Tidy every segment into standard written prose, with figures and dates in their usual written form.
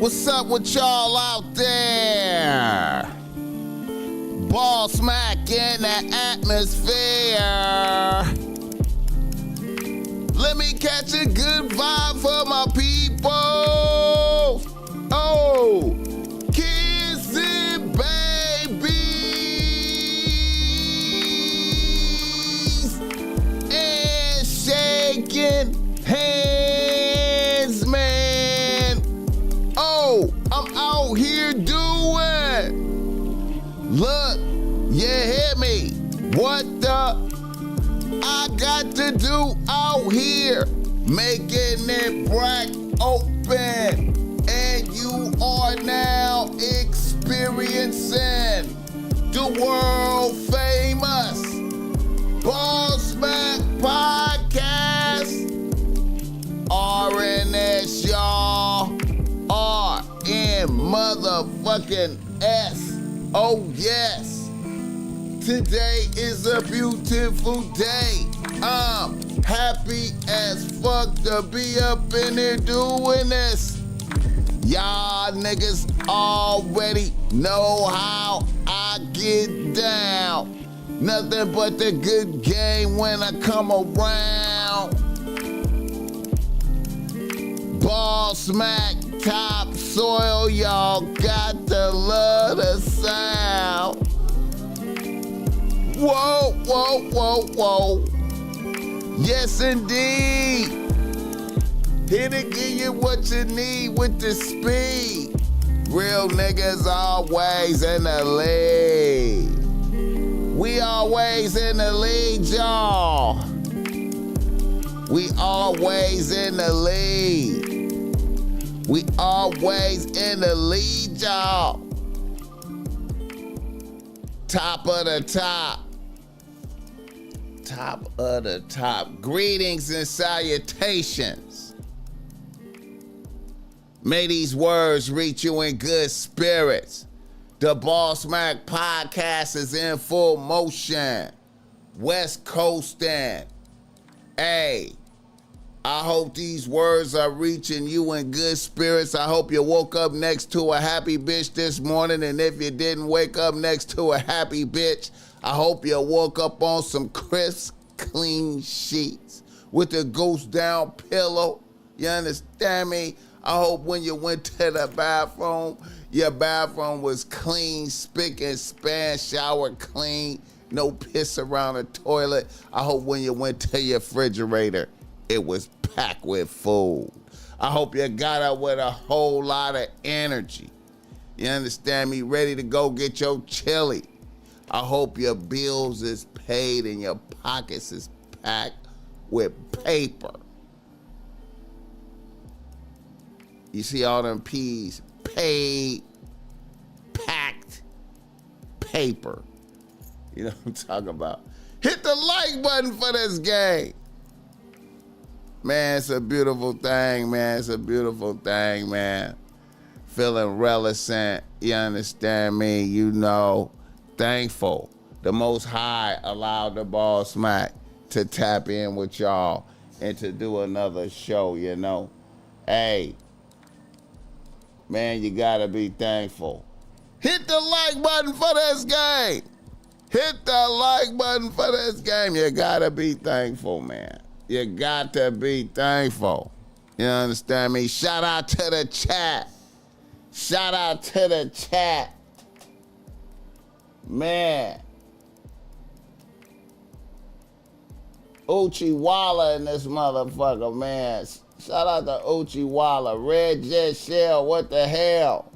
What's up with y'all out there? BossMack in the atmosphere. Let me catch a good vibe for my people. Oh, kissing babies and shaking hands, man. Oh, I'm out here doing. Look, you hear me? What the? I got to do out here, making it black open, and you are now experiencing the world famous BossMack podcast. RNS, y'all. RN motherfucking S. Oh yes. Today is a beautiful day. I'm happy as fuck to be up in here doing this. Y'all niggas already know how I get down. Nothing but the good game when I come around. BossMack topsoil, y'all got to love the sound. Whoa, whoa, whoa, whoa. Yes, indeed. Here to give you what you need with the speed. Real niggas always in the lead. We always in the lead, y'all. We always in the lead. We always in the lead, y'all. Top of the top. Top of the top. Greetings and salutations. May these words reach you in good spirits. The BossMack podcast is in full motion. West Coastin'. Hey, I hope these words are reaching you in good spirits. I hope you woke up next to a happy bitch this morning. And if you didn't wake up next to a happy bitch, I hope you woke up on some crisp, clean sheets with a ghost down pillow. You understand me? I hope when you went to the bathroom, your bathroom was clean, spick and span, shower clean, no piss around the toilet. I hope when you went to your refrigerator, it was packed with food. I hope you got up with a whole lot of energy. You understand me? Ready to go get your chili. I hope your bills is paid and your pockets is packed with paper. You see all them P's? Paid, packed, paper. You know what I'm talking about? Hit the like button for this game. Man, it's a beautiful thing, man. It's a beautiful thing, man. Feeling reticent, you understand me? You know, thankful. The Most High allowed the BossMack to tap in with y'all and to do another show, you know? Hey, man, you gotta be thankful. Hit the like button for this game. Hit the like button for this game. You gotta be thankful, man. You got to be thankful. You understand me? Shout out to the chat. Shout out to the chat. Man. Uchiwala in this motherfucker, man. Shout out to Uchiwala. Red Jet Shell, what the hell?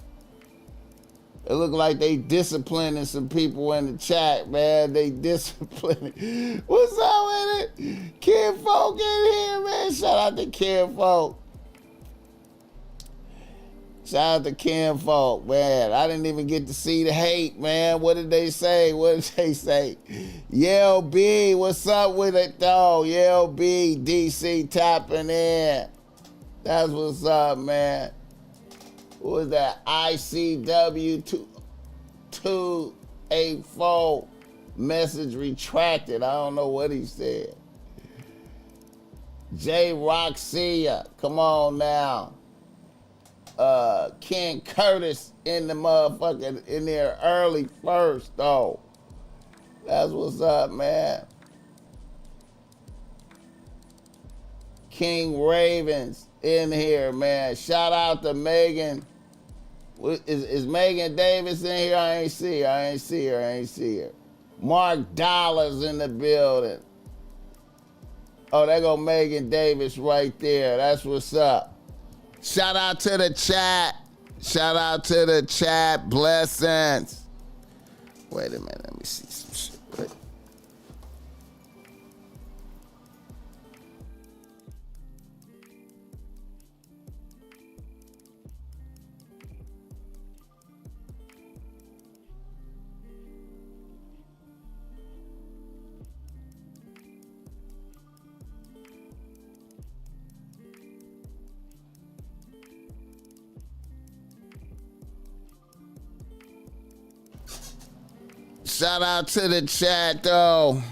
It look like they disciplining some people in the chat, man. They disciplining. What's up with it? Kid folk in here, man. Shout out to Kid folk. Shout out to Kid folk, man. I didn't even get to see the hate, man. What did they say? What did they say? Yell B, what's up with it, though? Yell B, DC tapping in. That's what's up, man. What was that? ICW 284 message retracted. I don't know what he said. J Roxia, come on now. Ken Curtis in the motherfucking in there early first though. That's what's up, man. King Ravens in here, man. Shout out to Megan. Is Megan Davis in here? I ain't see her. Mark Dollars in the building. Oh, there go Megan Davis right there. That's what's up. Shout out to the chat. Blessings. Wait a minute. Let me see some shit. Wait. Shout out to the chat, though.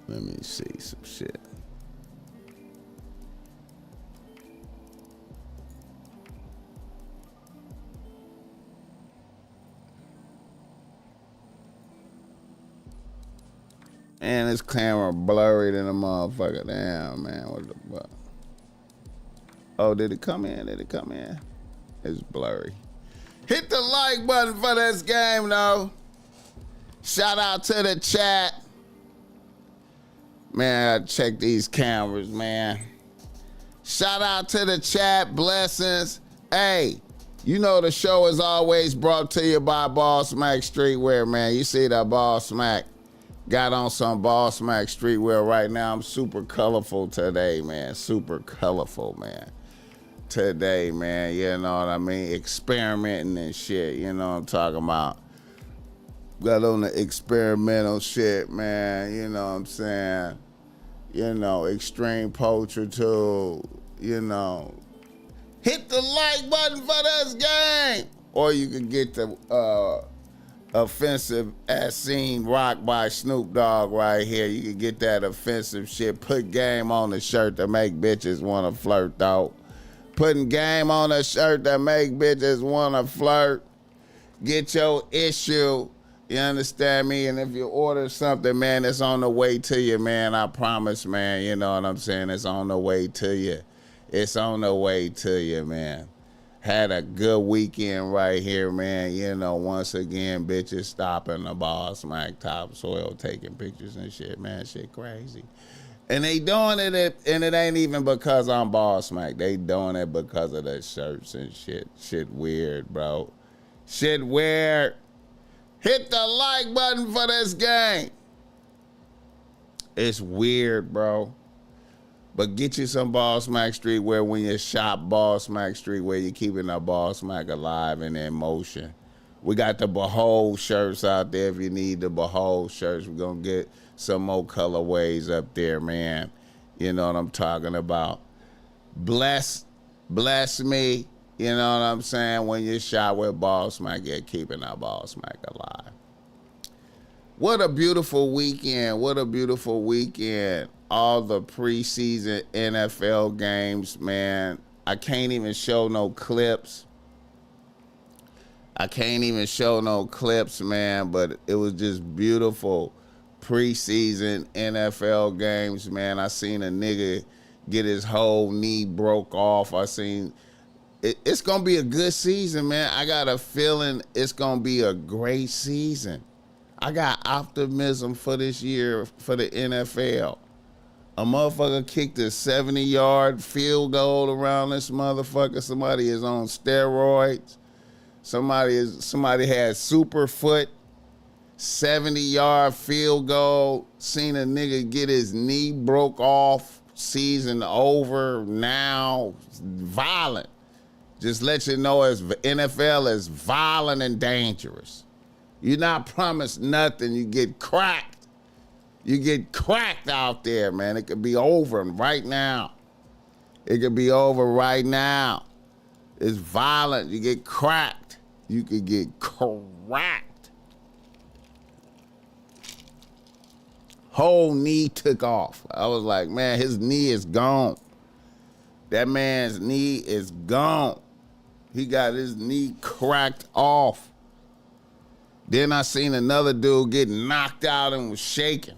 Let me see some shit. Man, this camera blurry than a motherfucker. Damn, man. What the fuck? Oh, did it come in? It's blurry. Hit the like button for this game, though. Shout out to the chat. Man, I check these cameras, man. Shout out to the chat. Blessings. Hey, you know the show is always brought to you by BossMack Streetwear, man. You see that BossMack got on some BossMack Streetwear right now. I'm super colorful today, man. Today, man, you know what I mean? Experimenting and shit, you know what I'm talking about? Got on the experimental shit, man, you know what I'm saying? You know, extreme poetry too, you know. Hit the like button for this game! Or you can get the offensive as seen rock by Snoop Dogg right here. You can get that offensive shit. Put game on the shirt to make bitches wanna flirt though. Putting game on a shirt that make bitches want to flirt. Get your issue. You understand me? And if you order something, man, it's on the way to you, man. I promise, man. You know what I'm saying? It's on the way to you. Man. Had a good weekend right here, man. You know, once again, bitches stopping the BossMack topsoil, taking pictures and shit, man. Shit crazy. And they doing it, and it ain't even because I'm BossMack. They doing it because of the shirts and shit. Shit weird, bro. Shit weird. Hit the like button for this game. It's weird, bro. But get you some BossMack Streetwear when you shop BossMack Streetwear. You're keeping the BossMack alive and in motion. We got the Behold shirts out there if you need the Behold shirts. We're going to get some more colorways up there, man. You know what I'm talking about. Bless me. You know what I'm saying? When you shop with BossMack, you're keeping our BossMack alive. What a beautiful weekend. All the preseason NFL games, man. I can't even show no clips. Man, but it was just beautiful preseason NFL games, man. I seen a nigga get his whole knee broke off. I seen it's gonna be a good season, man. I got a feeling it's gonna be a great season. I got optimism for this year for the NFL. A motherfucker kicked a 70-yard field goal around this motherfucker. Somebody is on steroids. Somebody had super foot, 70-yard field goal. Seen a nigga get his knee broke off. Season over now. Violent. Just let you know, NFL is violent and dangerous. You're not promised nothing. You get cracked. You get cracked out there, man. It could be over right now. It's violent. You get cracked. You could get cracked. Whole knee took off. I was like, man, his knee is gone. That man's knee is gone. He got his knee cracked off. Then I seen another dude get knocked out and was shaking.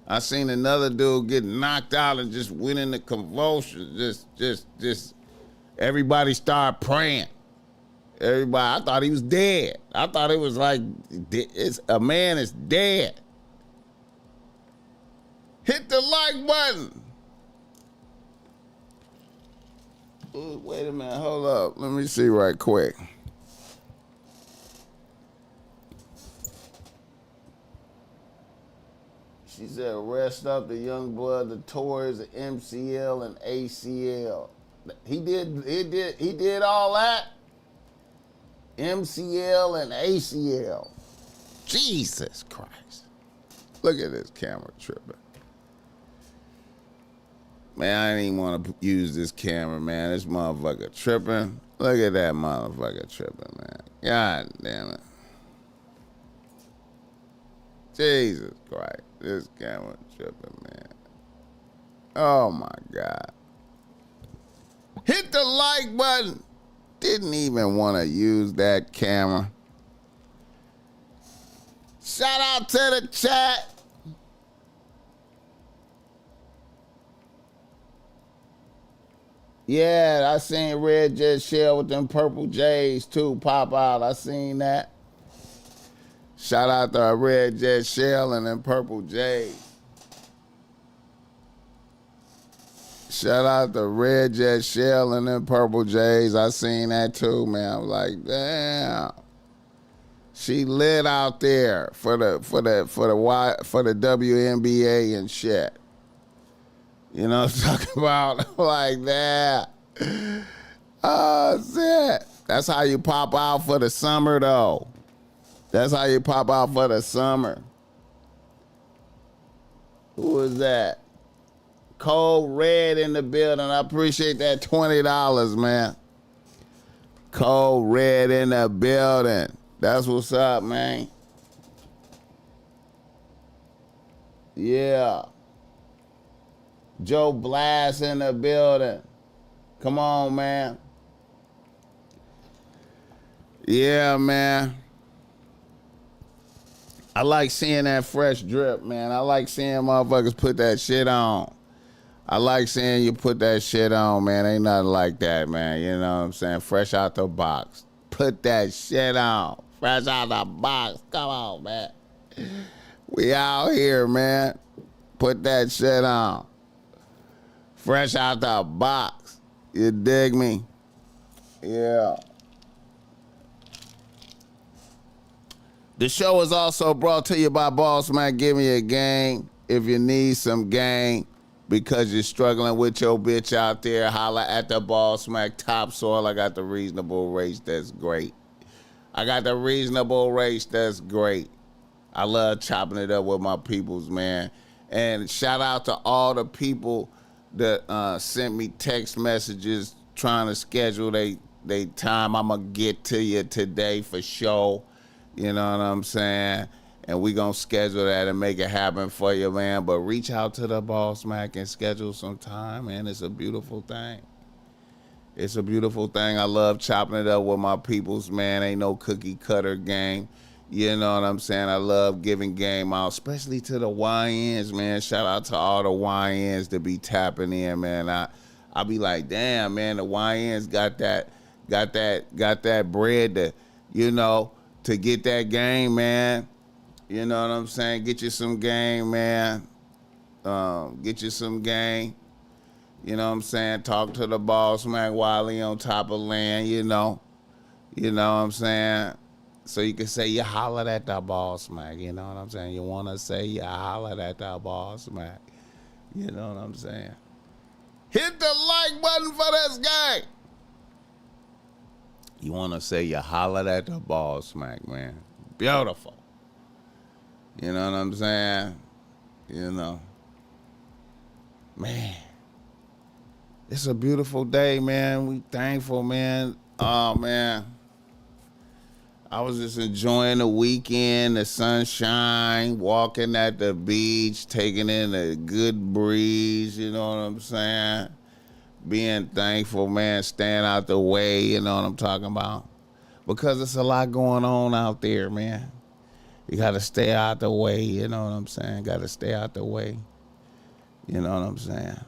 I seen another dude get knocked out and just went into convulsions. Just everybody started praying. Everybody, I thought he was dead. I thought it was like, a man is dead. Hit the like button. Ooh, wait a minute, hold up. Let me see right quick. She said, rest up the young blood, the Tories, the MCL and ACL. He did all that. MCL and ACL. Jesus Christ. Look at this camera tripping. Man, I didn't even want to use this camera, man. This motherfucker tripping. Look at that motherfucker tripping, man. God damn it. Jesus Christ. This camera tripping, man. Oh, my God. Hit the like button. Didn't even want to use that camera. Shout out to the chat. Yeah, I seen Red Jet Shell with them purple J's too pop out. I seen that. Shout out to Red Jet Shell and them purple J's. Shout out to Red Jet Shell and them purple J's. I seen that too, man. I was like, damn. She lit out there for the WNBA and shit. You know what I'm talking about? Like that. Oh, shit. That's how you pop out for the summer, though. That's how you pop out for the summer. Who is that? Cold Red in the building. I appreciate that $20, man. Cold Red in the building. That's what's up, man. Yeah. Joe Blast in the building. Come on, man. Yeah, man. I like seeing that fresh drip, man. I like seeing motherfuckers put that shit on. I like seeing you put that shit on, man. Ain't nothing like that, man. You know what I'm saying? Fresh out the box. Put that shit on. Fresh out the box. Come on, man. We out here, man. Put that shit on. Fresh out the box. You dig me? Yeah. The show is also brought to you by BossMack. Give me a game if you need some game because you're struggling with your bitch out there. Holla at the BossMack Topsoil. I got the reasonable race. That's great. I got the reasonable race. That's great. I love chopping it up with my peoples, man. And shout out to all the people that sent me text messages trying to schedule they time. I'm going to get to you today for sure. You know what I'm saying? And we going to schedule that and make it happen for you, man. But reach out to the BossMack and schedule some time, man. It's a beautiful thing. It's a beautiful thing. I love chopping it up with my peoples, man. Ain't no cookie cutter game. You know what I'm saying? I love giving game out, especially to the YNs, man. Shout out to all the YNs that be tapping in, man. I be like, damn, man, the YNs got that bread to, you know, to get that game, man. You know what I'm saying? Get you some game, man. Get you some game. You know what I'm saying? Talk to the BossMack while he on top of land, you know. You know what I'm saying? So you can say you hollered at the BossMack, you know what I'm saying? You want to say you hollered at the BossMack. You know what I'm saying? Hit the like button for this guy. You want to say you hollered at the BossMack, man. Beautiful. You know what I'm saying? You know. Man. It's a beautiful day, man. We thankful, man. Oh, man. I was just enjoying the weekend, the sunshine, walking at the beach, taking in a good breeze, you know what I'm saying? being thankful, man, staying out the way, you know what I'm talking about? Because there's a lot going on out there, man. You got to stay out the way, you know what I'm saying? Got to stay out the way. You know what I'm saying?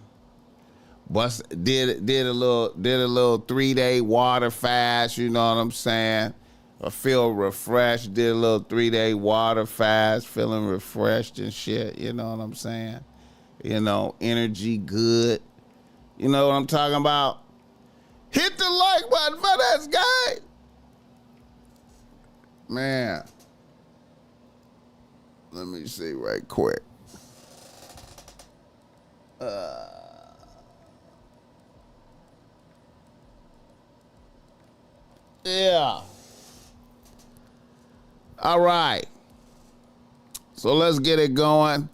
But did a little 3-day water fast, you know what I'm saying? I feel refreshed, did a little 3-day water fast, feeling refreshed and shit, you know what I'm saying? You know, energy good. You know what I'm talking about? Hit the like button for that guy. Man. Let me see right quick. Yeah. All right. So let's get it going.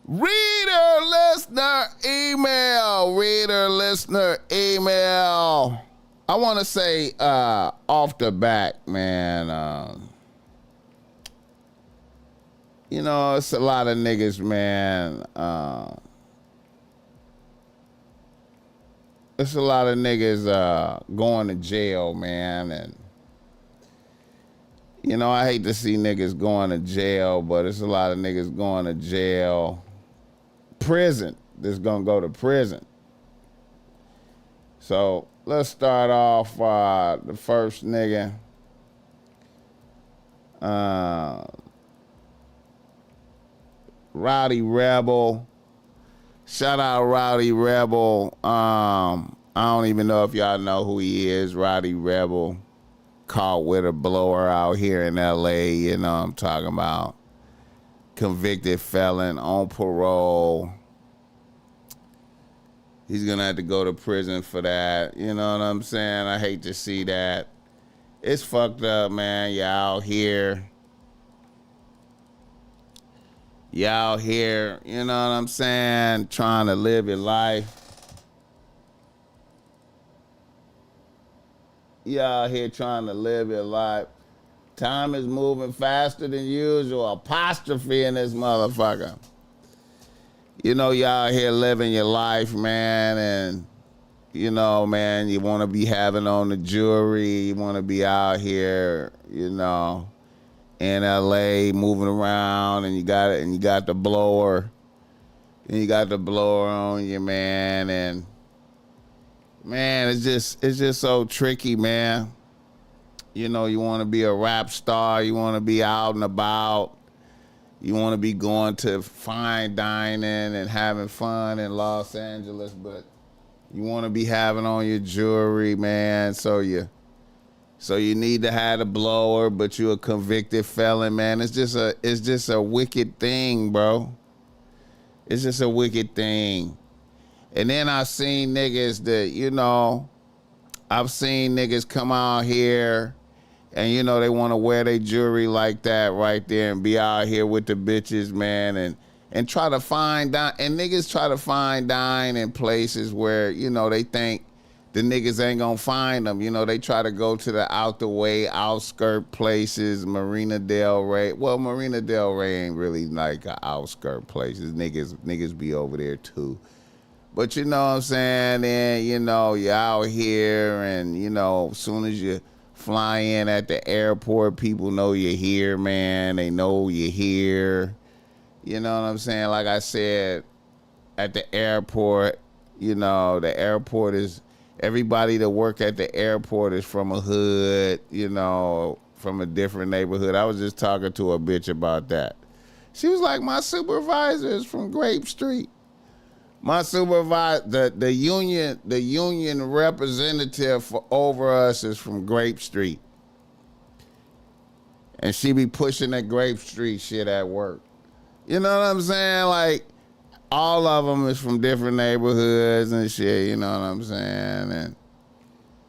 Reader, listener, email. Reader, listener, email. I want to say off the back, man, you know, it's a lot of niggas, man. It's a lot of niggas going to jail, man. And, you know, I hate to see niggas going to jail, but it's a lot of niggas going to jail. Prison. That's going to go to prison. So let's start off the first nigga. Rowdy Rebel. Shout out Rowdy Rebel. I don't even know if y'all know who he is. Rowdy Rebel. Caught with a blower out here in LA. You know what I'm talking about. Convicted felon on parole. He's going to have to go to prison for that. You know what I'm saying? I hate to see that. It's fucked up, man. Y'all out here. Y'all here, you know what I'm saying, trying to live your life. Y'all here trying to live your life. Time is moving faster than usual. Apostrophe in this motherfucker. You know, y'all here living your life, man, and, you know, man, you want to be having on the jewelry. You want to be out here, you know, in LA, moving around, and you got it, and you got the blower, and you got the blower on you, man, and man, it's just so tricky, man. You know, you want to be a rap star, you want to be out and about, you want to be going to fine dining and having fun in Los Angeles, but you want to be having on your jewelry, man, so you need to have a blower, but you're a convicted felon, man. It's just a wicked thing, bro. It's just a wicked thing. And then I've seen niggas that, you know, I've seen niggas come out here and, you know, they want to wear their jewelry like that right there and be out here with the bitches, man, and try to find dine. And niggas try to find dine in places where, you know, they think the niggas ain't gonna find them. You know, they try to go to the out the way, outskirt places, Marina Del Rey. Well, Marina Del Rey ain't really like a outskirt places. Niggas be over there too. But you know what I'm saying? And, you know, you're out here and, you know, as soon as you fly in at the airport, people know you're here, man. They know you're here. You know what I'm saying? Like I said, at the airport, you know, the airport is, everybody that work at the airport is from a hood, you know, from a different neighborhood. I was just talking to a bitch about that. She was like, my supervisor is from Grape Street. My supervisor, the union representative for over us is from Grape Street. And she be pushing that Grape Street shit at work. You know what I'm saying? Like, all of them is from different neighborhoods and shit, you know what I'm saying? And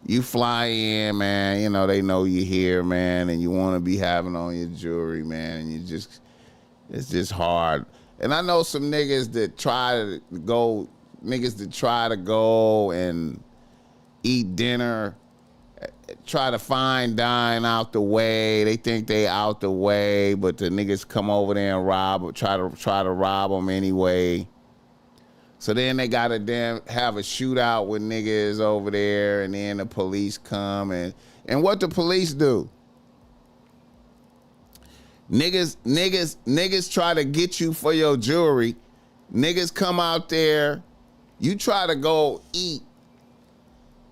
you fly in, man, you know, they know you here, man, and you want to be having on your jewelry, man, and it's just hard. And I know some niggas that try to go and eat dinner, try to fine dine out the way. They think they out the way, but the niggas come over there and try to rob them anyway. So then they gotta damn have a shootout with niggas over there, and then the police come and what the police do? Niggas try to get you for your jewelry. Niggas come out there, you try to go eat.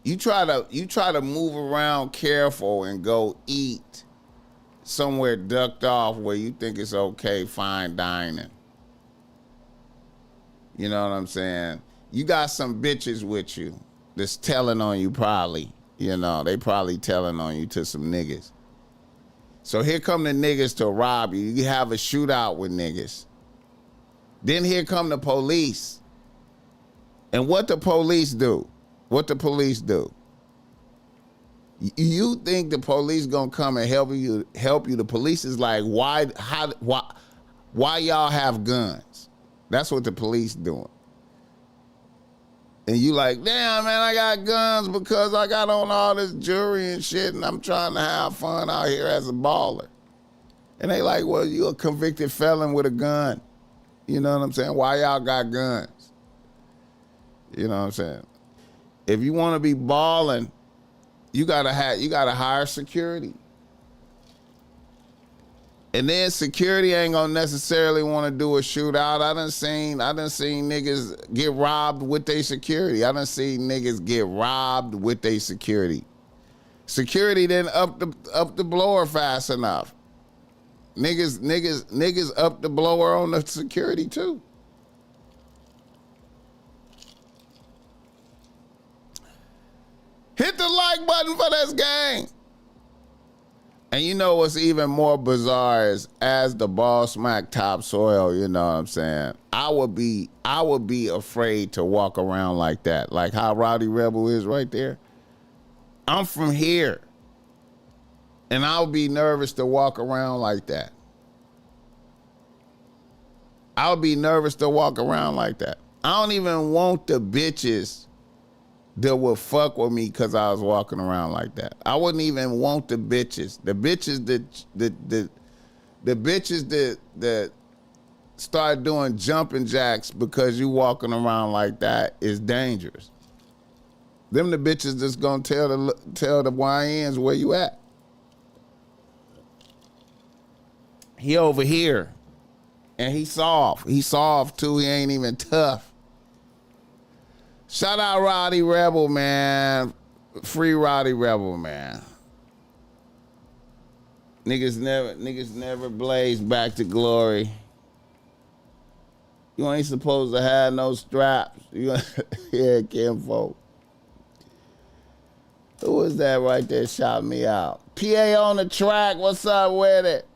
You try to move around careful and go eat somewhere ducked off where you think it's okay, fine dining. You know what I'm saying? You got some bitches with you that's telling on you probably. You know, they probably telling on you to some niggas. So here come the niggas to rob you. You have a shootout with niggas. Then here come the police. And what the police do? What the police do? You think the police gonna come and help you? The police is like, why y'all have guns? That's what the police doing. And you like, damn, man, I got guns because I got on all this jewelry and shit, and I'm trying to have fun out here as a baller. And they like, well, you a convicted felon with a gun. You know what I'm saying? Why y'all got guns? You know what I'm saying? If you want to be balling, you gotta hire security. And then security ain't gonna necessarily want to do a shootout. I done seen niggas get robbed with their security. I done seen niggas get robbed with their security. Security didn't up the blower fast enough. Niggas up the blower on the security too. Hit the like button for this game. And you know what's even more bizarre is as the BossMack topsoil, you know what I'm saying? I would be afraid to walk around like that. Like how Rowdy Rebel is right there. I'm from here. And I would be nervous to walk around like that. I would be nervous to walk around like that. I don't even want the bitches that would fuck with me because I was walking around like that. I wouldn't even want the bitches. The bitches that start doing jumping jacks because you walking around like that is dangerous. Them the bitches that's gonna tell the YNs where you at. He over here. And he soft. He soft too. He ain't even tough. Shout out Rowdy Rebel, man. Free Rowdy Rebel, man. Niggas never blaze back to glory. You ain't supposed to have no straps. Yeah, kinfolk. Who was that right there shouting me out? PA on the track. What's up with it?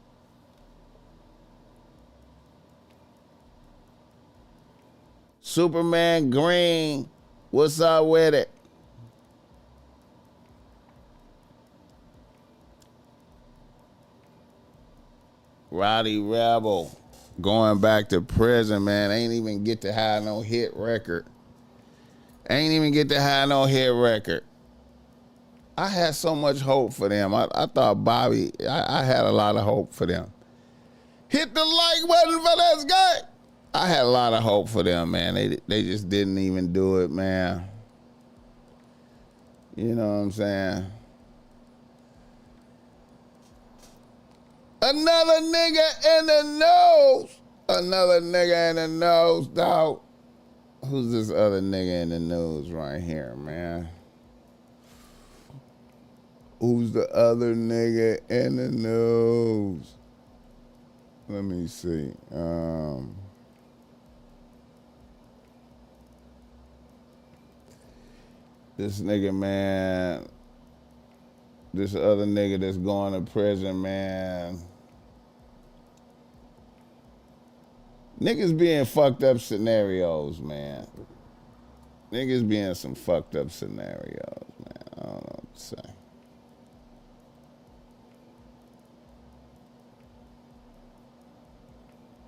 Superman Green. What's up with it? Rowdy Rebel going back to prison, man. Ain't even get to have no hit record. Ain't even get to have no hit record. I had so much hope for them. I thought Bobby, I had a lot of hope for them. Hit the like button for this guy. I had a lot of hope for them, man. They just didn't even do it, man. You know what I'm saying? Another nigga in the nose. Another nigga in the nose, dog. Who's this other nigga in the nose right here, man? Who's the other nigga in the nose? Let me see. This nigga, man. This other nigga that's going to prison, man. Niggas be in fucked up scenarios, man. Niggas be in some fucked up scenarios, man. I don't know what to say.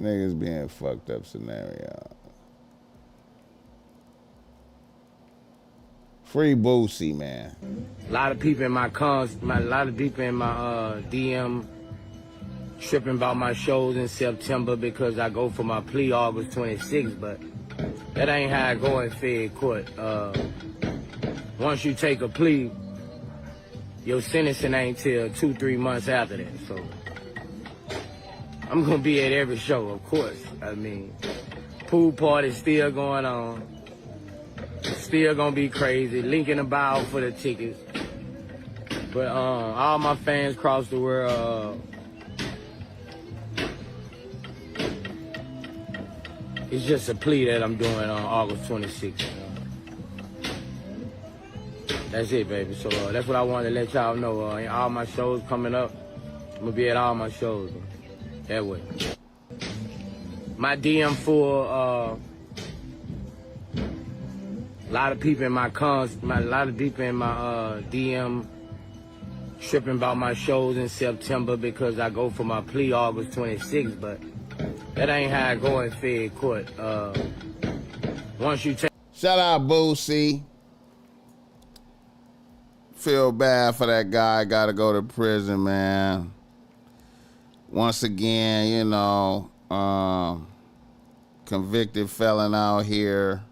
Niggas be in fucked up scenarios. Free Boosie, man. A lot of people in my DM tripping about my shows in September because I go for my plea August 26th, but that ain't how it go in Fed court. Once you take a plea, your sentencing ain't till 2-3 months after that. So I'm gonna be at every show, of course. I mean, pool party still going on. Still gonna be crazy. Link in the bio for the tickets. But all my fans across the world, it's just a plea that I'm doing on August 26th. That's it, baby. So that's what I wanted to let y'all know. All my shows coming up, I'm gonna be at all my shows. That way. My DM full. A lot of people in my DM tripping about my shows in September because I go for my plea August 26th, but that ain't how I go in Fed court. Once you take. Shout out Boosie. Feel bad for that guy. Got to go to prison, man. Once again, you know, convicted felon out here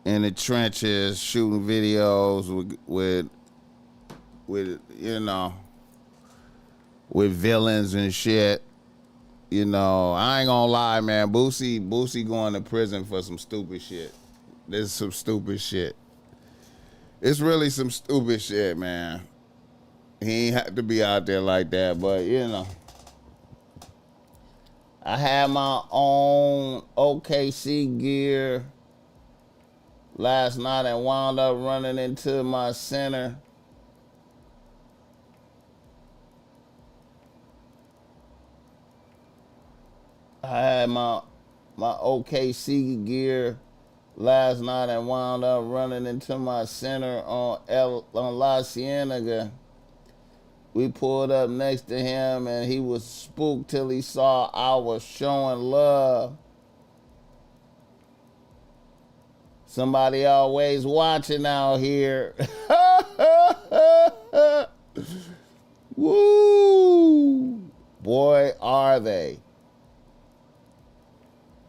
in the trenches shooting videos with you know, with villains and shit. You know, I ain't gonna lie, man. Boosie going to prison for some stupid shit. This is some stupid shit. It's really some stupid shit, man. He ain't have to be out there like that, but you know. I had my own OKC gear last night and wound up running into my center. I had my OKC gear last night and wound up running into my center on La Cienega. We pulled up next to him and he was spooked till he saw I was showing love. Somebody always watching out here. Woo! Boy, are they.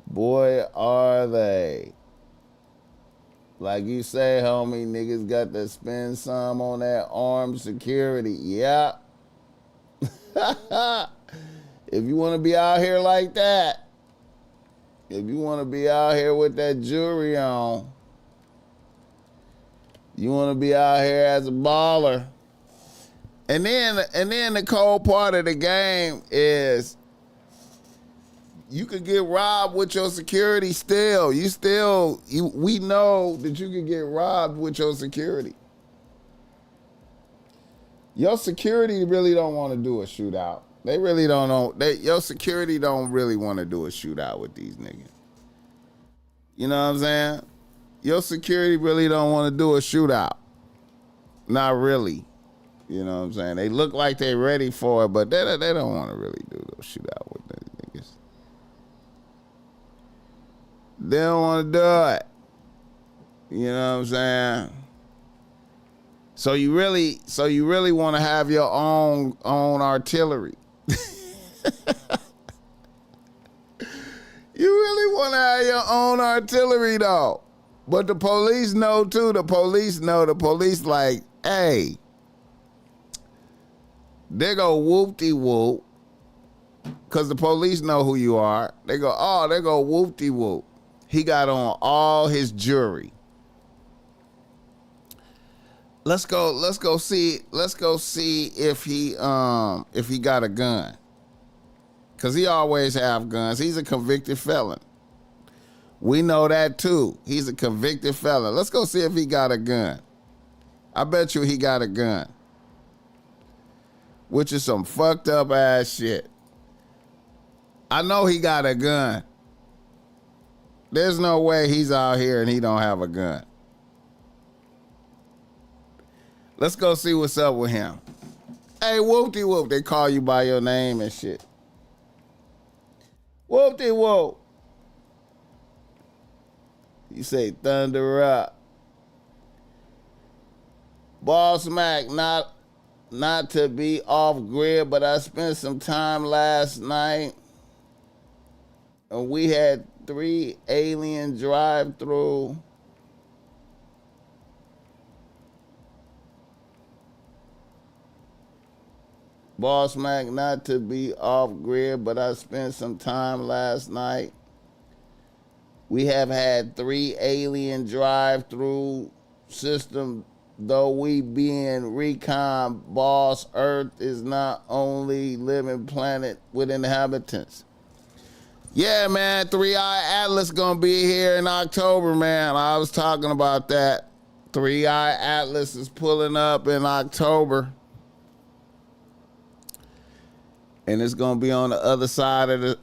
Boy, are they. Like you say, homie, niggas got to spend some on that armed security. Yeah. If you want to be out here like that, if you want to be out here with that jewelry on, you want to be out here as a baller. And then the cold part of the game is you could get robbed with your security still. We know that you could get robbed with your security. Your security really don't want to do a shootout. They really don't know. Your security don't really want to do a shootout with these niggas. You know what I'm saying? Your security really don't want to do a shootout. Not really. You know what I'm saying? They look like they're ready for it, but they don't want to really do a shootout with these niggas. They don't want to do it. You know what I'm saying? So you really want to have your own artillery. You really want to have your own artillery though. But the police know too. The police like, hey, they go whoop-de-whoop. Because the police know who you are. They go whoop-de-whoop. He got on all his jewelry. Let's go see if he got a gun. Cause he always have guns. He's a convicted felon. We know that too. He's a convicted felon. Let's go see if he got a gun. I bet you he got a gun. Which is some fucked up ass shit. I know he got a gun. There's no way he's out here and he don't have a gun. Let's go see what's up with him. Hey, whoop-de-whoop. They call you by your name and shit. Whoop-de-whoop. You say thunder up. BossMack, not to be off grid, but I spent some time last night and we had 3 alien drive-through. BossMack, not to be off grid, but I spent some time last night. We have had 3 alien drive-through system. Though we being recon, boss, Earth is not only living planet with inhabitants. Yeah, man, 3-Eye Atlas gonna be here in October, man. I was talking about that. 3-Eye Atlas is pulling up in October. And it's gonna be on the other side of the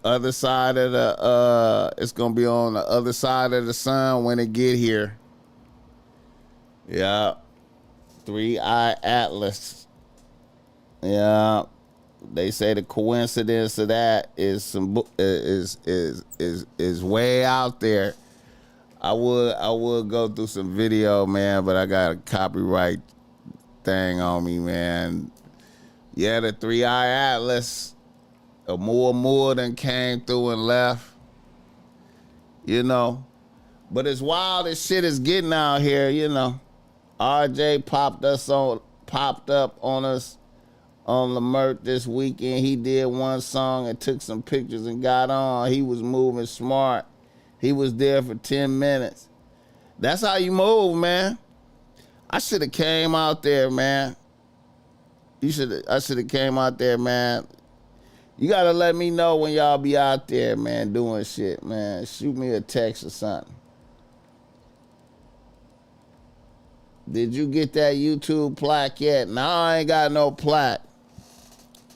it's gonna be on the other side of the sun when it get here. Yeah. 3-Eye Atlas. Yeah. They say the coincidence of that is way out there. I would go through some video, man, but I got a copyright thing on me, man. Yeah, the 3-Eye Atlas, a more than came through and left. You know. But as wild as shit is getting out here, you know. RJ popped up on us on Lamert this weekend. He did one song and took some pictures and got on. He was moving smart. He was there for 10 minutes. That's how you move, man. I should have came out there, man. I should have came out there, man. You gotta let me know when y'all be out there, man, doing shit, man. Shoot me a text or something. Did you get that YouTube plaque yet? No, I ain't got no plaque.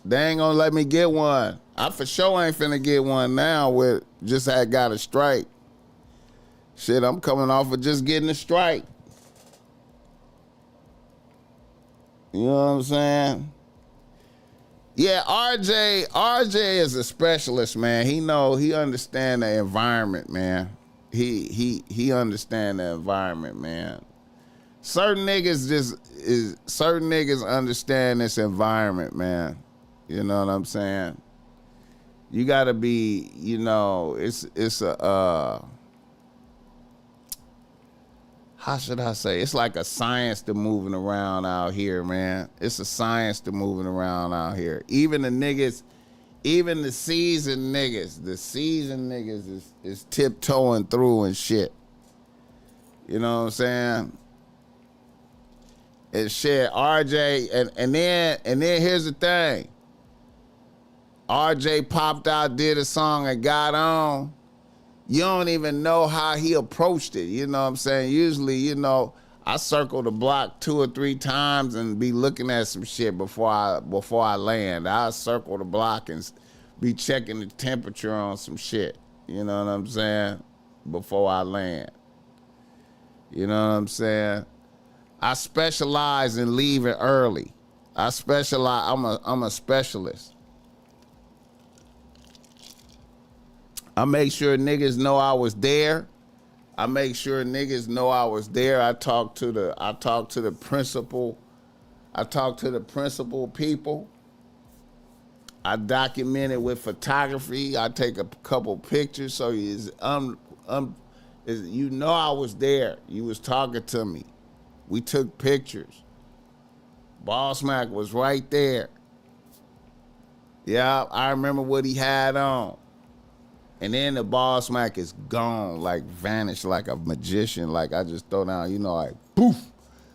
They ain't gonna let me get one. I for sure ain't finna get one now with just had got a strike. Shit, I'm coming off of just getting a strike. You know what I'm saying? Yeah, RJ is a specialist, man. He understand the environment, man. He understand the environment, man. Certain niggas understand this environment, man. You know what I'm saying? You gotta be, you know, it's a how should I say? It's like a science to moving around out here, man. It's a science to moving around out here. Even the seasoned niggas is tiptoeing through and shit. You know what I'm saying? And shit, RJ, and then here's the thing. RJ popped out, did a song, and got on. You don't even know how he approached it. You know what I'm saying? Usually, you know, I circle the block 2 or 3 times and be looking at some shit before I land. I circle the block and be checking the temperature on some shit. You know what I'm saying? Before I land. You know what I'm saying? I specialize in leaving early. I'm a specialist. I make sure niggas know I was there. I talk to the principal people. I document it with photography. I take a couple pictures so you know I was there. You was talking to me. We took pictures. BossMack was right there. Yeah, I remember what he had on. And then the BossMack is gone, like vanished like a magician. Like I just throw down, you know, like poof.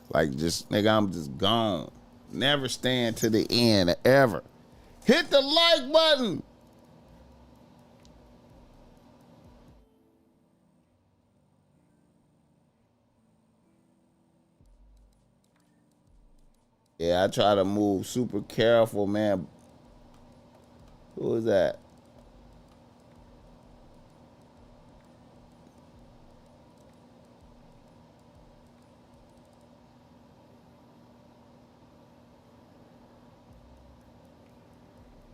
Like just, nigga, I'm just gone. Never stand to the end, ever. Hit the like button. Yeah, I try to move super careful, man. Who was that?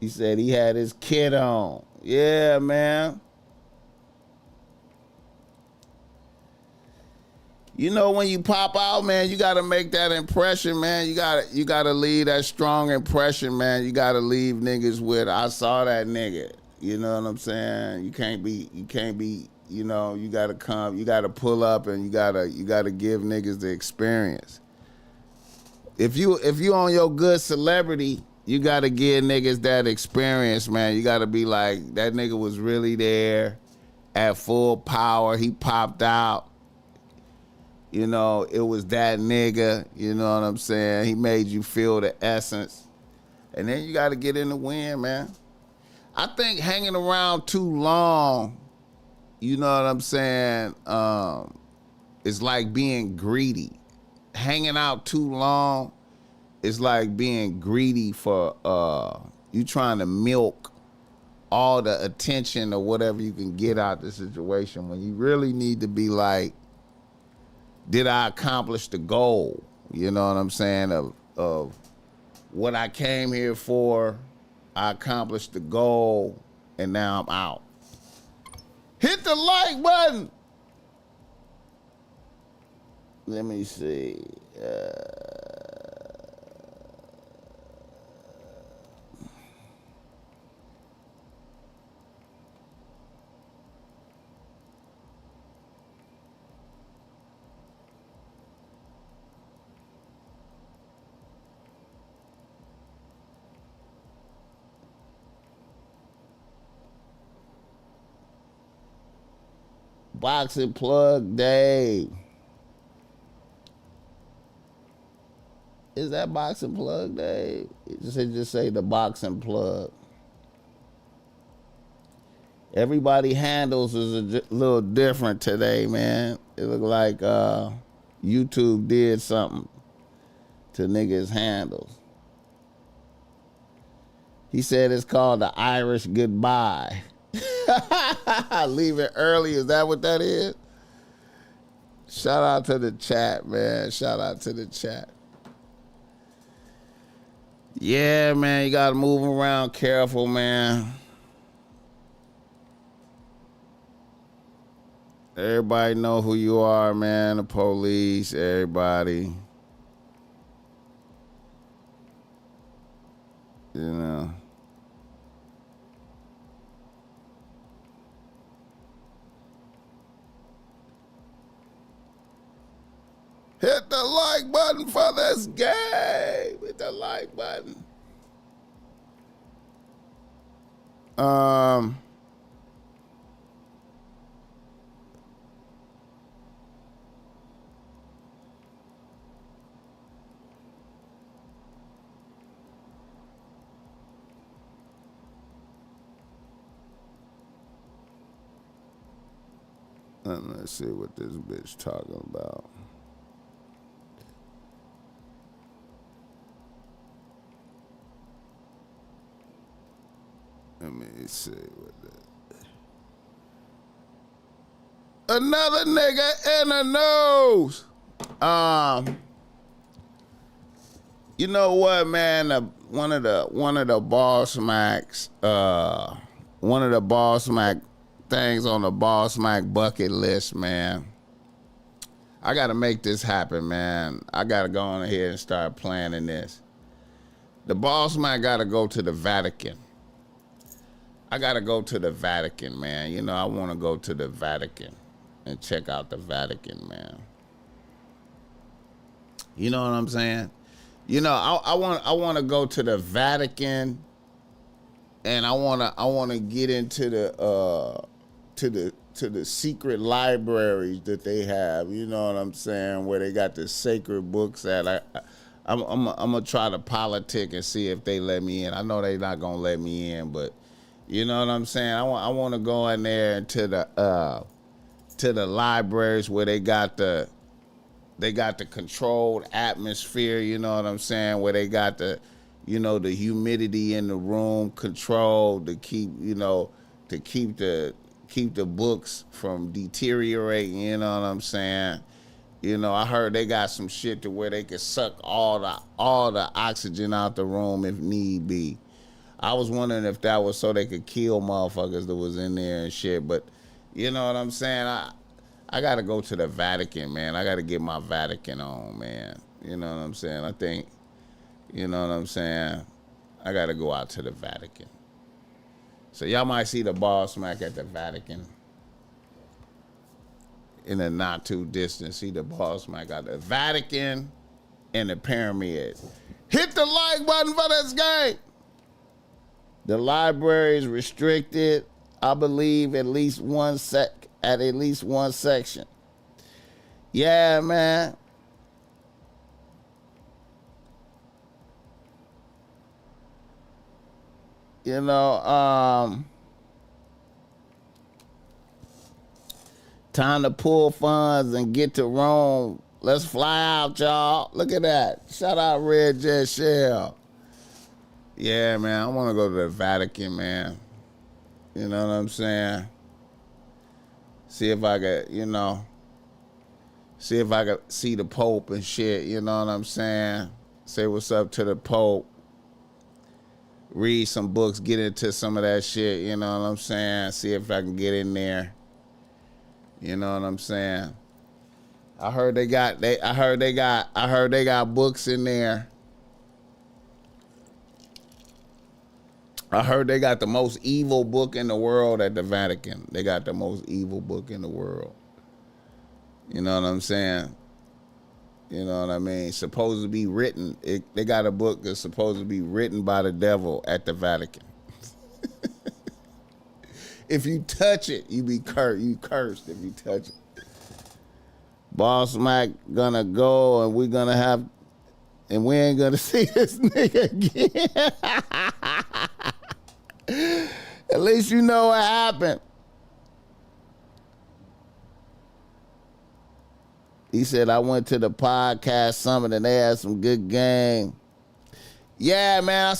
He said he had his kid on. Yeah, man. You know, when you pop out, man, you gotta make that impression, man. You gotta leave that strong impression, man. You gotta leave niggas with, I saw that nigga. You know what I'm saying? You can't be you know, you gotta come, you gotta pull up, and you gotta give niggas the experience. If you on your good celebrity, you gotta give niggas that experience, man. You gotta be like, that nigga was really there at full power. He popped out. You know, it was that nigga. You know what I'm saying? He made you feel the essence. And then you gotta get in the win, man. I think hanging around too long, you know what I'm saying, is like being greedy. Hanging out too long is like being greedy for you trying to milk all the attention or whatever you can get out the situation, when you really need to be like, did I accomplish the goal? You know what I'm saying? Of what I came here for. I accomplished the goal, and now I'm out. Hit the like button. Let me see. Boxing Plug Day. Is that Boxing Plug Day? Just say the Boxing Plug. Everybody handles is a little different today, man. It looked like YouTube did something to niggas' handles. He said it's called the Irish Goodbye. Leave it early. Is that what that is? Shout out to the chat, man. Shout out to the chat. Yeah, man. You got to move around careful, man. Everybody know who you are, man. The police, everybody. You know. Hit the like button for this game. Hit the like button. Let's see what this bitch talking about. Let me see what that. Another nigga in the news. You know what, man? One of the BossMacks, one of the BossMack things on the BossMack bucket list, man. I gotta make this happen, man. I gotta go on ahead and start planning this. The BossMack gotta go to the Vatican. I gotta go to the Vatican, man. You know, I wanna go to the Vatican and check out the Vatican, man. You know what I'm saying? You know, I wanna go to the Vatican, and I wanna get into the secret libraries that they have. You know what I'm saying? Where they got the sacred books at. I'm gonna try to politic and see if they let me in. I know they not gonna let me in, but you know what I'm saying? I want to go in there to the libraries where they got the controlled atmosphere. You know what I'm saying? Where they got the, you know, the humidity in the room controlled to keep the books from deteriorating. You know what I'm saying? You know, I heard they got some shit to where they can suck all the oxygen out the room if need be. I was wondering if that was so they could kill motherfuckers that was in there and shit. But you know what I'm saying? I got to go to the Vatican, man. I got to get my Vatican on, man. You know what I'm saying? I think, you know what I'm saying? I got to go out to the Vatican. So y'all might see the BossMack at the Vatican. in the not too distant. See the BossMack got the Vatican and the pyramids. Hit the like button for this game. The library is restricted, I believe, at least one section. Yeah, man. You know, time to pull funds and get to Rome. Let's fly out, y'all. Look at that. Shout out Red Jet Shell. Yeah, man, I want to go to the Vatican, man. You know what I'm saying? See if I could, see if I could see the Pope and shit, you know what I'm saying? Say what's up to the Pope. Read some books, get into some of that shit, you know what I'm saying? See if I can get in there. You know what I'm saying? I heard they got books in there. I heard they got the most evil book in the world at the Vatican. They got the most evil book in the world. You know what I'm saying? You know what I mean? Supposed to be written. They got a book that's supposed to be written by the devil at the Vatican. If you touch it, you be cursed. You cursed if you touch it. BossMack gonna go and we ain't gonna see this nigga again. At least you know what happened. He said, I went to the podcast summit and they had some good game. Yeah, man, I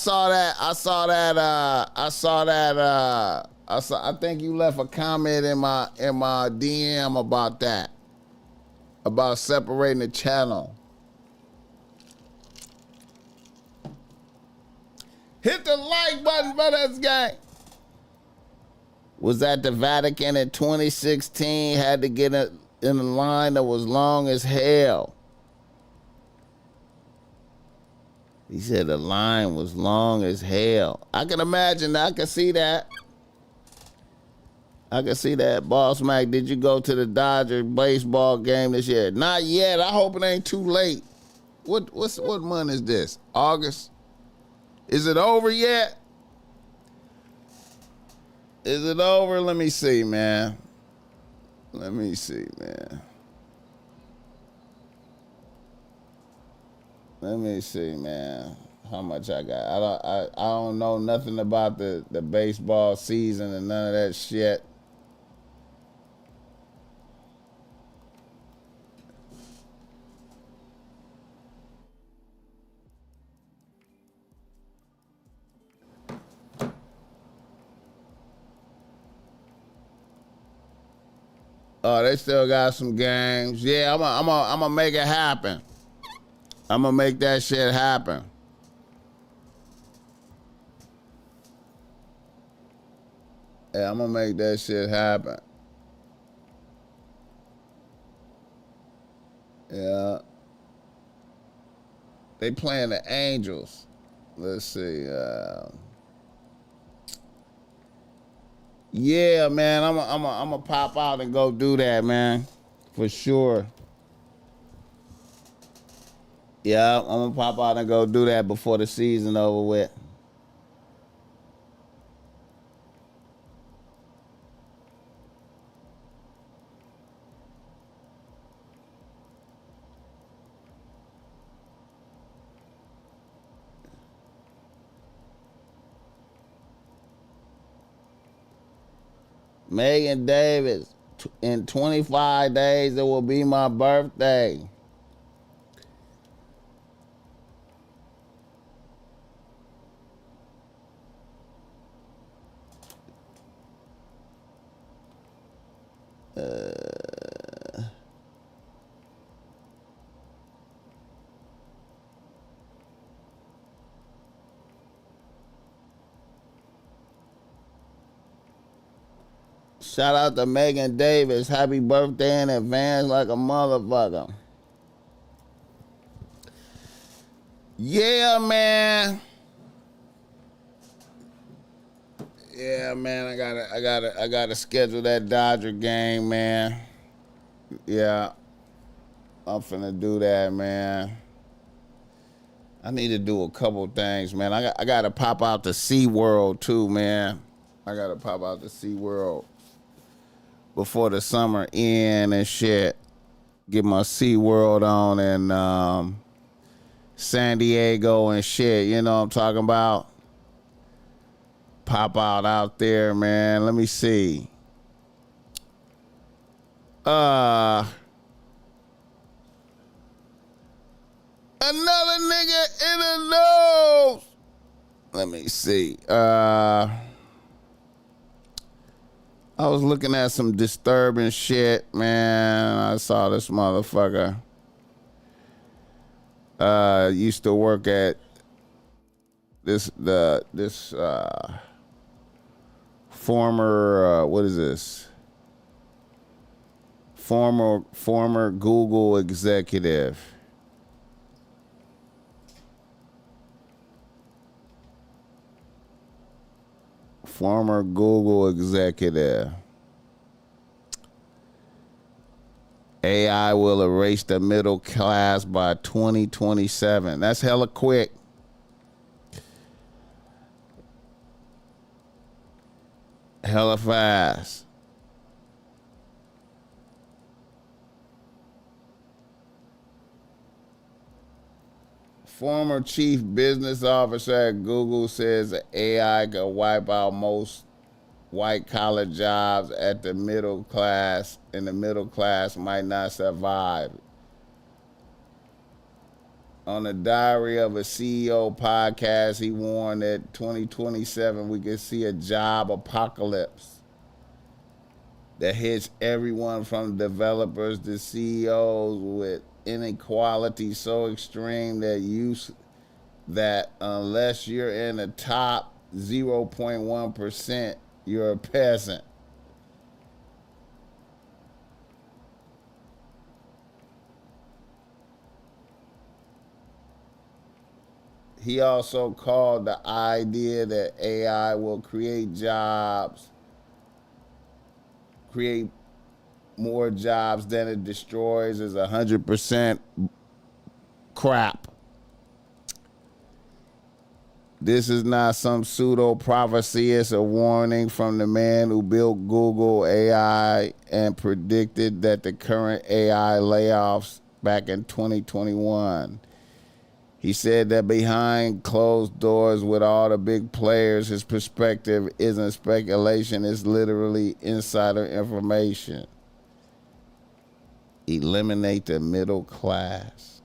think you left a comment in my DM about that. About separating the channel. Hit the like button for this guy. Was at the Vatican in 2016. Had to get in a line that was long as hell. He said the line was long as hell. I can imagine that. I can see that. BossMack, did you go to the Dodger baseball game this year? Not yet. I hope it ain't too late. What month is this? August? Is it over yet? Is it over? Let me see, man. How much I got. I don't know nothing about the baseball season and none of that shit. Oh, they still got some games. Yeah, I'm gonna make it happen. I'm gonna make that shit happen. Yeah, I'm gonna make that shit happen. Yeah. They playing the Angels. Let's see. Yeah, man, I'm gonna pop out and go do that, man, for sure. Yeah, I'm gonna pop out and go do that before the season over with. Megan Davis, in 25 days, it will be my birthday. Shout out to Megan Davis. Happy birthday in advance like a motherfucker. Yeah, man. Yeah, man. I gotta schedule that Dodger game, man. Yeah, I'm finna do that, man. I need to do a couple things, man. I got to pop out to SeaWorld too, man. I got to pop out to SeaWorld before the summer end and shit. Get my SeaWorld on and San Diego and shit. You know what I'm talking about? Pop out there, man. Let me see. Another nigga in the nose. Let me see. I was looking at some disturbing shit, man. I saw this motherfucker. Used to work at this former what is this? Former Google executive. Former Google executive. AI will erase the middle class by 2027. That's hella quick. Hella fast. Former chief business officer at Google says AI could wipe out most white collar jobs at the middle class, and the middle class might not survive. On the Diary of a CEO podcast, he warned that 2027 we could see a job apocalypse that hits everyone from developers to CEOs, with inequality so extreme that unless you're in the top 0.1%, you're a peasant. He also called the idea that AI will create more jobs than it destroys as 100% crap. This is not some pseudo prophecy. It's a warning from the man who built Google AI and predicted that the current AI layoffs back in 2021. He said that behind closed doors with all the big players, his perspective isn't speculation, it's literally insider information. Eliminate the middle class.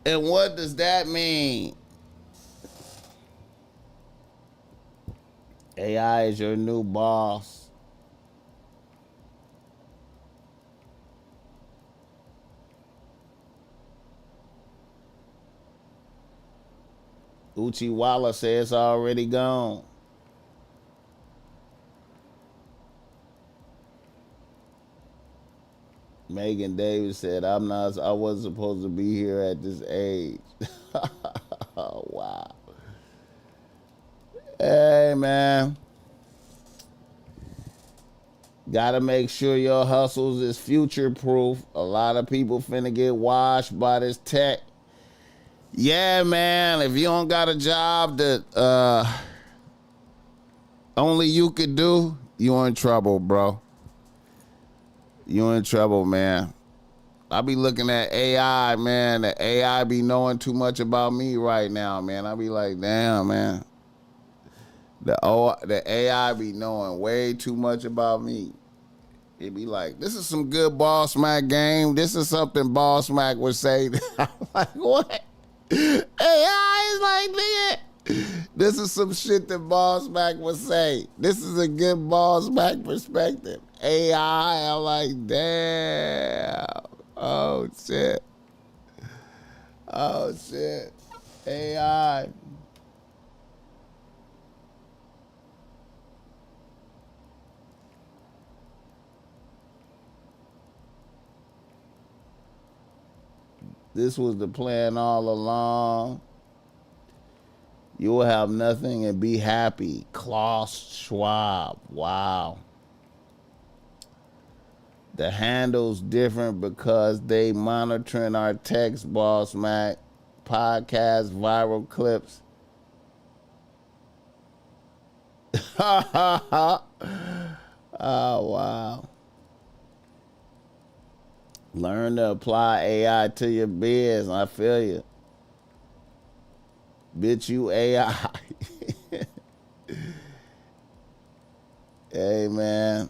And what does that mean? AI is your new boss. Uchiwala says it's already gone. Megan Davis said, I wasn't supposed to be here at this age. Oh, wow. Hey, man. Gotta make sure your hustles is future proof. A lot of people finna get washed by this tech. Yeah, man. If you don't got a job that only you could do, you in trouble, bro. You in trouble, man. I be looking at AI, man. The AI be knowing too much about me right now, man. I be like, damn, man. The AI be knowing way too much about me. It be like, this is some good BossMack game. This is something BossMack would say. I'm like, what? AI is like, nigga, this is some shit that BossMack would say. This is a good BossMack perspective. AI, I'm like, damn. Oh, shit. Oh, shit. AI. This was the plan all along. You will have nothing and be happy. Klaus Schwab. Wow. The handle's different because they monitoring our text, BossMack, podcast, viral clips. Oh, wow. Learn to apply AI to your biz. I feel you. Bitch, you AI. Hey, man.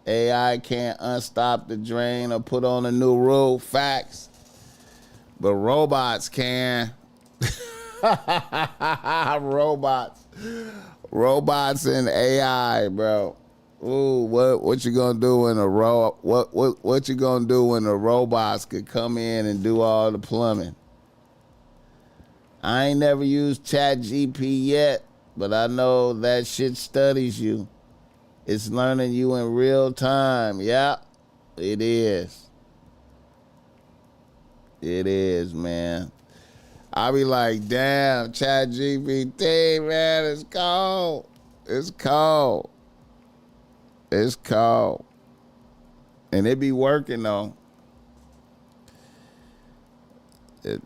AI can't unstop the drain or put on a new rule. Facts. But robots can. Robots. Robots and AI, bro. Ooh, what you gonna do when what you gonna do when the robots could come in and do all the plumbing? I ain't never used ChatGPT yet, but I know that shit studies you. It's learning you in real time. Yeah, it is. It is, man. I be like, damn, ChatGPT, man, it's cold. It's cold. It's cold. And it be working, though.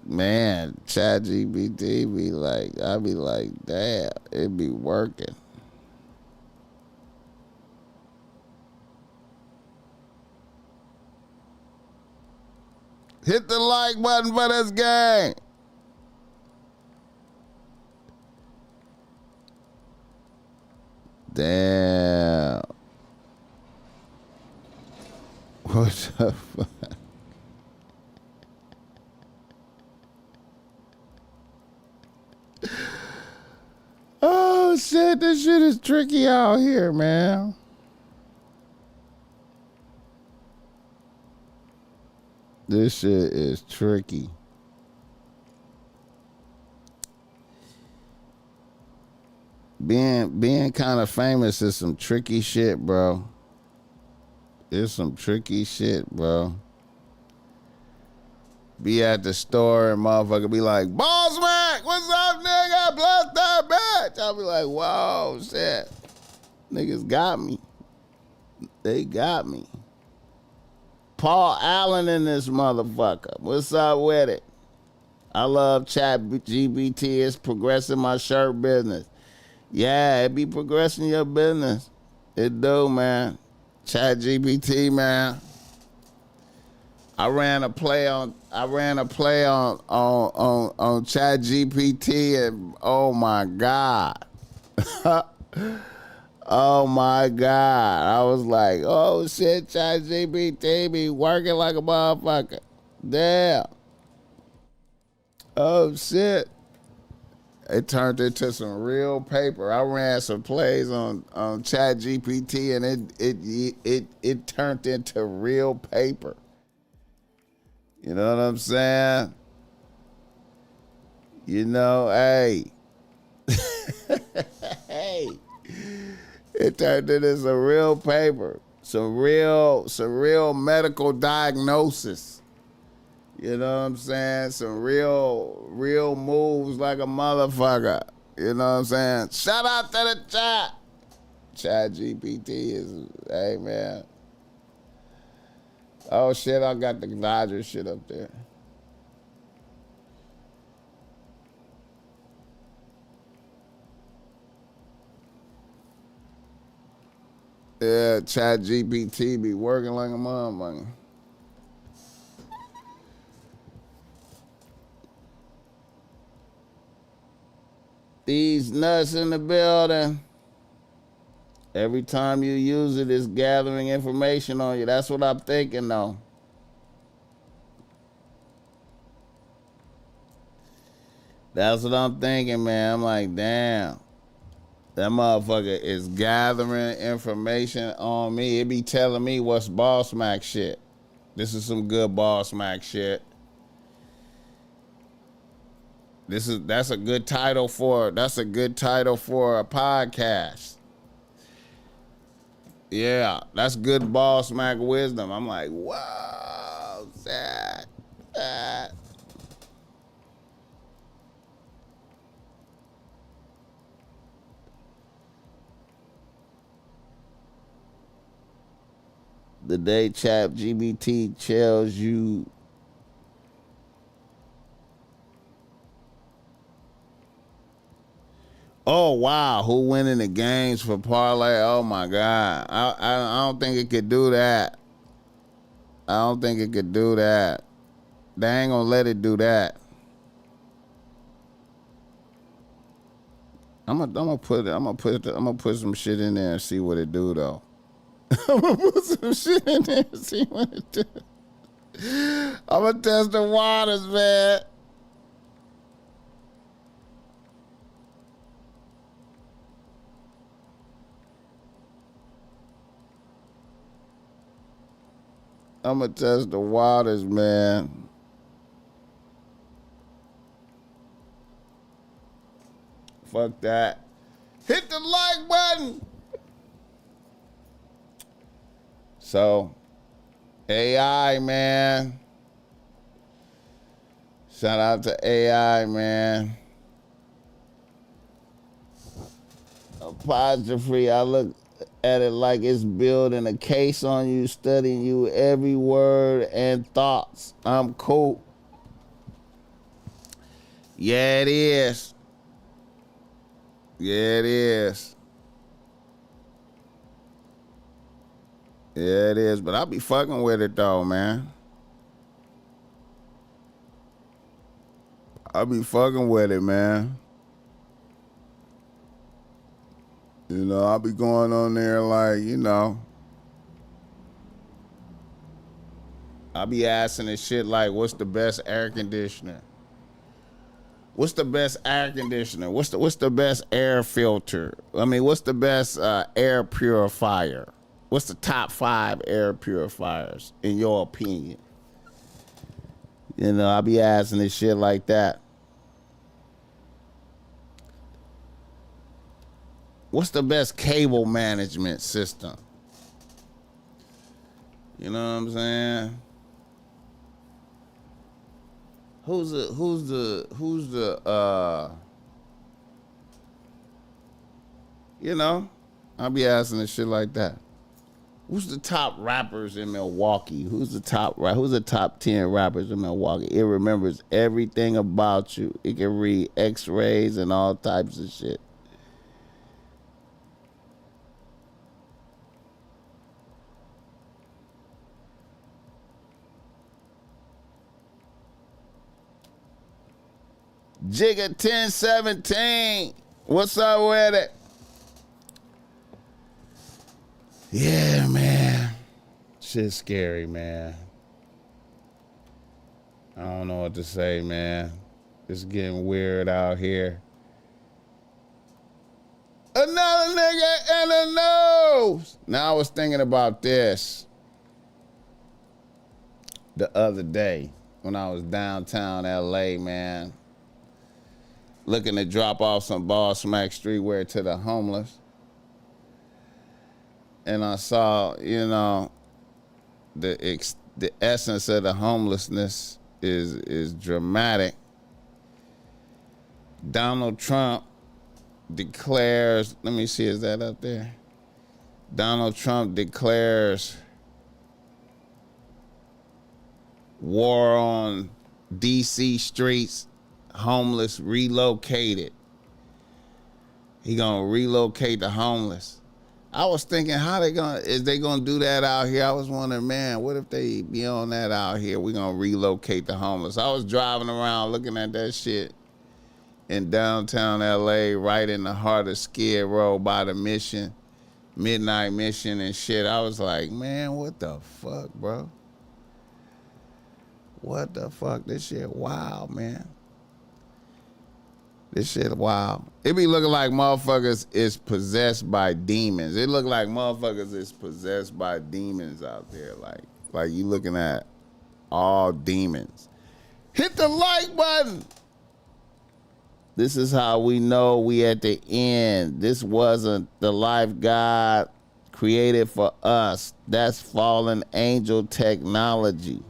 Man, ChatGPT be like, I be like, damn, it be working. Hit the like button for this gang. Damn. What the fuck? Oh shit, this shit is tricky out here, man. This shit is tricky. Being kind of famous is some tricky shit, bro. It's some tricky shit, bro. Be at the store and motherfucker be like, BossMack, what's up, nigga? Bless that bitch. I'll be like, whoa, shit. Niggas got me. They got me. Paul Allen in this motherfucker. What's up with it? I love ChatGPT. It's progressing my shirt business. Yeah, it be progressing your business. It do, man. ChatGPT, man. I ran a play on ChatGPT and oh my God. Oh my God. I was like, oh shit, ChatGPT be working like a motherfucker. Damn. Oh shit. It turned into some real paper. I ran some plays on ChatGPT and it turned into real paper. You know what I'm saying? You know, hey. Hey. It turned into some real paper. Some real medical diagnosis. You know what I'm saying? Some real moves like a motherfucker. You know what I'm saying? Shout out to the chat. ChatGPT is, hey man. Oh shit, I got the Dodgers shit up there. Yeah, ChatGPT be working like a motherfucker. These nuts in the building. Every time you use it, it's gathering information on you. That's what I'm thinking, though. That's what I'm thinking, man. I'm like, damn. That motherfucker is gathering information on me. It be telling me what's BossMack shit. This is some good BossMack shit. That's a good title for a podcast. Yeah, that's good BossMack wisdom. I'm like, whoa, that. The day Chat GBT tells you oh wow, who winning the games for parlay? Oh my god. I don't think it could do that. I don't think it could do that. They ain't gonna let it do that. I'm gonna put some shit in there and see what it do though. I'm gonna put some shit in there and see what it do. I'm gonna test the waters, man. I'm gonna test the waters, man. Fuck that. Hit the like button. So, AI, man. Shout out to AI, man. Apostrophe, I look at it like it's building a case on you, studying you every word and thoughts. I'm cool. Yeah, it is. Yeah, it is. Yeah, it is. But I be fucking with it though, man. I be fucking with it, man. You know, I be going on there like, you know. I be asking this shit like, what's the best air conditioner? What's the best air conditioner? What's the best air filter? I mean, what's the best air purifier? What's the top 5 air purifiers in your opinion? You know, I be asking this shit like that. What's the best cable management system? You know what I'm saying? Who's the you know, I'll be asking this shit like that. Who's the top rappers in Milwaukee? Who's the top 10 rappers in Milwaukee? It remembers everything about you. It can read x-rays and all types of shit. Jigga 1017. What's up with it? Yeah, man. Shit's scary, man. I don't know what to say, man. It's getting weird out here. Another nigga in the nose. Now I was thinking about this the other day when I was downtown LA, man. Looking to drop off some BossMack streetwear to the homeless. And I saw, you know, the essence of the homelessness is dramatic. Donald Trump declares, let me see, is that up there? Donald Trump declares war on DC streets, homeless relocated. He gonna relocate the homeless. I was thinking, is they gonna do that out here? I was wondering, man, what if they be on that out here? We gonna relocate the homeless. I was driving around looking at that shit in downtown LA, right in the heart of Skid Row by the Mission, Midnight Mission and shit. I was like, man, what the fuck, bro? What the fuck? This shit wild, man. This shit wild. It be looking like motherfuckers is possessed by demons. It look like motherfuckers is possessed by demons out there. Like you looking at all demons. Hit the like button. This is how we know we at the end. This wasn't the life God created for us. That's fallen angel technology.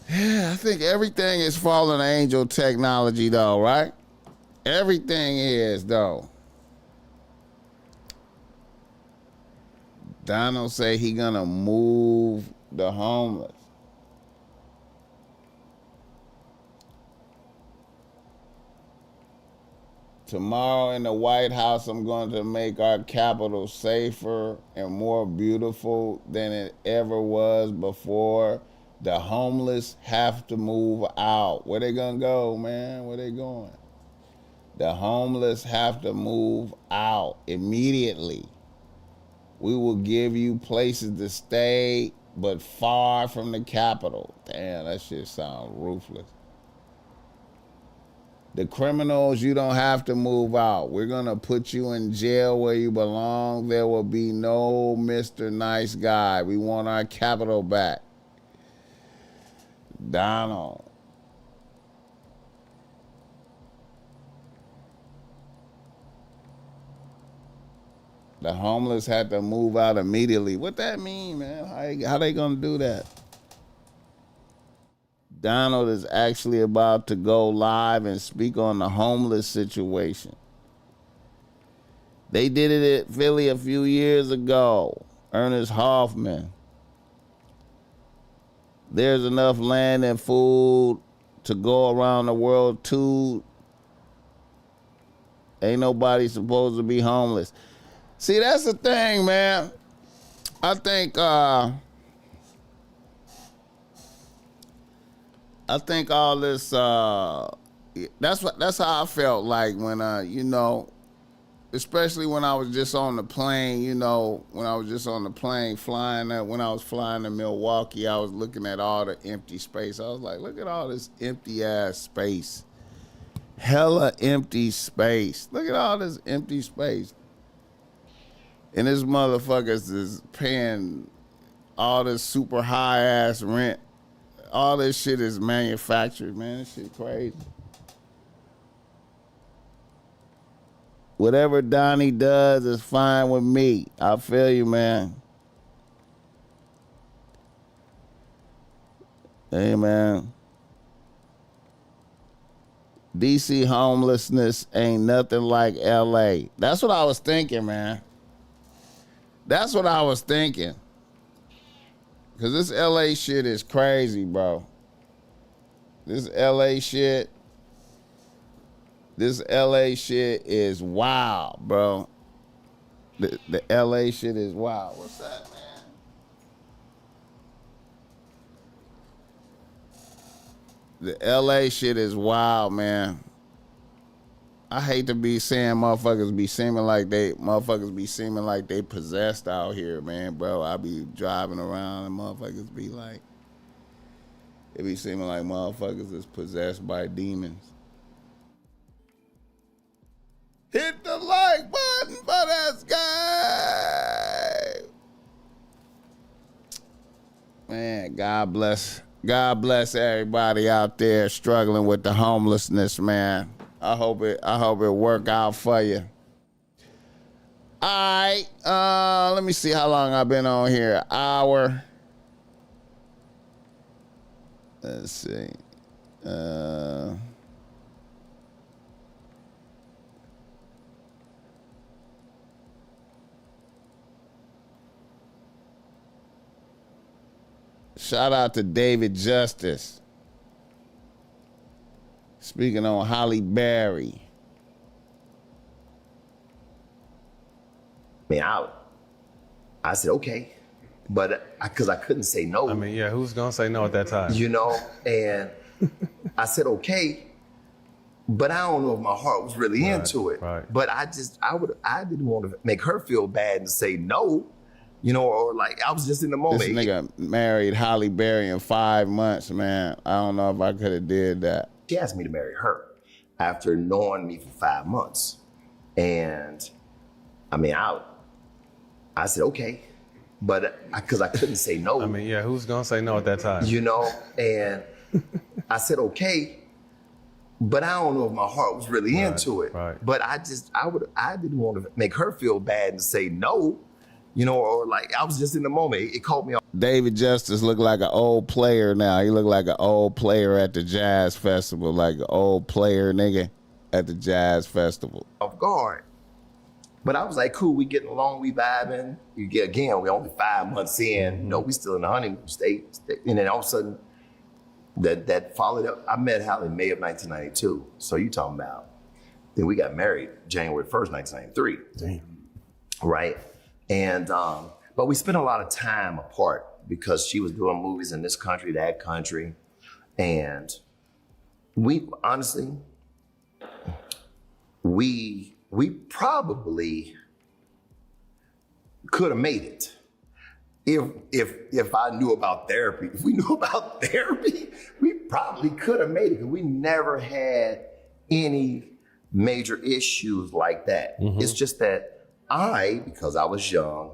Yeah, I think everything is fallen angel technology, though, right? Everything is, though. Donald say he gonna move the homeless. Tomorrow in the White House, I'm going to make our capital safer and more beautiful than it ever was before. The homeless have to move out. Where they gonna go, man? Where they going? The homeless have to move out immediately. We will give you places to stay, but far from the capital. Damn, that shit sounds ruthless. The criminals, you don't have to move out. We're going to put you in jail where you belong. There will be no Mr. Nice Guy. We want our capital back. Donald. The homeless had to move out immediately. What that mean, man? How they going to do that? Donald is actually about to go live and speak on the homeless situation. They did it at Philly a few years ago. Ernest Hoffman. There's enough land and food to go around the world too. Ain't nobody supposed to be homeless. See, that's the thing, man. I think all this that's how I felt like when especially when I was just on the plane, when I was just on the plane when I was flying to Milwaukee, I was looking at all the empty space. I was like, look at all this empty ass space. Hella empty space. Look at all this empty space. And this motherfuckers is paying all this super high ass rent. All this shit is manufactured, man. This shit crazy. Whatever Donnie does is fine with me. I feel you, man. Hey, man. DC homelessness ain't nothing like LA. That's what I was thinking, man. That's what I was thinking. Because this LA shit is crazy, bro. This LA shit is wild, bro. The LA shit is wild. What's that, man? The LA shit is wild, man. I hate to be saying motherfuckers be seeming like they possessed out here, man, bro. I be driving around and motherfuckers be like, it be seeming like motherfuckers is possessed by demons. Hit the like button for that guy. Man, God bless everybody out there struggling with the homelessness, man. I hope it work out for you. All right, let me see how long I've been on here. Hour. Let's see. Shout out to David Justice. Speaking on Holly Berry. I said, okay. But because I couldn't say no. I mean, yeah, who's going to say no at that time? And I said, okay. But I don't know if my heart was really into it. Right. But I didn't want to make her feel bad and say no, or like I was just in the moment. This nigga married Holly Berry in 5 months, man. I don't know if I could have did that. She asked me to marry her after knowing me for 5 months. And I said, okay. But because I couldn't say no. I mean, yeah, who's going to say no at that time? And I said, okay. But I don't know if my heart was really into it. Right. But I didn't want to make her feel bad and say no, or like I was just in the moment. It caught me off. David Justice look like an old player now. He look like an old player at the jazz festival, like an old player nigga at the jazz festival. Off guard. But I was like, cool, we getting along, we vibing. You get again, we only 5 months in, you know, we still in the honeymoon state. And then all of a sudden, that followed up. I met Hallie in May of 1992. So you talking about, then we got married January 1st, 1993. Damn. Right? And, but we spent a lot of time apart because she was doing movies in this country, that country. And we, honestly, we probably could have made it if I knew about therapy. If we knew about therapy, we probably could have made it because we never had any major issues like that. It's just that because I was young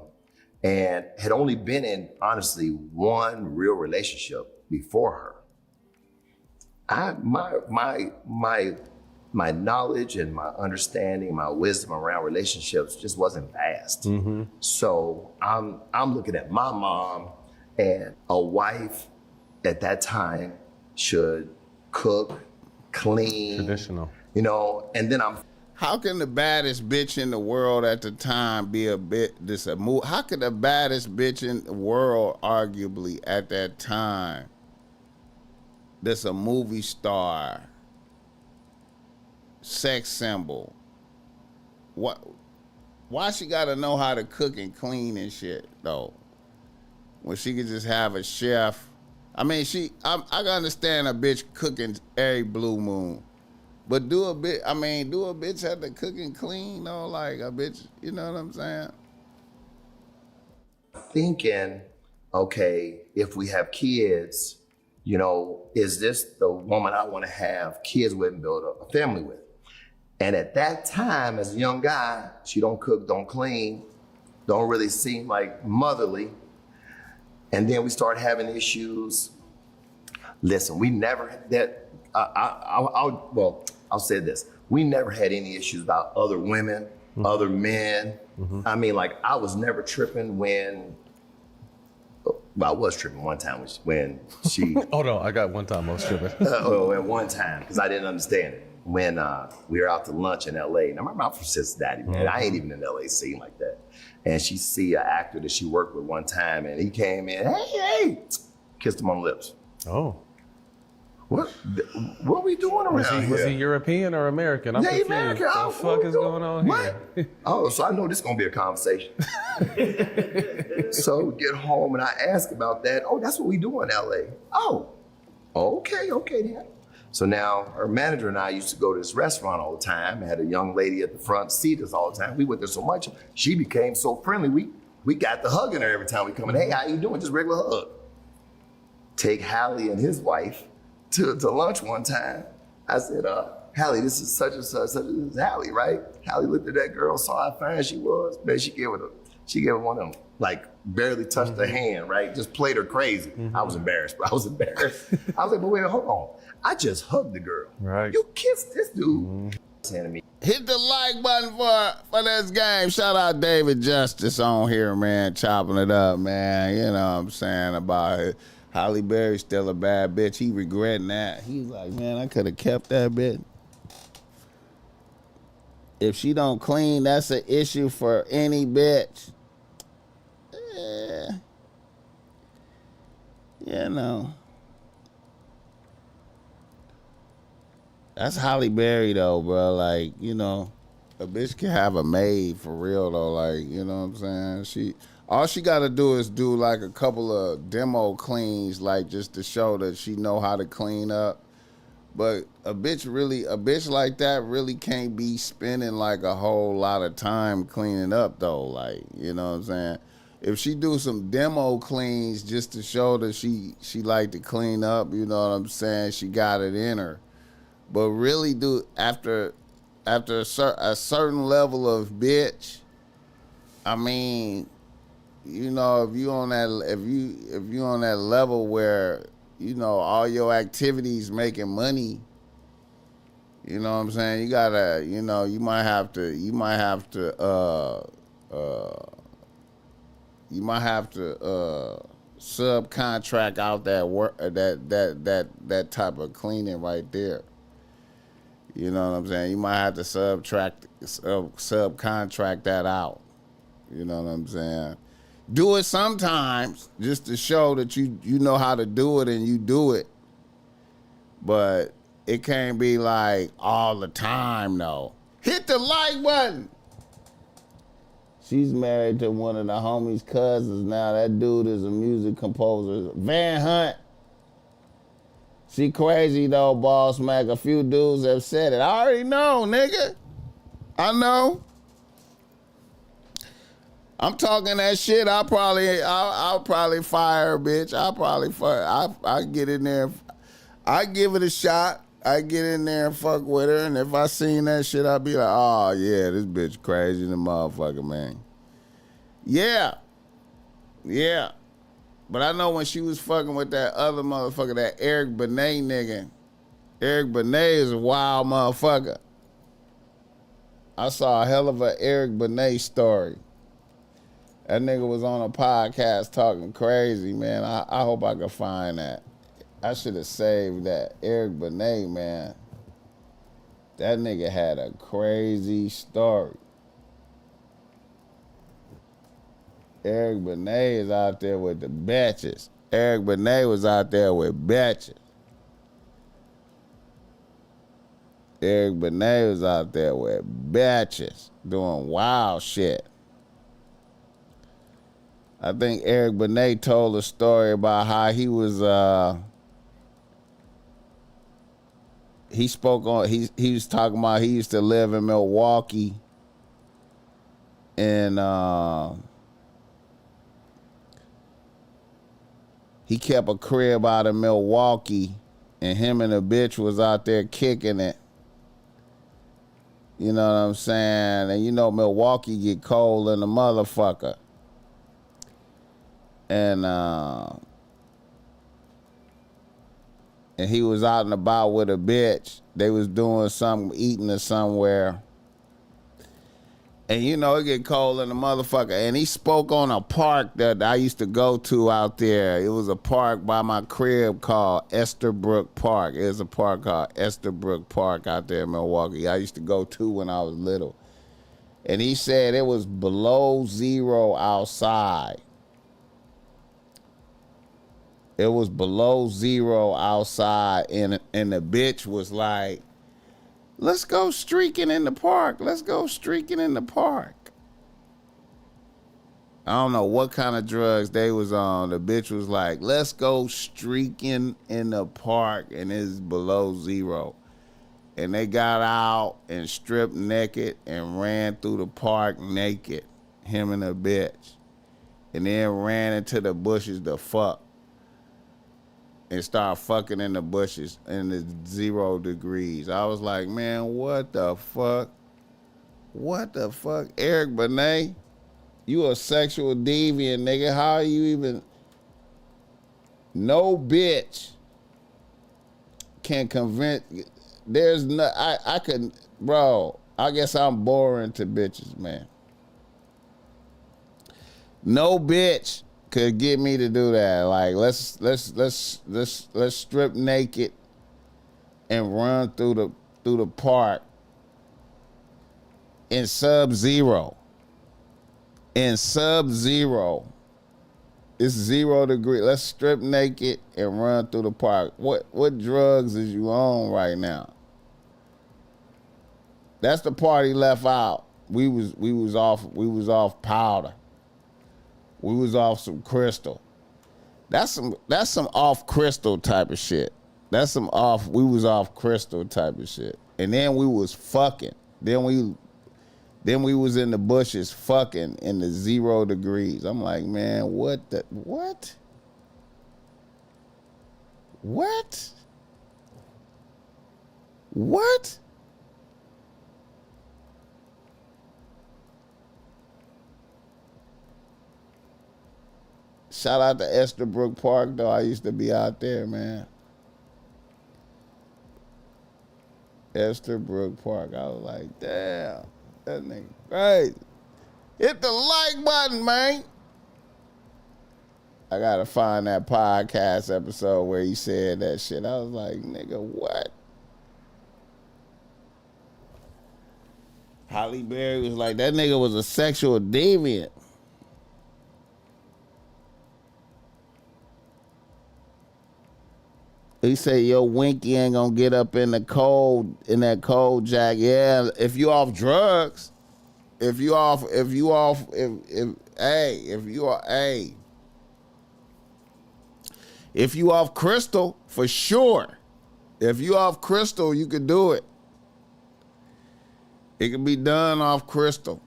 and had only been in, honestly, one real relationship before her, my knowledge and my understanding, my wisdom around relationships just wasn't vast. So I'm looking at my mom, and a wife at that time should cook, clean, Traditional. you know, and then How can the baddest bitch in the world at the time be how could the baddest bitch in the world arguably at that time that's a movie star, sex symbol? Why she gotta know how to cook and clean and shit though? When she could just have a chef. I mean, I can understand a bitch cooking every blue moon. But do a bitch have to cook and clean though? Like a bitch, you know what I'm saying? thinking, okay, if we have kids, you know, is this the woman I want to have kids with and build a family with? And at that time, as a young guy, she don't cook, don't clean, don't really seem like motherly. And then we start having issues. Listen, we never, I'll say this. We never had any issues about other women, other men. I mean, like, I was never tripping when, well, I was tripping one time when she. Hold on, I got one time I was tripping. At one time, because I didn't understand it. When we were out to lunch in LA, and I remember I'm from Cincinnati, man. I ain't even in LA scene like that. And she see an actor that she worked with one time, and he came in, hey, kissed him on the lips. Oh. What are we doing around here? Was he European or American? I'm confused. American. What the fuck is going on here? Oh, so I know this is gonna be a conversation. So we get home and I ask about that. Oh, that's what we do in LA. Oh, okay then. So now her manager and I used to go to this restaurant all the time. Had a young lady at the front seat us all the time. We went there so much, she became so friendly. We got to hugging her every time we come in. Hey, how you doing? Just regular hug. Take Hallie and his wife to lunch one time. I said, Hallie, this is such and such. This is Hallie, right? Hallie looked at that girl, saw how fine she was. Man, she gave her one of them, like barely touched her hand, right? Just played her crazy. I was embarrassed, bro. I was like, but wait, hold on. I just hugged the girl. Right. You kissed this dude. Saying to me, Hit the like button for this game. Shout out David Justice on here, man, chopping it up, man. You know what I'm saying about it. Halle Berry's still a bad bitch. He regretting that. He's like, man, I could have kept that bitch. If she don't clean, that's an issue for any bitch. You know. That's Halle Berry though, bro. Like, you know, a bitch can have a maid for real though. Like, you know what I'm saying? All she gotta do is do like a couple of demo cleans, like just to show that she know how to clean up. But a bitch like that really can't be spending like a whole lot of time cleaning up though. Like, you know what I'm saying? If she do some demo cleans just to show that she like to clean up, you know what I'm saying? She got it in her. But really, do after a certain level of bitch, I mean, you know, if you on that level where, you know, all your activities making money, you know what I'm saying? You gotta, you know, you might have to subcontract out that work, that type of cleaning right there. You know what I'm saying? You might have to subcontract that out. You know what I'm saying? Do it sometimes just to show that you know how to do it and you do it. But it can't be like all the time, though. Hit the like button. She's married to one of the homies' cousins now. That dude is a music composer. Van Hunt. She crazy though, BossMack. A few dudes have said it. I already know, nigga. I know. I'm talking that shit. I'll probably fire her, bitch. I'll probably fire. I get in there. I give it a shot. I get in there and fuck with her. And if I seen that shit, I'll be like, oh yeah, this bitch crazy the motherfucker, man. Yeah. Yeah. But I know when she was fucking with that other motherfucker, that Eric Benet nigga. Eric Benet is a wild motherfucker. I saw a hell of a Eric Benet story. That nigga was on a podcast talking crazy, man. I hope I could find that. I should have saved that. Eric Benet, man. That nigga had a crazy story. Eric Benet is out there with the bitches. Eric Benet was out there with bitches. Eric Benet was out there with bitches doing wild shit. I think Eric Benet told a story about how he was he was talking about he used to live in Milwaukee and he kept a crib out in Milwaukee and him and a bitch was out there kicking it. You know what I'm saying? And you know Milwaukee get cold in the motherfucker. And he was out and about with a bitch. They was doing something, eating or somewhere. And you know, it get cold in the motherfucker. And he spoke on a park that I used to go to out there. It was a park by my crib called Esterbrook Park. There's a park called Esterbrook Park out there in Milwaukee. I used to go to when I was little. And he said it was below zero outside. It was below zero outside, and the bitch was like, let's go streaking in the park. Let's go streaking in the park. I don't know what kind of drugs they was on. The bitch was like, let's go streaking in the park, and it's below zero. And they got out and stripped naked and ran through the park naked, him and the bitch. And then ran into the bushes to fuck. And start fucking in the bushes in the 0 degrees. I was like, man, what the fuck? What the fuck? Eric Benet, you a sexual deviant, nigga. How are you even? No bitch can convince. There's no, I could, bro, I guess I'm boring to bitches, man. No bitch could get me to do that. Like, let's strip naked and run through the park in sub-zero. In sub-zero. It's 0 degrees. Let's strip naked and run through the park. What drugs is you on right now? That's the part he left out. We was off powder. We was off some crystal. That's some off crystal type of shit. We was off crystal type of shit. And then we was fucking. Then we was in the bushes fucking in the 0 degrees. I'm like, man, what? What? Shout out to Esterbrook Park, though. I used to be out there, man. Esterbrook Park. I was like, damn, that nigga crazy. Hit the like button, man. I gotta find that podcast episode where he said that shit. I was like, nigga, what? Holly Berry was like, that nigga was a sexual deviant. He said, yo, Winky ain't gonna get up in that cold jack. Yeah, if you off drugs, if you off crystal, for sure. If you off crystal, you could do it. It can be done off crystal.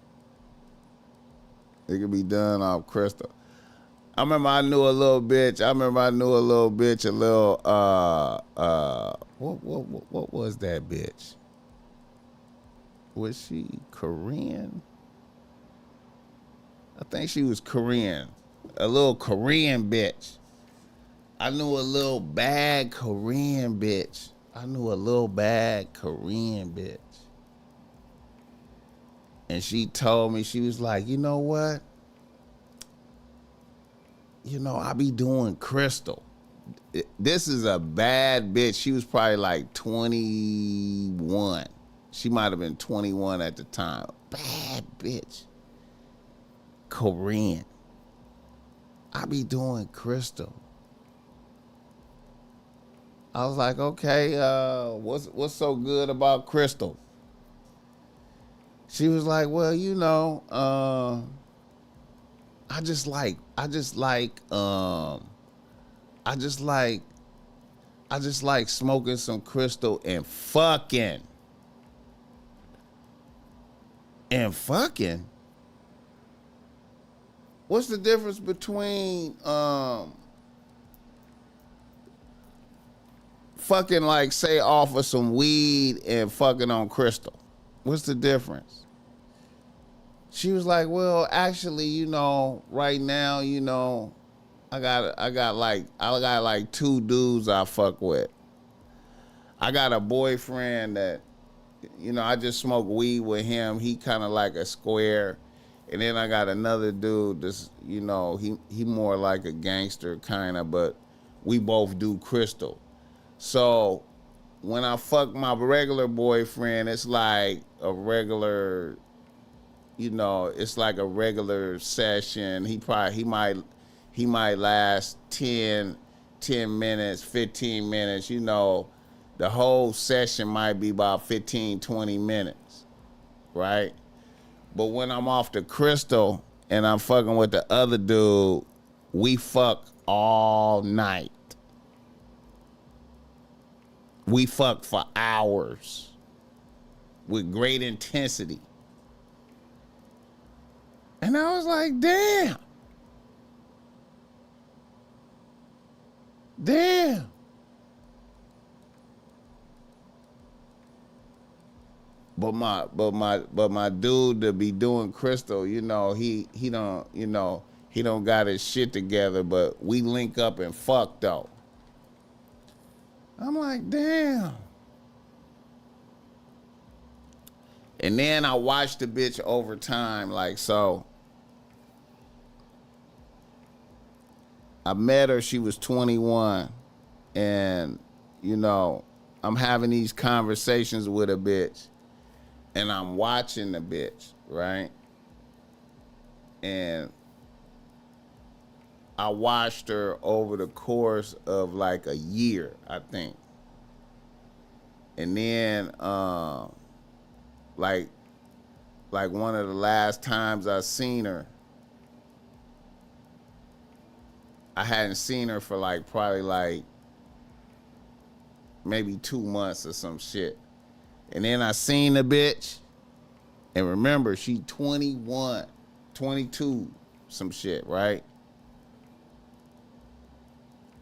It can be done off crystal. I remember I knew a little bitch. What was that bitch? Was she Korean? I think she was Korean. A little Korean bitch. I knew a little bad Korean bitch. And she told me, she was like, you know what? You know, I be doing crystal. This is a bad bitch. She was probably like 21. She might have been 21 at the time. Bad bitch. Korean. I be doing crystal. I was like, okay, what's so good about crystal? She was like, well, you know, I just like smoking some crystal and fucking. What's the difference between fucking, like, say, off of some weed and fucking on crystal? What's the difference? She was like, well, actually, you know, right now, you know, I got like 2 dudes I fuck with. I got a boyfriend that, you know, I just smoke weed with him. He kind of like a square. And then I got another dude that's, you know, he more like a gangster kind of, but we both do crystal. So when I fuck my regular boyfriend, it's like a regular, you know, it's like a regular session. He might last 10 minutes, 15 minutes, you know. The whole session might be about 15, 20 minutes, right? But when I'm off the crystal and I'm fucking with the other dude, we fuck all night. We fuck for hours with great intensity. And I was like, damn. But my dude to be doing crystal, you know, he don't got his shit together, but we link up and fuck though. I'm like, damn. And then I watched the bitch over time, like, so. I met her, she was 21, and, you know, I'm having these conversations with a bitch, and I'm watching the bitch, right? And I watched her over the course of like a year, I think. And then, like one of the last times I seen her, I hadn't seen her for like probably like maybe 2 months or some shit. And then I seen the bitch, and remember, she 21, 22, some shit, right?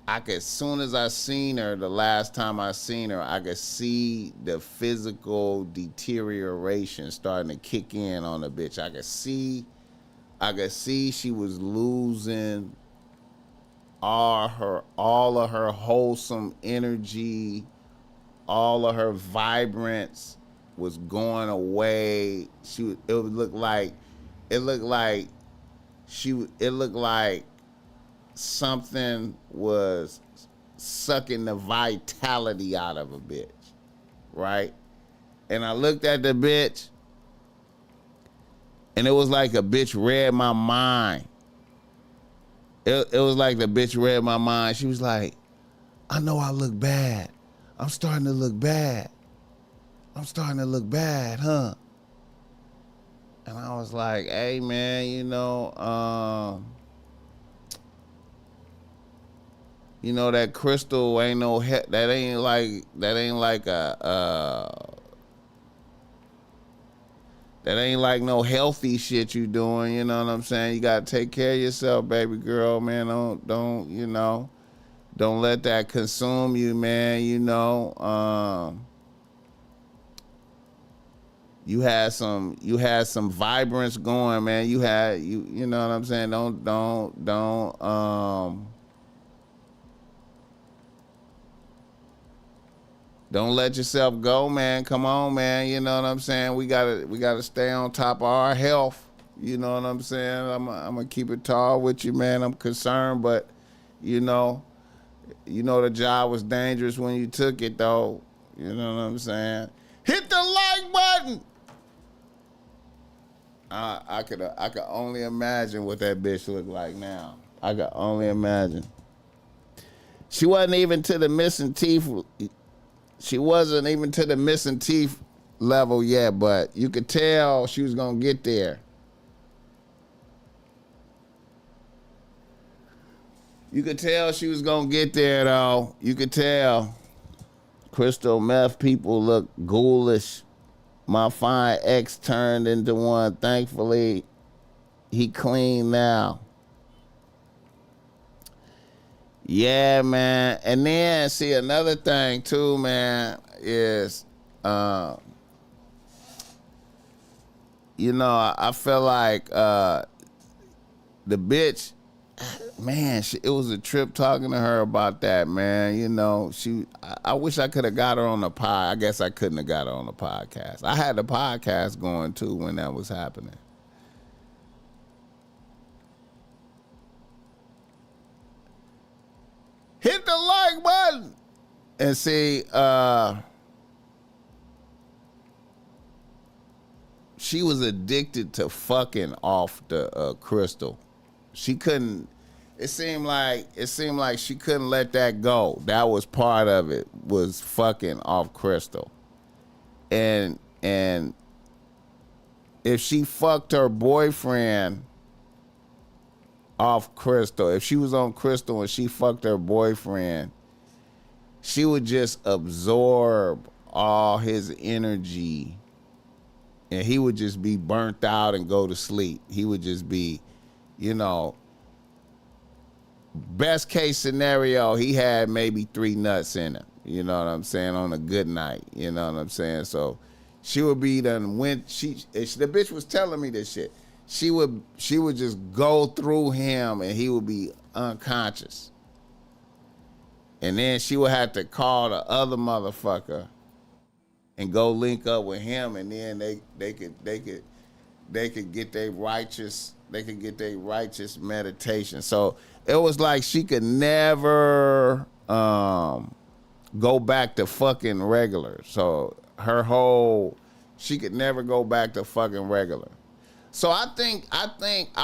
As soon as I seen her, the last time I seen her, I could see the physical deterioration starting to kick in on the bitch. I could see she was losing all of her wholesome energy, all of her vibrance was going away. It looked like something was sucking the vitality out of a bitch, right? And I looked at the bitch, And it was like a bitch read my mind. It was like the bitch read my mind. She was like, I know I look bad. I'm starting to look bad. I'm starting to look bad, huh? And I was like, hey man, you know that crystal ain't no that ain't like that ain't like no healthy shit you doing, you know what I'm saying? You gotta take care of yourself, baby girl, man. Don't let that consume you, man, you know. You had some vibrance going, man. You know what I'm saying? Don't let yourself go, man. Come on, man. You know what I'm saying? We gotta stay on top of our health. You know what I'm saying? I'm gonna keep it tall with you, man. I'm concerned, but you know the job was dangerous when you took it, though. You know what I'm saying? Hit the like button. I could only imagine what that bitch looked like now. I could only imagine. She wasn't even to the missing teeth. She wasn't even to the missing teeth level yet, but you could tell she was gonna get there. You could tell she was gonna get there, though. You could tell. Crystal meth people look ghoulish. My fine ex turned into one. Thankfully, he clean now. Yeah, man. And then, see, another thing, too, man, is, I feel like the bitch, man, it was a trip talking to her about that, man. You know, I wish I could have got her on the pod. I guess I couldn't have got her on the podcast. I had the podcast going too when that was happening. Hit the like button and see, she was addicted to fucking off the crystal. She couldn't. It seemed like she couldn't let that go. That was part of it. Was fucking off crystal, and if she fucked her boyfriend off crystal, if she was on crystal and she fucked her boyfriend, she would just absorb all his energy, and he would just be burnt out and go to sleep. He would just be, best case scenario, he had maybe 3 nuts in him. You know what I'm saying? On a good night. You know what I'm saying? So she would be done when the bitch was telling me this shit. She would just go through him and he would be unconscious. And then she would have to call the other motherfucker and go link up with him, and then they could get their righteous meditation. So it was like she could never go back to fucking regular. So she could never go back to fucking regular. So I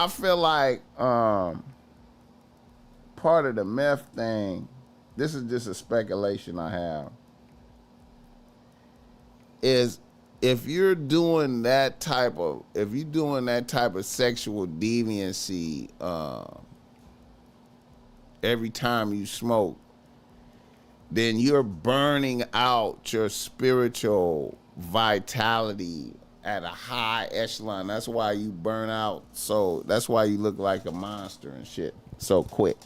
feel like part of the meth thing, this is just a speculation I have, is if you're doing that type of sexual deviancy every time you smoke, then you're burning out your spiritual vitality at a high echelon. That's why you burn out. So that's why you look like a monster and shit so quick.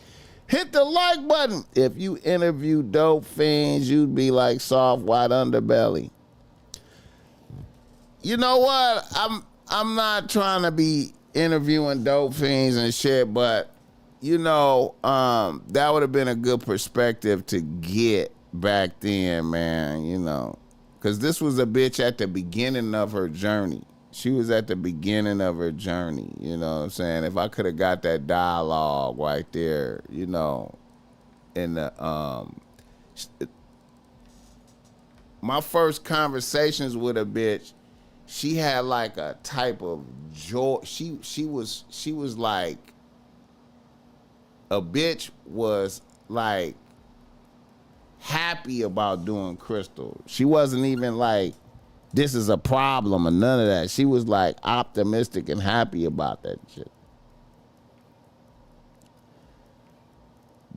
Hit the like button. If you interview dope fiends, you'd be like soft white underbelly. You know what? I'm not trying to be interviewing dope fiends and shit, but that would have been a good perspective to get back then, man, because this was a bitch at the beginning of her journey. She was at the beginning of her journey, you know what I'm saying? If I could have got that dialogue right there, in the my first conversations with a bitch, she had like a type of joy. She was like, a bitch was like happy about doing crystal. She wasn't even like, this is a problem or none of that. She was like optimistic and happy about that shit.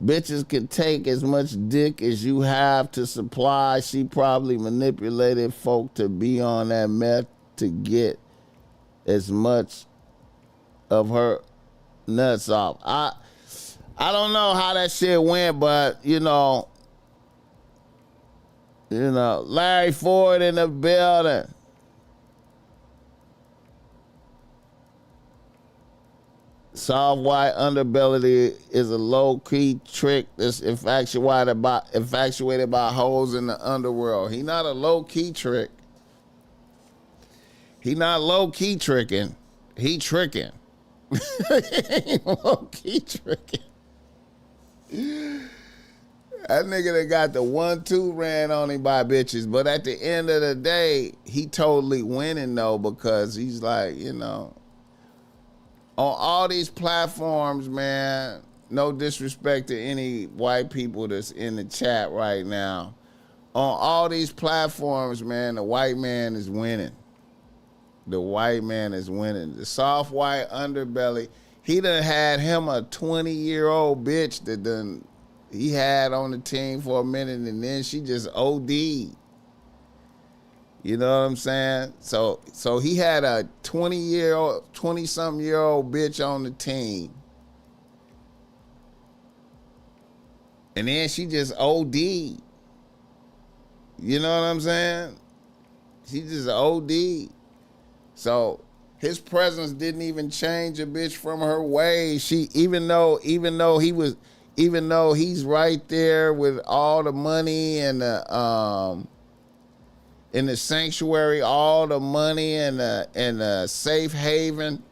Bitches can take as much dick as you have to supply. She probably manipulated folk to be on that meth to get as much of her nuts off. I don't know how that shit went, but you know, Larry Ford in the building. Soft white underbelly is a low-key trick that's infatuated by hoes in the underworld. He not a low-key trick. He not low-key tricking. He tricking. He ain't low-key tricking. That nigga that got the 1-2 ran on him by bitches. But at the end of the day, he totally winning though, because he's like, on all these platforms, man, no disrespect to any white people that's in the chat right now. On all these platforms, man, the white man is winning. The white man is winning. The soft white underbelly, he done had him a 20-year-old bitch that he had on the team for a minute, and then she just OD'd. You know what I'm saying? So he had a 20-something-year-old bitch on the team. And then she just OD'd. You know what I'm saying? She just OD'd. So his presence didn't even change a bitch from her ways. Even though he's right there with all the money and in the sanctuary, all the money and the safe haven.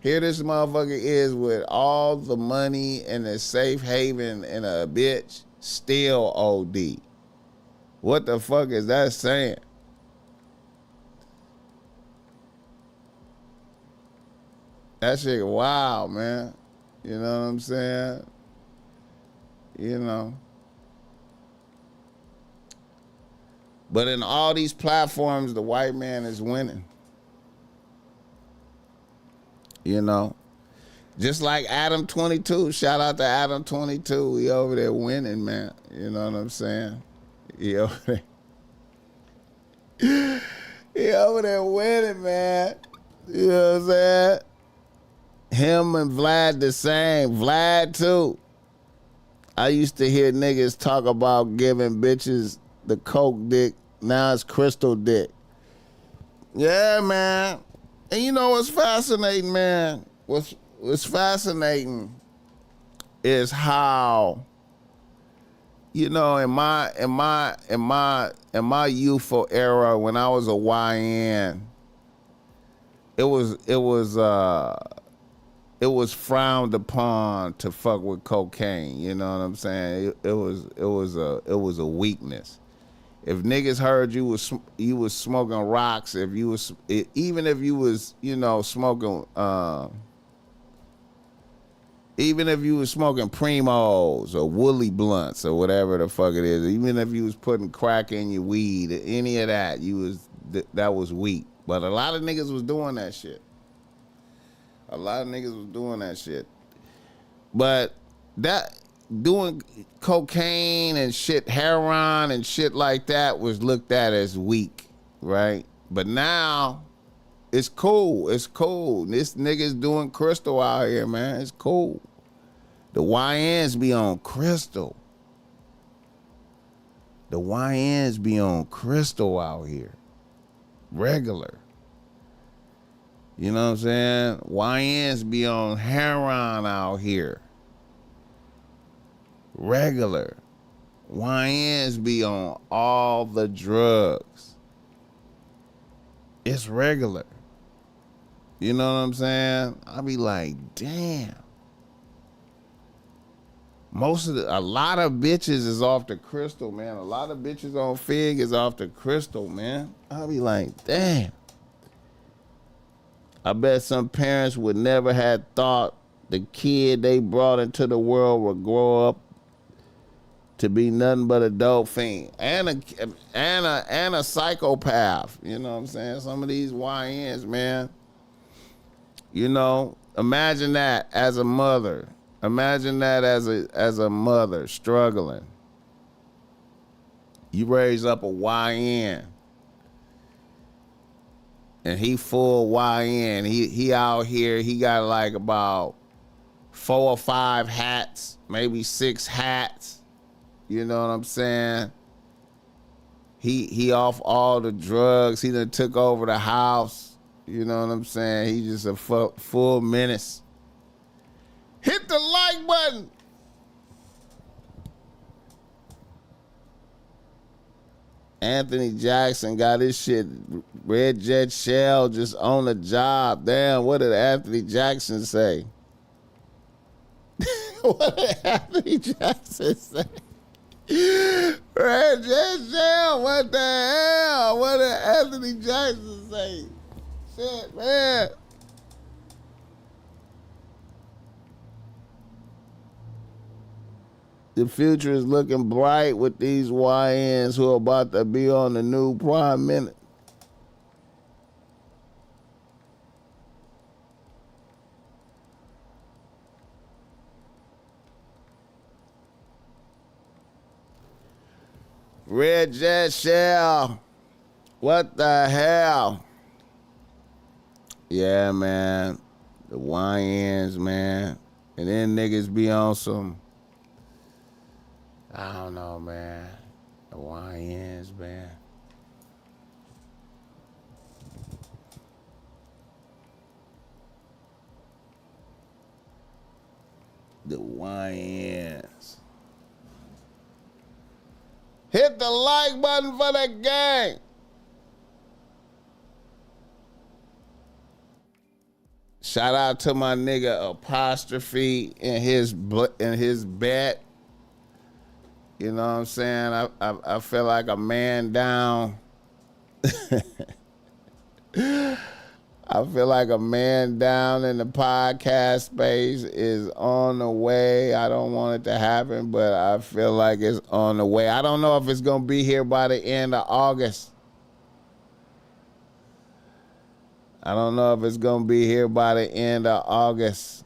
Here this motherfucker is with all the money and the safe haven and a bitch still OD. What the fuck is that saying? That shit wild, man. You know what I'm saying? But in all these platforms, the white man is winning. Just like Adam 22. Shout out to Adam 22. He over there winning, man. You know what I'm saying? He over there winning, man. You know what I'm saying? Him and Vlad the same. Vlad too. I used to hear niggas talk about giving bitches the coke dick. Now it's crystal dick. Yeah, man. And you know what's fascinating, man? What's fascinating is how, in my youthful era when I was a YN, it was frowned upon to fuck with cocaine. You know what I'm saying? It was a weakness. If niggas heard you was smoking rocks, even if you was smoking primos or woolly blunts or whatever the fuck it is, even if you was putting crack in your weed, any of that, that was weak. But a lot of niggas was doing that shit. But that doing cocaine and shit, heroin and shit like that was looked at as weak, right? But now it's cool. This nigga's doing crystal out here, man. It's cool. The YNs be on crystal. The YNs be on crystal out here. Regular. You know what I'm saying? YNs be on heroin out here. Regular. YNs be on all the drugs. It's regular. You know what I'm saying? I be like, damn. A lot of bitches is off the crystal, man. A lot of bitches on Fig is off the crystal, man. I be like, damn. I bet some parents would never have thought the kid they brought into the world would grow up to be nothing but a dope fiend and a psychopath. You know what I'm saying? Some of these YNs, man. You know, imagine that as a mother. Imagine that as a mother struggling. You raise up a YN. And he full YN. He out here, he got like about 4 or 5 hats, maybe 6 hats. You know what I'm saying? He off all the drugs. He done took over the house. You know what I'm saying? He just a full menace. Hit the like button. Anthony Jackson got his shit, Red Jet Shell, just on the job. Damn, what did Anthony Jackson say? What did Anthony Jackson say? Red Jet Shell, what the hell? What did Anthony Jackson say? Shit, man. The future is looking bright with these YNs who are about to be on the new Prime Minute. Red Jet Shell. What the hell? Yeah, man. The YNs, man. And then niggas be on some, I don't know, man. The YNs, man. The YNs. Hit the like button for the gang. Shout out to my nigga Apostrophe in his bet. You know what I'm saying? I feel like a man down. I feel like a man down in the podcast space is on the way. I don't want it to happen, but I feel like it's on the way. I don't know if it's going to be here by the end of August. I don't know if it's going to be here by the end of August.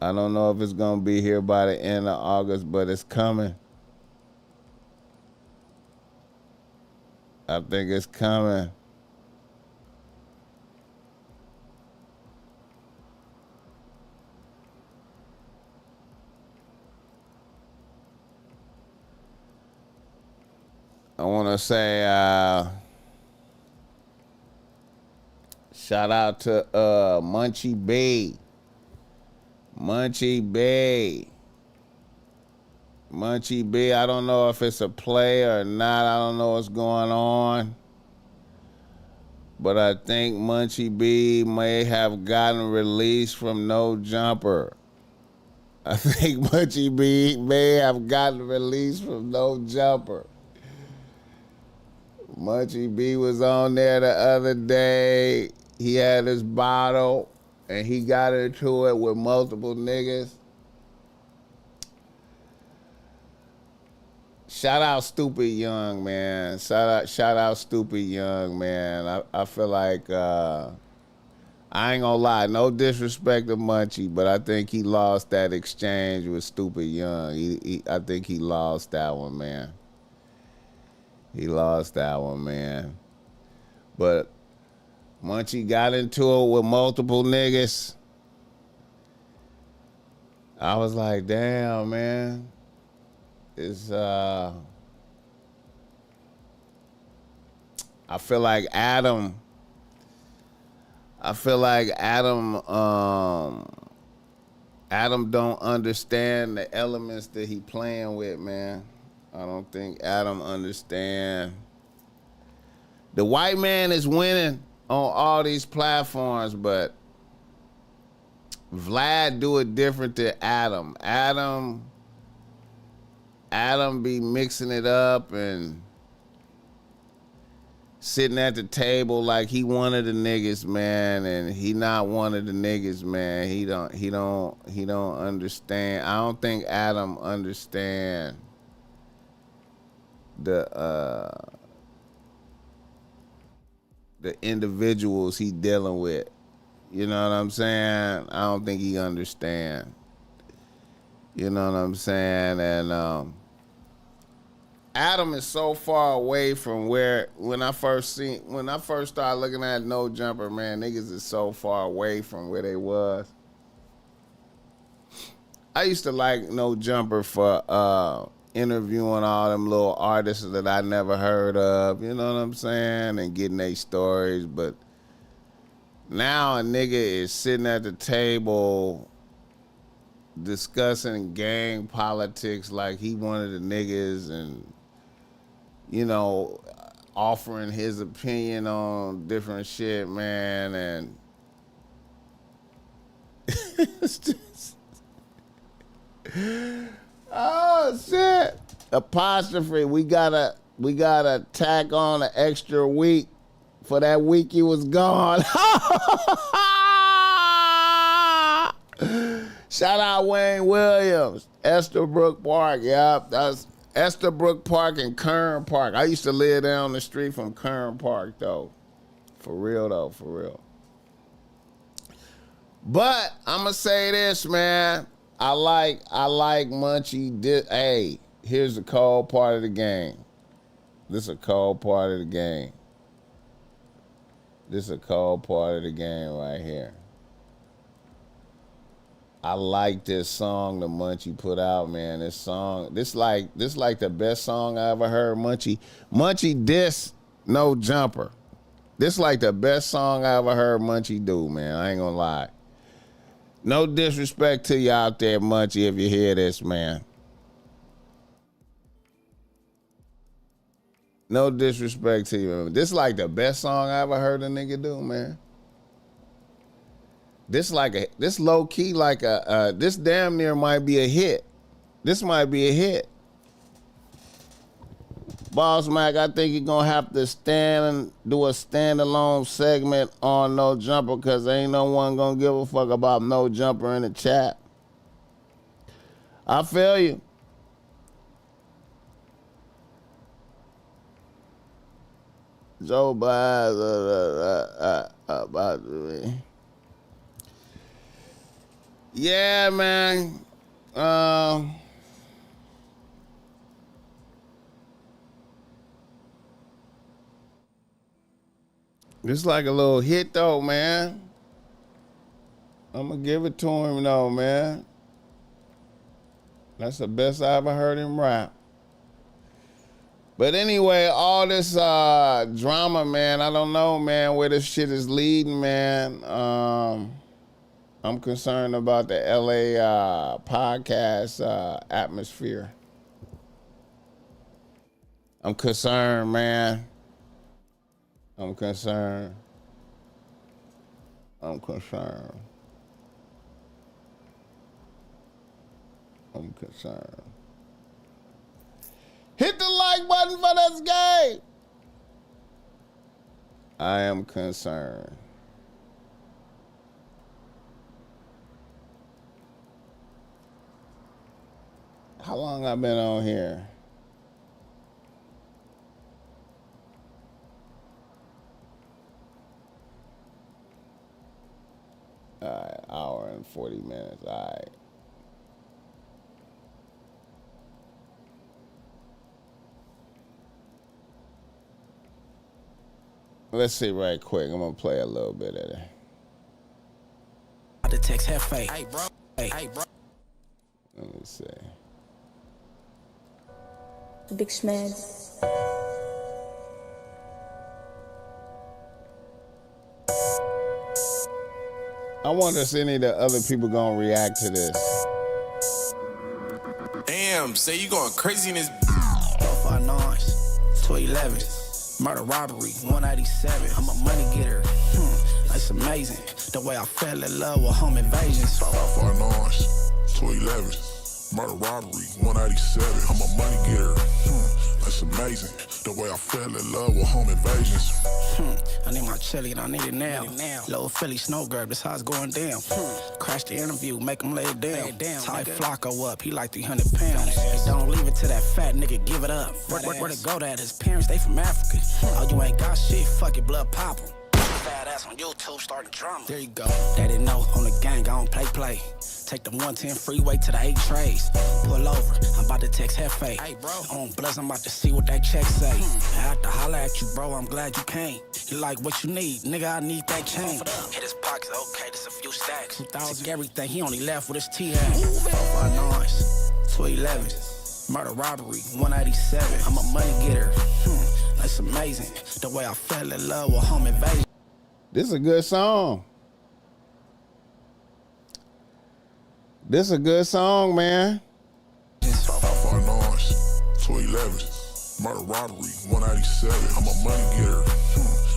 I don't know if it's going to be here by the end of August, but it's coming. I think it's coming. I want to say shout out to Munchie B. Munchie B. Munchie B, I don't know if it's a play or not. I don't know what's going on. But I think Munchie B may have gotten released from No Jumper. I think Munchie B may have gotten released from No Jumper. Munchie B was on there the other day. He had his bottle and he got into it with multiple niggas. Shout out Stupid Young, man. Shout out Stupid Young, man. I feel like, I ain't gonna lie, no disrespect to Munchie, but I think he lost that exchange with Stupid Young. I think he lost that one, man. He lost that one, man. But Munchie got into it with multiple niggas. I was like, damn, man. It's I feel like Adam don't understand the elements that he playing with, man. I don't think Adam understand. The white man is winning on all these platforms, but Vlad do it different than Adam. Adam be mixing it up and sitting at the table like he one of the niggas, man, and he not one of the niggas, man. He don't understand. I don't think Adam understand the individuals he dealing with. You know what I'm saying? I don't think he understand. You know what I'm saying? And Adam is so far away from where when I first started looking at No Jumper, man, niggas is so far away from where they was. I used to like No Jumper for interviewing all them little artists that I never heard of, you know what I'm saying, and getting their stories. But now a nigga is sitting at the table discussing gang politics like he one of the niggas, and you know, offering his opinion on different shit, man, and it's just, oh shit. Apostrophe, we gotta tack on an extra week for that week he was gone. Shout out Wayne Williams, Estabrook Park, yep, that's Estabrook Park and Kern Park. I used to live down the street from Kern Park, though. For real, though, for real. But I'm going to say this, man. I like Munchie. Hey, here's the cold part of the game. This is a cold part of the game. This is a cold part of the game right here. I like this song that Munchie put out, man. This song, this like the best song I ever heard. Munchie diss No Jumper. This like the best song I ever heard Munchie do, man. I ain't gonna lie. No disrespect to you out there, Munchie, if you hear this, man. No disrespect to you, man. This like the best song I ever heard a nigga do, man. This low key like this damn near might be a hit. This might be a hit. BossMack, I think you're gonna have to stand and do a standalone segment on No Jumper, because ain't no one gonna give a fuck about No Jumper in the chat. I feel you. Joe Biden about to be. Yeah, man. It's like a little hit, though, man. I'm going to give it to him, though, man. That's the best I ever heard him rap. But anyway, all this drama, man, I don't know, man, where this shit is leading, man. I'm concerned about the LA podcast atmosphere. I'm concerned, man. I'm concerned. I'm concerned. I'm concerned. Hit the like button for this game. I am concerned. How long I been on here? All right, hour and 40 minutes. All right. Let's see right quick. I'm gonna play a little bit of it. The text Hefe. Hey, bro. Hey, bro. Let me see. Big Schmeds. I wonder if any of the other people gonna react to this. Damn, say you going crazy in this. 459s, 211, murder robbery, 187. I'm a money getter. That's amazing. The way I fell in love with home invasions. 559s, 211, murder robbery, 187. I'm a money getter. That's amazing. The way I fell in love with home invasions. I need my chili and I need it now. Little Philly snow girl, this how it's going down. Crash the interview, make him lay it down. Tie Flocko up, he like 300 pounds. Hey, don't leave it to that fat nigga, give it up. Where to go at? His parents, they from Africa. Oh, you ain't got shit, fuck it, blood pop 'em. Fat ass on YouTube, starting drama. There you go. They didn't know on the gang, I don't play. Take the 110 freeway to the 8 trays. Pull over, I'm about to text Hefe. Hey, bro. On Bless, I'm about to see what that check say. I have to holler at you, bro, I'm glad you came. You like what you need, nigga, I need that chain. Hit his pockets, okay, this a few stacks. 2,000 everything, he only left with his T-hat. 459s, 211, murder robbery, 187. I'm a money getter, that's amazing. The way I fell in love with home invasion. This is a good song. This is a good song, man. 559s, 211, murder robbery, 187. I'm a money getter.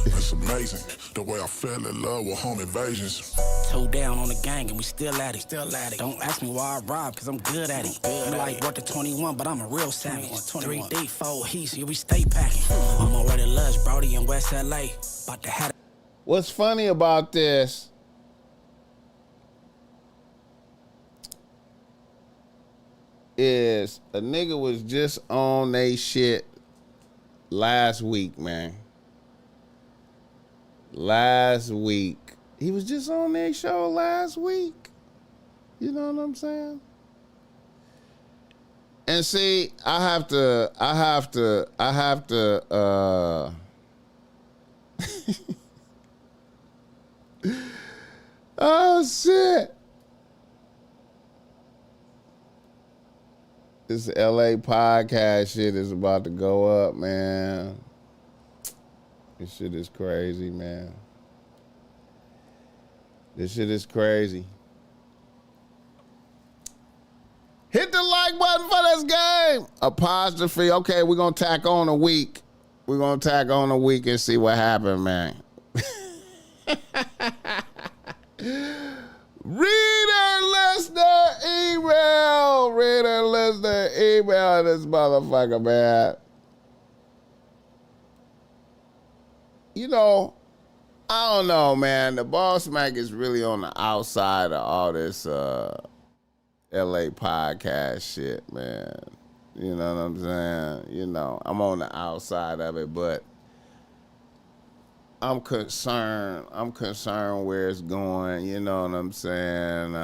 That's amazing. The way I fell in love with home invasions. 2 down on the gang and we still at it. Don't ask me why I robbed, cause I'm good at it. I'm like worth the 21, but I'm a real savage. 3 deep, 4 heats, here we stay packing. On my way to Lush, Brody in West LA. About to have. What's funny about this is a nigga was just on they shit last week, man. Last week. He was just on their show last week. You know what I'm saying? And see, I have to oh shit. This LA podcast shit is about to go up, man. This shit is crazy, man. This shit is crazy. Hit the like button for this game. Apostrophe. Okay, we're going to tack on a week. We're going to tack on a week and see what happened, man. Reader, listener, email. Reader, listener, email this motherfucker, man. You know, I don't know, man. The BossMack is really on the outside of all this LA podcast shit, man. You know what I'm saying? You know, I'm on the outside of it, but I'm concerned. I'm concerned where it's going. You know what I'm saying?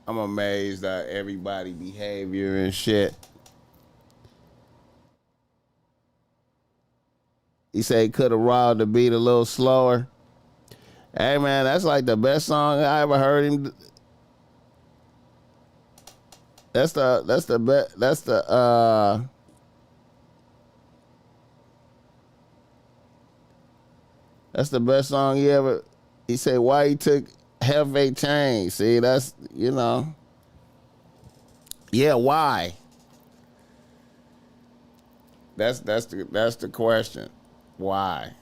I'm amazed at everybody behavior and shit. He said he could have robbed the beat a little slower. Hey man, that's like the best song I ever heard him. That's the best song he ever. He said why he took Hefe chain. See, that's, you know. Yeah, why? That's the question. Why?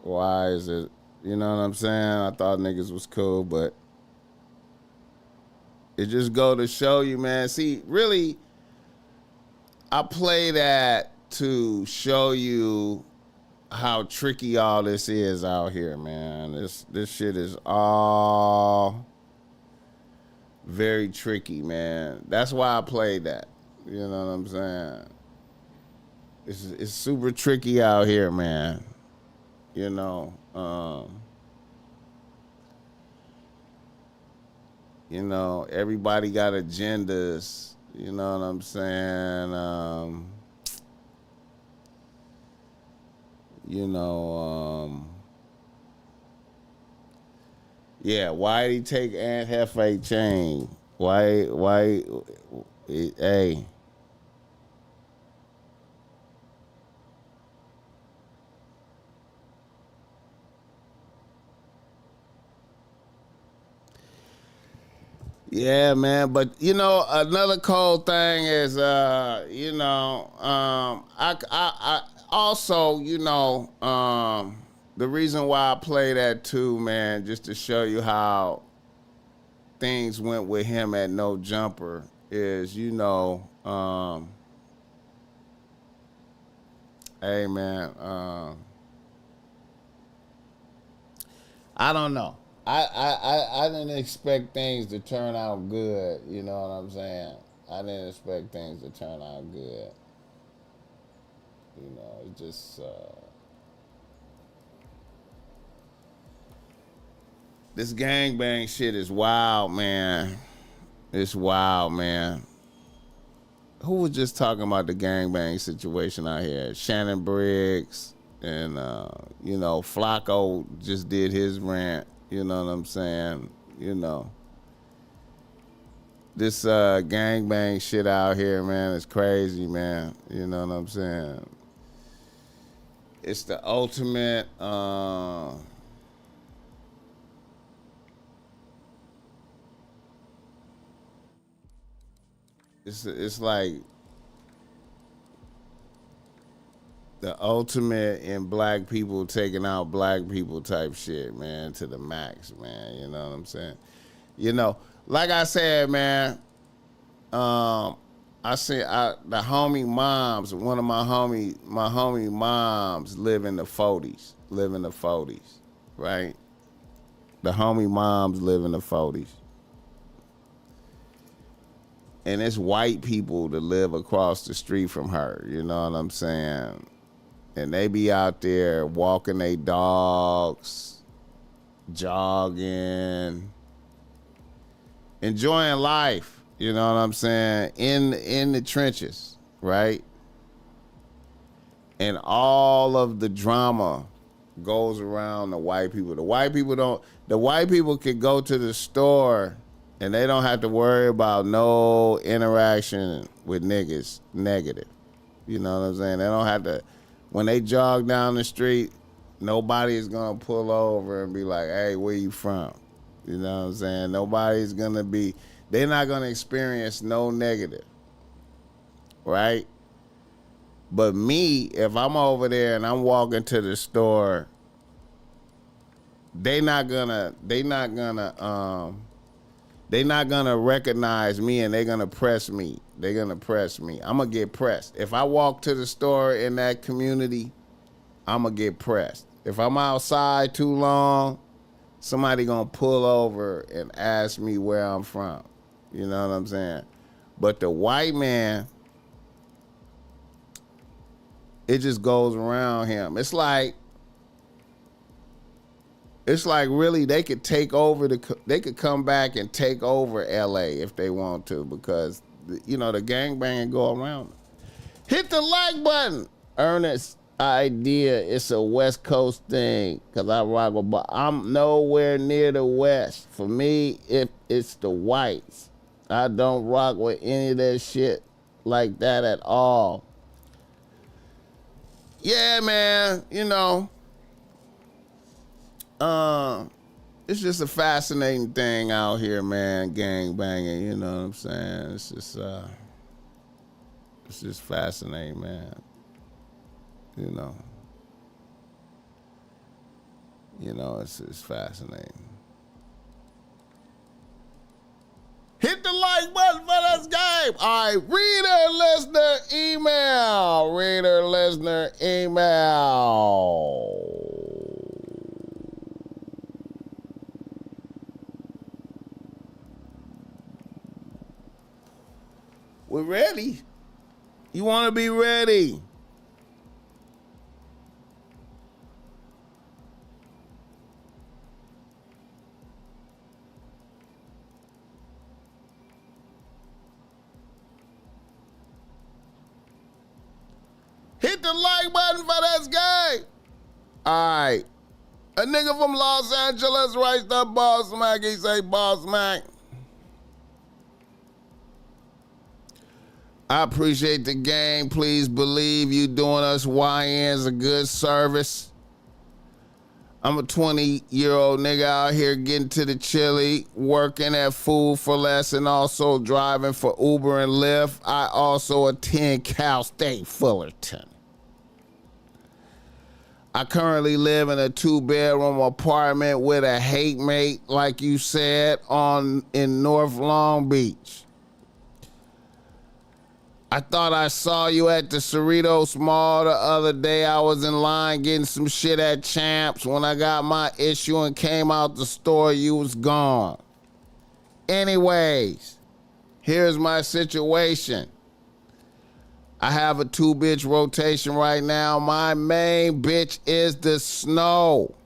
Why is it? You know what I'm saying? I thought niggas was cool, but it just go to show you, man. See, really, I play that to show you how tricky all this is out here, man. This shit is all very tricky, man. That's why I played that. You know what I'm saying? It's super tricky out here, man. You know, everybody got agendas. You know what I'm saying? Yeah, why did he take Aunt Hefe chain? Why, hey. Yeah, man, but another cold thing is, I also, the reason why I play that too, man, just to show you how things went with him at No Jumper is, you know, hey man, I don't know. I didn't expect things to turn out good. You know what I'm saying? I didn't expect things to turn out good. You know, it just this gangbang shit is wild, man. It's wild, man. Who was just talking about the gangbang situation out here? Shannon Briggs and you know, Flacco just did his rant. You know what I'm saying? You know, this gangbang shit out here, man, is crazy, man. You know what I'm saying? It's the ultimate. It's like the ultimate in black people taking out black people type shit, man, to the max, man. You know what I'm saying? You know, like I said, man, I see the homie moms, one of my homie moms live in the 40s, right? The homie moms live in the 40s. And it's white people that live across the street from her, you know what I'm saying? And they be out there walking their dogs, jogging, enjoying life, you know what I'm saying, in the trenches, right? And all of the drama goes around the white people. The white people could go to the store and they don't have to worry about no interaction with niggas negative. You know what I'm saying? They don't have to, when they jog down the street, nobody is gonna pull over and be like, hey, where you from? You know what I'm saying? Nobody's gonna be, they're not gonna experience no negative, right? But me, if I'm over there and I'm walking to the store, they not gonna recognize me and they're gonna press me. I'm gonna get pressed. If I walk to the store in that community, I'm gonna get pressed. If I'm outside too long, somebody gonna pull over and ask me where I'm from. You know what I'm saying? But the white man, it just goes around him. It's like really they could take over they could come back and take over LA if they want to, because you know the gangbang go around. Hit the like button. Ernest idea, it's a West Coast thing, cause I rock with, but I'm nowhere near the West. For me, it's the whites. I don't rock with any of that shit like that at all. Yeah, man, you know. It's just a fascinating thing out here, man, gang banging, you know what I'm saying? It's just fascinating, man. You know, it's fascinating. Hit the like button for this game. All right, reader listener email. We're ready. You want to be ready? Hit the like button for this game. All right. A nigga from Los Angeles writes the BossMack. He say, BossMack, I appreciate the game. Please believe you doing us YNs a good service. I'm a 20-year-old nigga out here getting to the chili, working at Food for Less, and also driving for Uber and Lyft. I also attend Cal State Fullerton. I currently live in a 2-bedroom apartment with a hate mate, like you said, in North Long Beach. I thought I saw you at the Cerritos Mall the other day. I was in line getting some shit at Champs. When I got my issue and came out the store, you was gone. Anyways, here's my situation. I have a 2-bitch rotation right now. My main bitch is the Snow.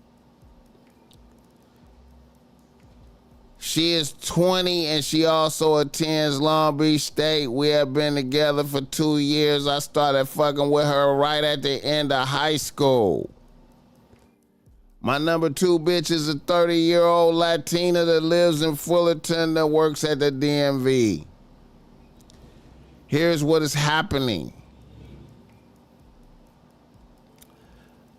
She is 20 and she also attends Long Beach State. We have been together for 2 years. I started fucking with her right at the end of high school. My number 2 bitch is a 30-year-old Latina that lives in Fullerton that works at the DMV. Here's what is happening.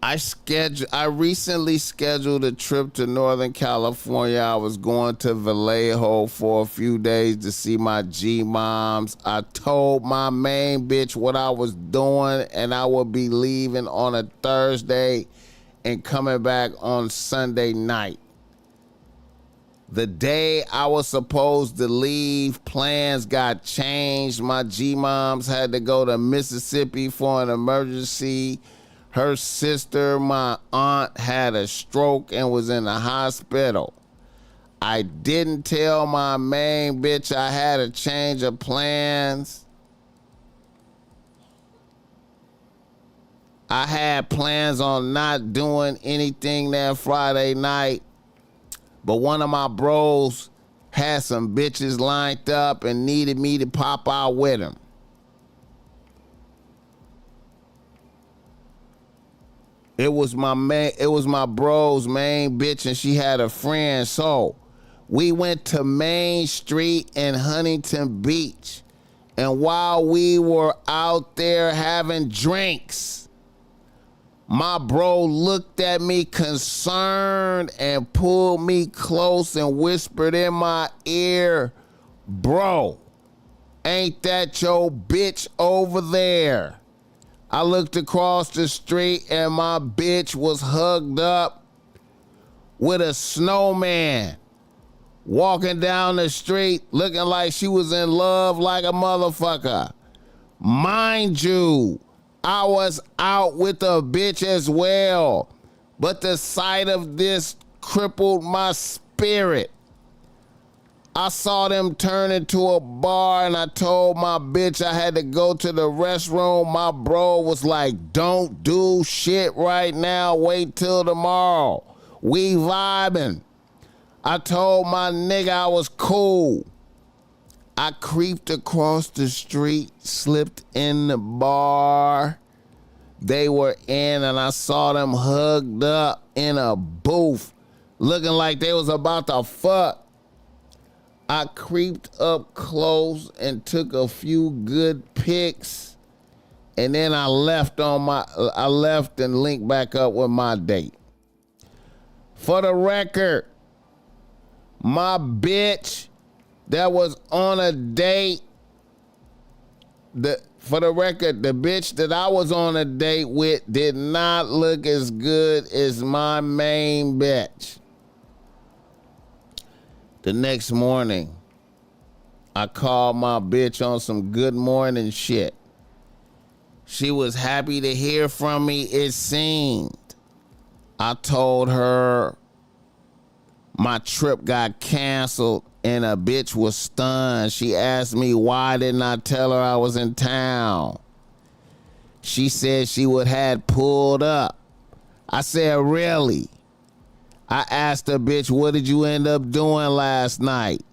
I recently scheduled a trip to Northern California. I was going to Vallejo for a few days to see my G-moms. I told my main bitch what I was doing and I would be leaving on a Thursday and coming back on Sunday night. The day I was supposed to leave, plans got changed. My G-moms had to go to Mississippi for an emergency. Her sister, my aunt, had a stroke and was in the hospital. I didn't tell my main bitch I had a change of plans. I had plans on not doing anything that Friday night, but one of my bros had some bitches lined up and needed me to pop out with him. It was my bro's main bitch and she had a friend. So we went to Main Street in Huntington Beach. And while we were out there having drinks, my bro looked at me concerned and pulled me close and whispered in my ear, "Bro, ain't that your bitch over there?" I looked across the street and my bitch was hugged up with a snowman walking down the street looking like she was in love like a motherfucker. Mind you, I was out with a bitch as well, but the sight of this crippled my spirit. I saw them turn into a bar and I told my bitch I had to go to the restroom. My bro was like, "Don't do shit right now. Wait till tomorrow. We vibing." I told my nigga I was cool. I creeped across the street, slipped in the bar they were in, and I saw them hugged up in a booth looking like they was about to fuck. I creeped up close and took a few good pics, and then I left and linked back up with my date. For the record, my bitch that was on a date, the bitch that I was on a date with did not look as good as my main bitch. The next morning, I called my bitch on some good morning shit. She was happy to hear from me, it seemed. I told her my trip got canceled and a bitch was stunned. She asked me why didn't I tell her I was in town. She said she would had pulled up. I said, "Really?" I asked her, "Bitch, what did you end up doing last night?"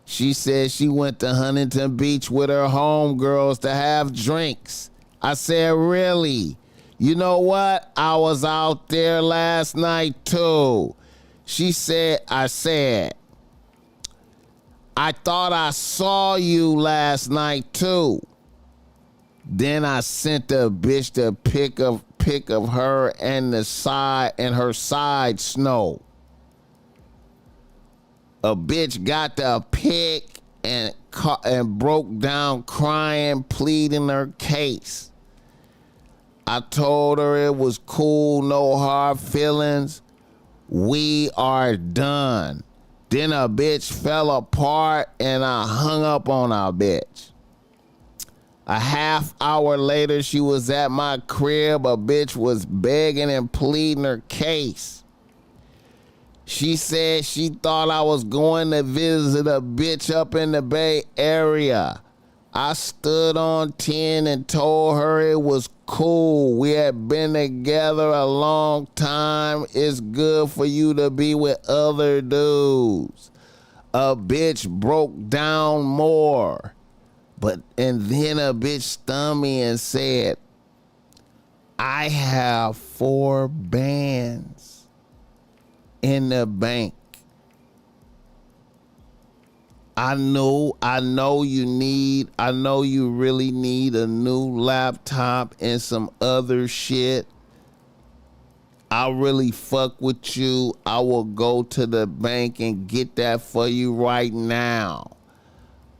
She said she went to Huntington Beach with her homegirls to have drinks. I said, "Really?" "You know what? I was out there last night too." She said, I thought I saw you last night too. Then I sent the bitch the pic of her and her side Snow. A bitch got the pic and broke down crying, pleading her case. I told her it was cool, no hard feelings. We are done. Then a bitch fell apart and I hung up on our bitch. A half hour later, she was at my crib. A bitch was begging and pleading her case. She said she thought I was going to visit a bitch up in the Bay Area. I stood on 10 and told her it was cool. We had been together a long time. It's good for you to be with other dudes. A bitch broke down more. And then a bitch stunned me and said, I have 4 bands in the bank. I know you really need a new laptop and some other shit. I really fuck with you. I will go to the bank and get that for you right now.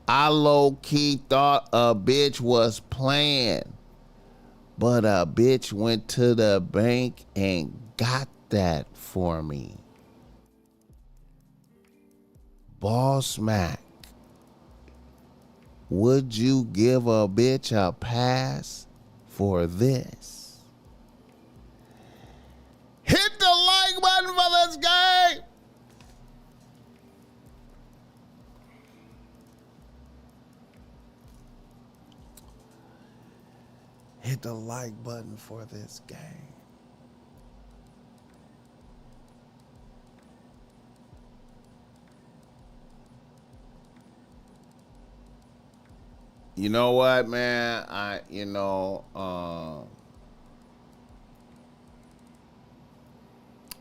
I low-key thought a bitch was playing, but a bitch went to the bank and got that for me. BossMack, would you give a bitch a pass for this? Hit the like button for this guy. Hit the like button for this game. You know what, man? You know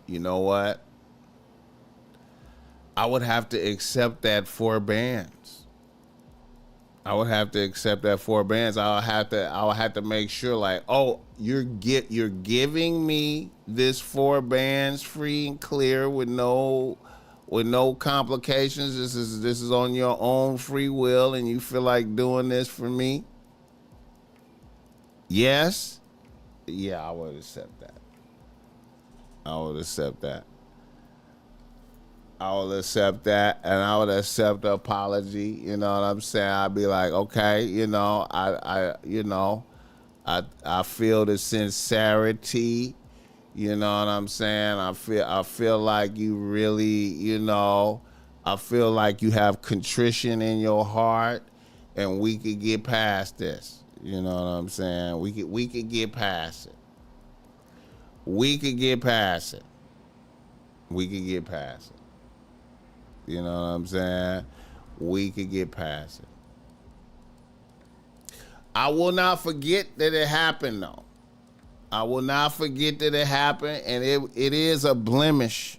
what? I would have to accept that 4 bands. I would have to accept that 4 bands. I would have to make sure, like, oh, you're giving me this 4 bands free and clear with no complications. This is on your own free will, and you feel like doing this for me. Yes, yeah, I would accept that. I would accept that, and I would accept the apology. You know what I'm saying? I'd be like, okay, I feel the sincerity. You know what I'm saying? I feel like you really, I feel like you have contrition in your heart, and we could get past this. You know what I'm saying? We could get past it. We could get past it. You know what I'm saying? We could get past it. I will not forget that it happened, though. I will not forget that it happened, and it is a blemish.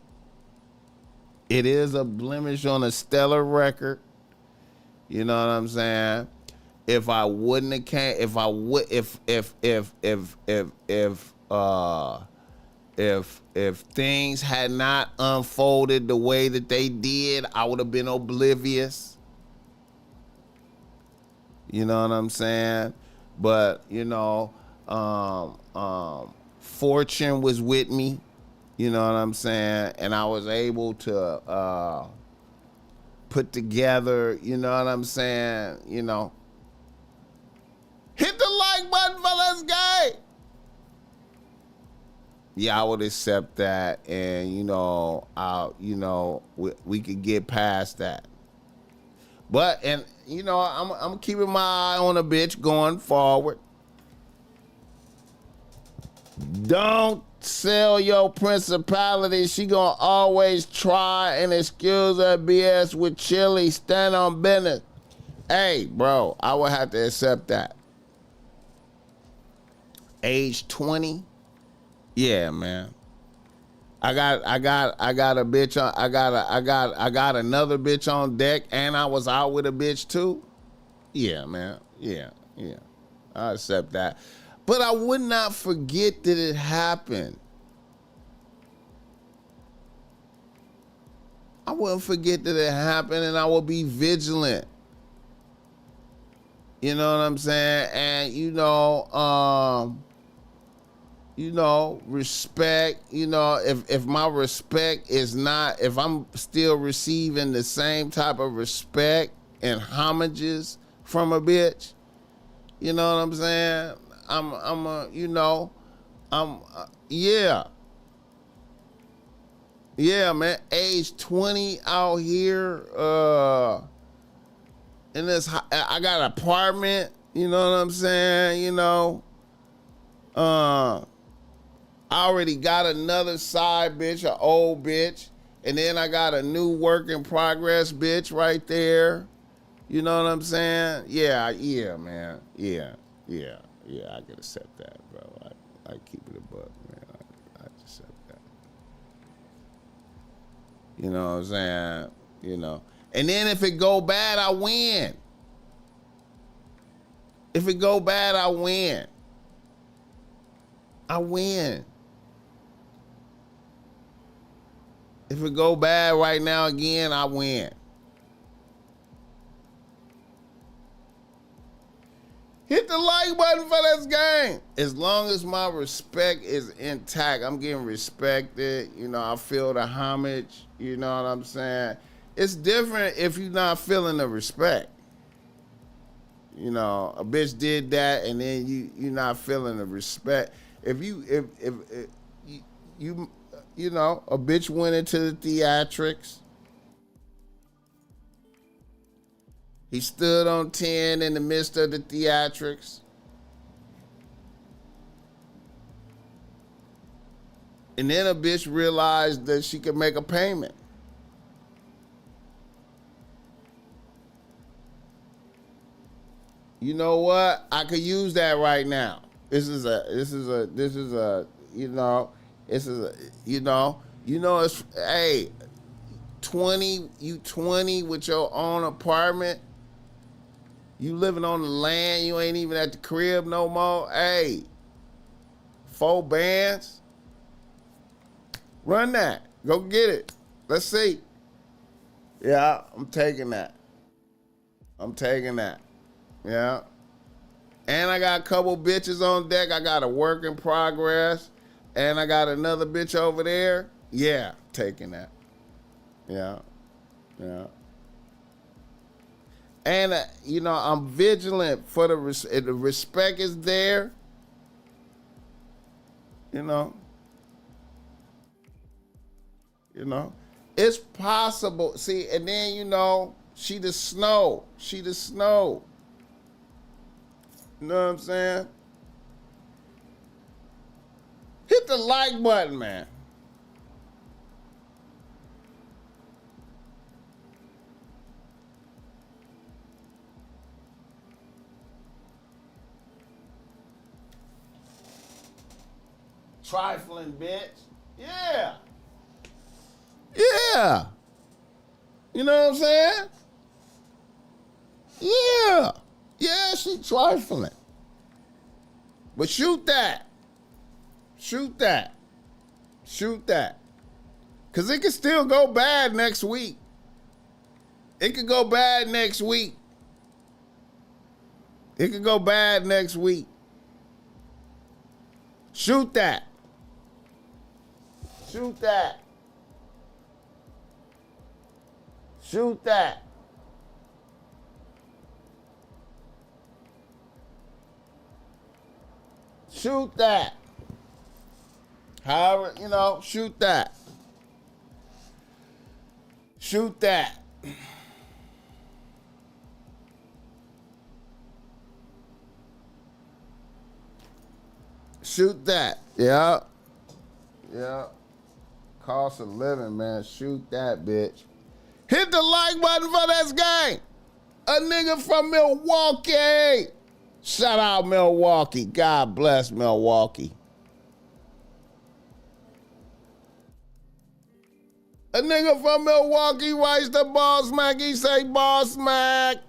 It is a blemish on a stellar record. You know what I'm saying? If I wouldn't have came, if things had not unfolded the way that they did, I would have been oblivious. You know what I'm saying? But fortune was with me. You know what I'm saying? And I was able to put together, you know what I'm saying? Hit the like button for this guy. Yeah, I would accept that, and we could get past that. But I'm keeping my eye on a bitch going forward. Don't sell your principality. She gonna always try and excuse her BS with chili. Stand on business. Hey, bro, I would have to accept that. Age 20. Yeah, man. I got a bitch on. I got another bitch on deck, and I was out with a bitch too. Yeah, man. Yeah. I accept that, but I would not forget that it happened. I wouldn't forget that it happened, and I will be vigilant. You know what I'm saying? And you know, respect, you know, if my respect is not, if I'm still receiving the same type of respect and homages from a bitch, you know what I'm saying? Yeah. Yeah, man, age 20 out here, in this, I got an apartment, you know what I'm saying, you know, I already got another side bitch, an old bitch, and then I got a new work in progress bitch right there, you know what I'm saying? Yeah, man, yeah, I can accept that, bro, I keep it above, man, I accept that. You know what I'm saying? You know. And then if it go bad, I win. If it go bad, I win. I win. If it go bad right now again, I win. Hit the like button for this game. As long as my respect is intact, I'm getting respected. You know, I feel the homage. You know what I'm saying? It's different if you're not feeling the respect. You know, a bitch did that and then you're not feeling the respect. If you know, a bitch went into the theatrics. He stood on 10 in the midst of the theatrics. And then a bitch realized that she could make a payment. You know what? I could use that right now. It's, hey, 20 with your own apartment. You living on the land, you ain't even at the crib no more. Hey, 4 bands. Run that. Go get it. Let's see. Yeah, I'm taking that. Yeah. And I got a couple bitches on deck. I got a work in progress. And I got another bitch over there. Yeah, taking that. Yeah. And, you know, I'm vigilant for the respect is there. You know, it's possible. See, and then, you know, she the snow. You know what I'm saying? Hit the like button, man. Trifling bitch. Yeah. You know what I'm saying? Yeah, she trifling. But shoot that. Because it could still go bad next week. It could go bad next week. Shoot that. However, you know, shoot that. Shoot that. Yeah. Cost of living, man. Shoot that, bitch. Hit the like button for this game. A nigga from Milwaukee. Shout out Milwaukee. God bless Milwaukee. A nigga from Milwaukee writes to BossMack. He say, BossMack.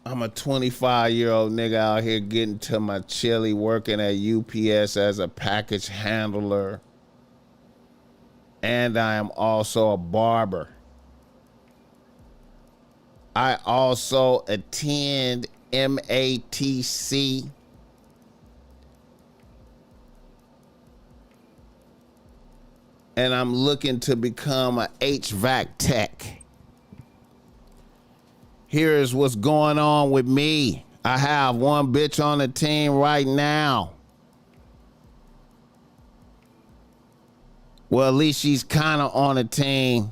I'm a 25-year-old nigga out here getting to my chili, working at UPS as a package handler. And I am also a barber. I also attend MATC. And I'm looking to become a HVAC tech. Here's what's going on with me. I have one bitch on the team right now. Well, at least she's kind of on the team.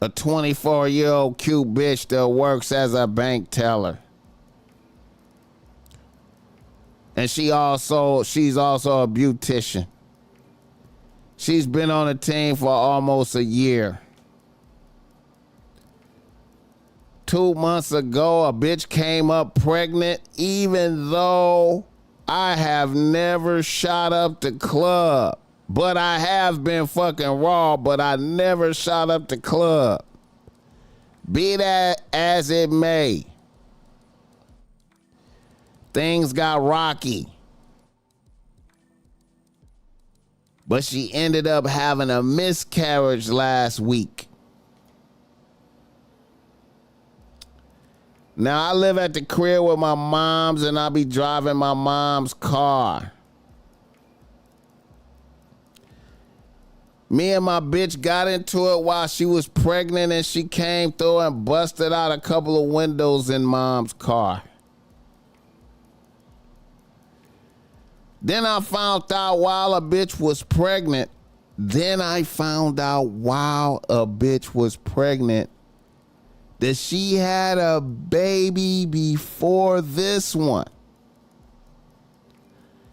A 24-year-old cute bitch that works as a bank teller. And she's also a beautician. She's been on the team for almost a year. 2 months ago, a bitch came up pregnant, even though I have never shot up the club. But I have been fucking raw, but I never shot up the club. Be that as it may. Things got rocky. But she ended up having a miscarriage last week. Now, I live at the crib with my moms, and I be driving my mom's car. Me and my bitch got into it while she was pregnant, and she came through and busted out a couple of windows in mom's car. Then I found out while a bitch was pregnant, that she had a baby before this one.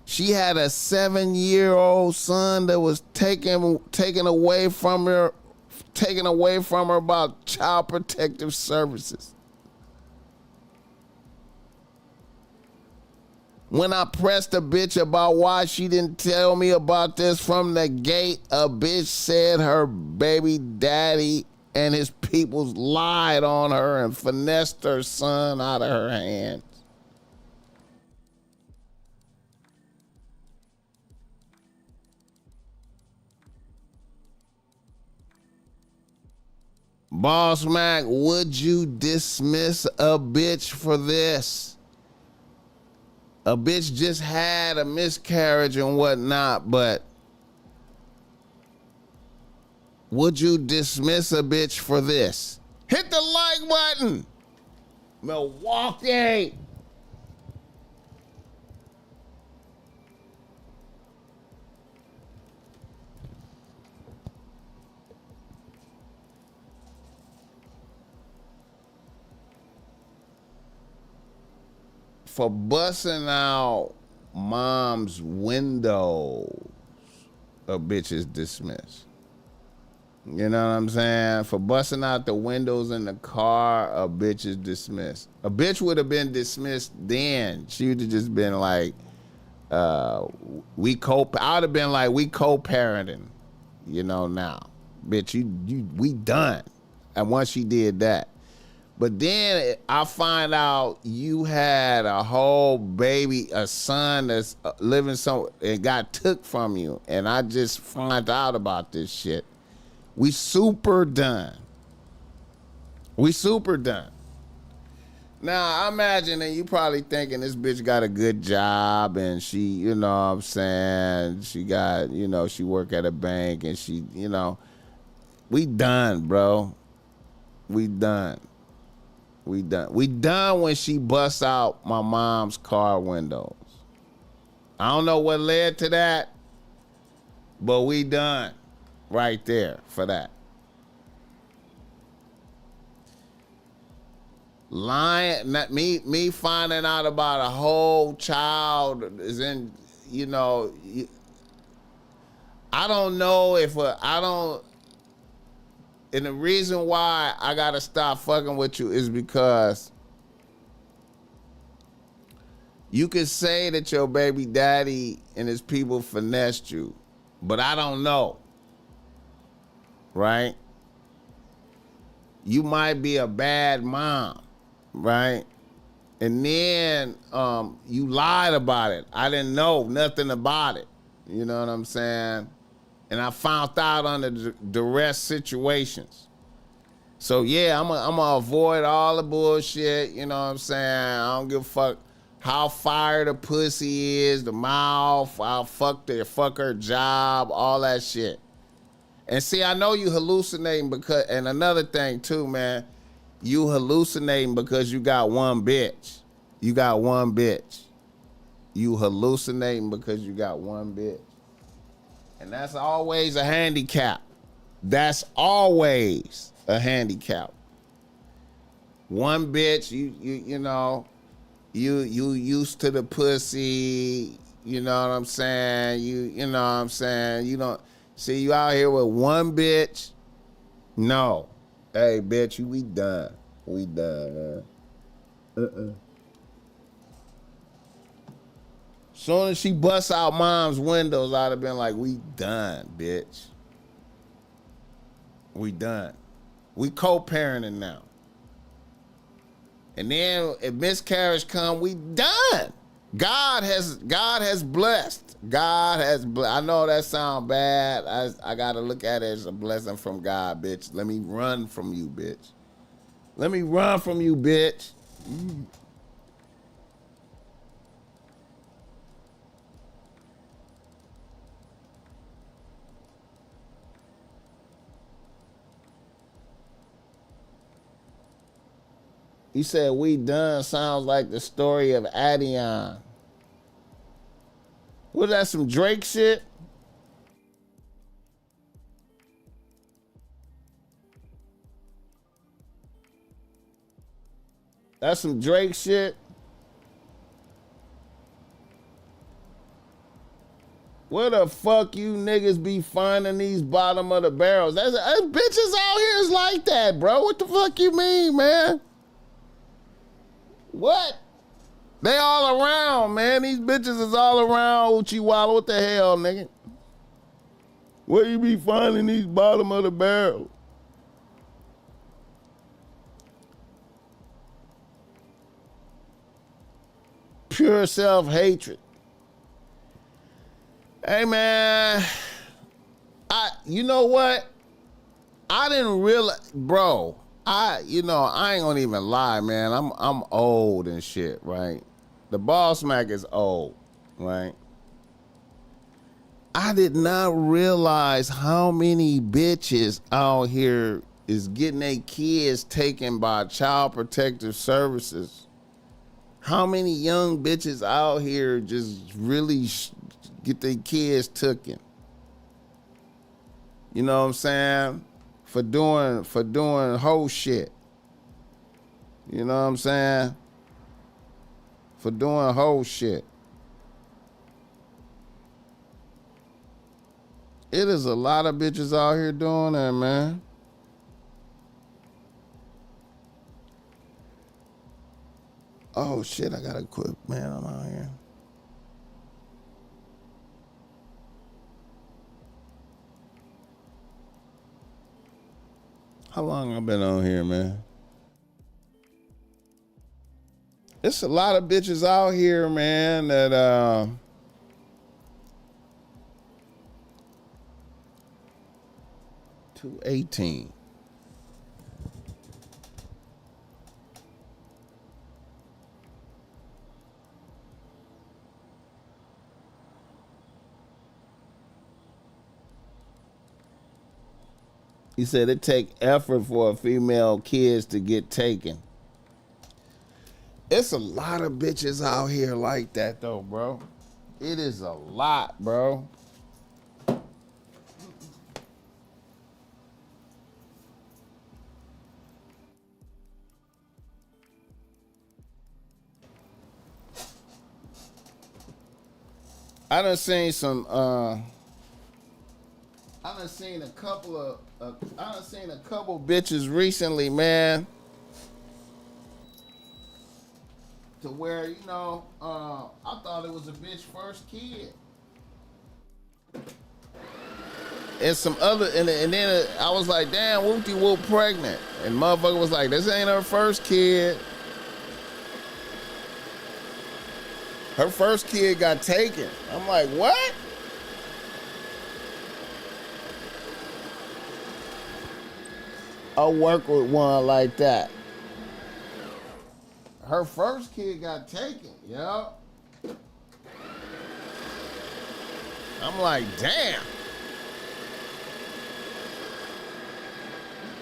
She had a 7-year-old son that was taken away from her by Child Protective Services. When I pressed a bitch about why she didn't tell me about this from the gate, a bitch said her baby daddy and his peoples lied on her and finessed her son out of her hands. BossMack, would you dismiss a bitch for this? A bitch just had a miscarriage and whatnot, but would you dismiss a bitch for this? Hit the like button. Milwaukee. For busting out mom's windows, a bitch is dismissed. You know what I'm saying? For busting out the windows in the car, a bitch is dismissed. A bitch would have been dismissed then. She would have just been like, I would have been like, we co-parenting, now. Bitch, we done. And once she did that. But then I find out you had a whole baby, a son that's living somewhere, and got took from you. And I just find out about this shit. We super done. Now, I imagine that you probably thinking this bitch got a good job and she, you know what I'm saying, she got, she work at a bank and she, we done, bro. We done when she busts out my mom's car windows. I don't know what led to that, but we done right there for that. Lying, not me finding out about a whole child is in, I don't know if and the reason why I gotta stop fucking with you is because you could say that your baby daddy and his people finessed you, but I don't know, right? You might be a bad mom, right? And then you lied about it. I didn't know nothing about it. You know what I'm saying? And I found out under duress situations. So yeah, I'm gonna avoid all the bullshit. You know what I'm saying? I don't give a fuck how fire the pussy is, the mouth, I'll fuck her job, all that shit. And see, I know you hallucinating because, and another thing too, man, you hallucinating because you got one bitch. You got one bitch. You hallucinating because you got one bitch. And that's always a handicap. That's always a handicap. One bitch, you know, you used to the pussy, you know what I'm saying? You know what I'm saying? You don't see you out here with one bitch. No. Hey, bitch, we done. We done, man. Soon as she busts out mom's windows, I'd have been like, we done, bitch. We done. We co-parenting now. And then if miscarriage come, we done. God has blessed. God has blessed. I know that sound bad. I got to look at it as a blessing from God, bitch. Let me run from you, bitch. Let me run from you, bitch. He said, we done sounds like the story of Adion. Was that some Drake shit? That's some Drake shit? Where the fuck you niggas be finding these bottom of the barrels? That's bitches out here is like that, bro. What the fuck you mean, man? What? They all around, man. These bitches is all around Uchiwala. What the hell, nigga? Where you be finding these bottom of the barrel? Pure self-hatred. Hey, man. You know what? I didn't realize, bro. I ain't gonna even lie, man. I'm old and shit, right? The BossMack is old, right? I did not realize how many bitches out here is getting their kids taken by Child Protective Services. How many young bitches out here just really get their kids taken? You know what I'm saying? For doing whole shit. You know what I'm saying? For doing whole shit. It is a lot of bitches out here doing that, man. Oh shit, I gotta quit, man. I'm out here. How long I been on here, man? It's a lot of bitches out here, man, that 218. He said it take effort for a female kids to get taken. It's a lot of bitches out here like that though, bro. It is a lot, bro. I done seen a couple bitches recently, man. To where, I thought it was a bitch first kid. And some other, and then I was like, damn, whoop-de-whoop pregnant. And motherfucker was like, this ain't her first kid. Her first kid got taken. I'm like, what? I work with one like that. Her first kid got taken, yo. I'm like, damn.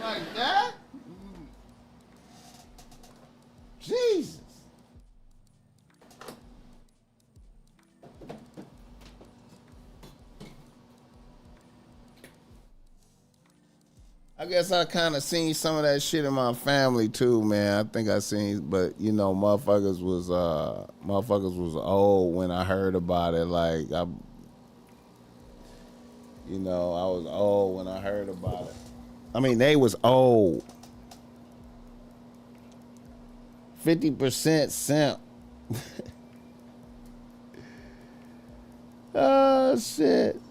Like that? Jesus. I guess I kind of seen some of that shit in my family too, man. I think I seen, but you know, motherfuckers was old when I heard about it. Like I was old when I heard about it. I mean, they was old. 50% simp. Oh shit.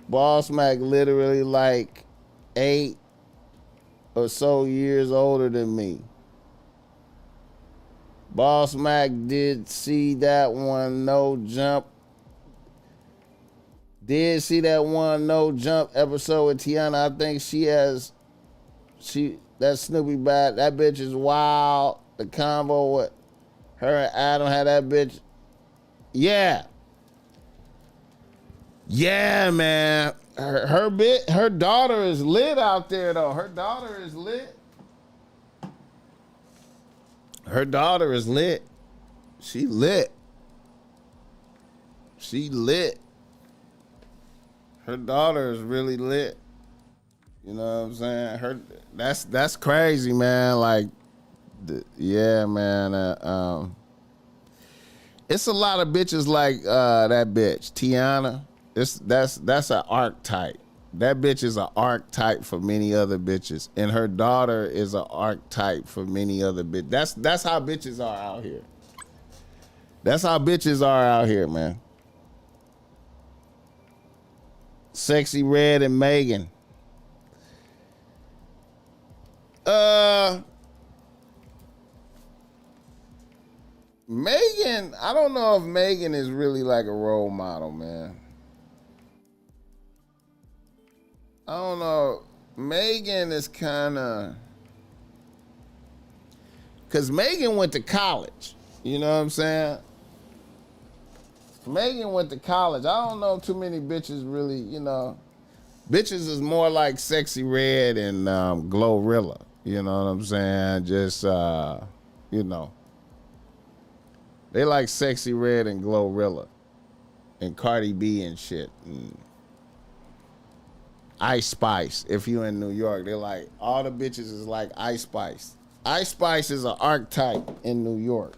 BossMack literally like 8 or so years older than me. BossMack did see that one no jump. Did see that one no jump episode with Tiana. I think that Snoopy bad. That bitch is wild. The combo with her and Adam had that bitch. Yeah. Yeah, man. Her daughter is lit out there though. Her daughter is lit. Her daughter is lit. She lit. She lit. Her daughter is really lit. You know what I'm saying? That's crazy, man. Like, yeah, man. It's a lot of bitches like that bitch Tiana. That's an archetype. That bitch is an archetype for many other bitches, and her daughter is an archetype for many other bitches. That's how bitches are out here. That's how bitches are out here, man. Sexy Red and Megan. Megan, I don't know if Megan is really like a role model, man. I don't know. Megan is kind of... Because Megan went to college. You know what I'm saying? Megan went to college. I don't know too many bitches really, you know. Bitches is more like Sexy Red and Glorilla. You know what I'm saying? Just, you know. They like Sexy Red and Glorilla. And Cardi B and shit. And Ice Spice. If you in New York, they're like, all the bitches is like Ice Spice. Ice Spice is an archetype in New York.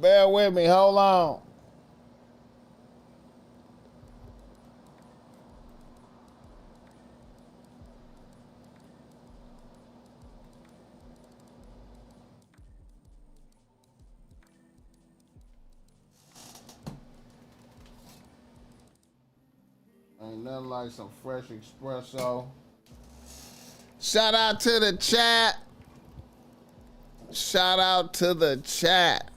Bear with me, hold on. Ain't nothing like some fresh espresso. Shout out to the chat. Shout out to the chat.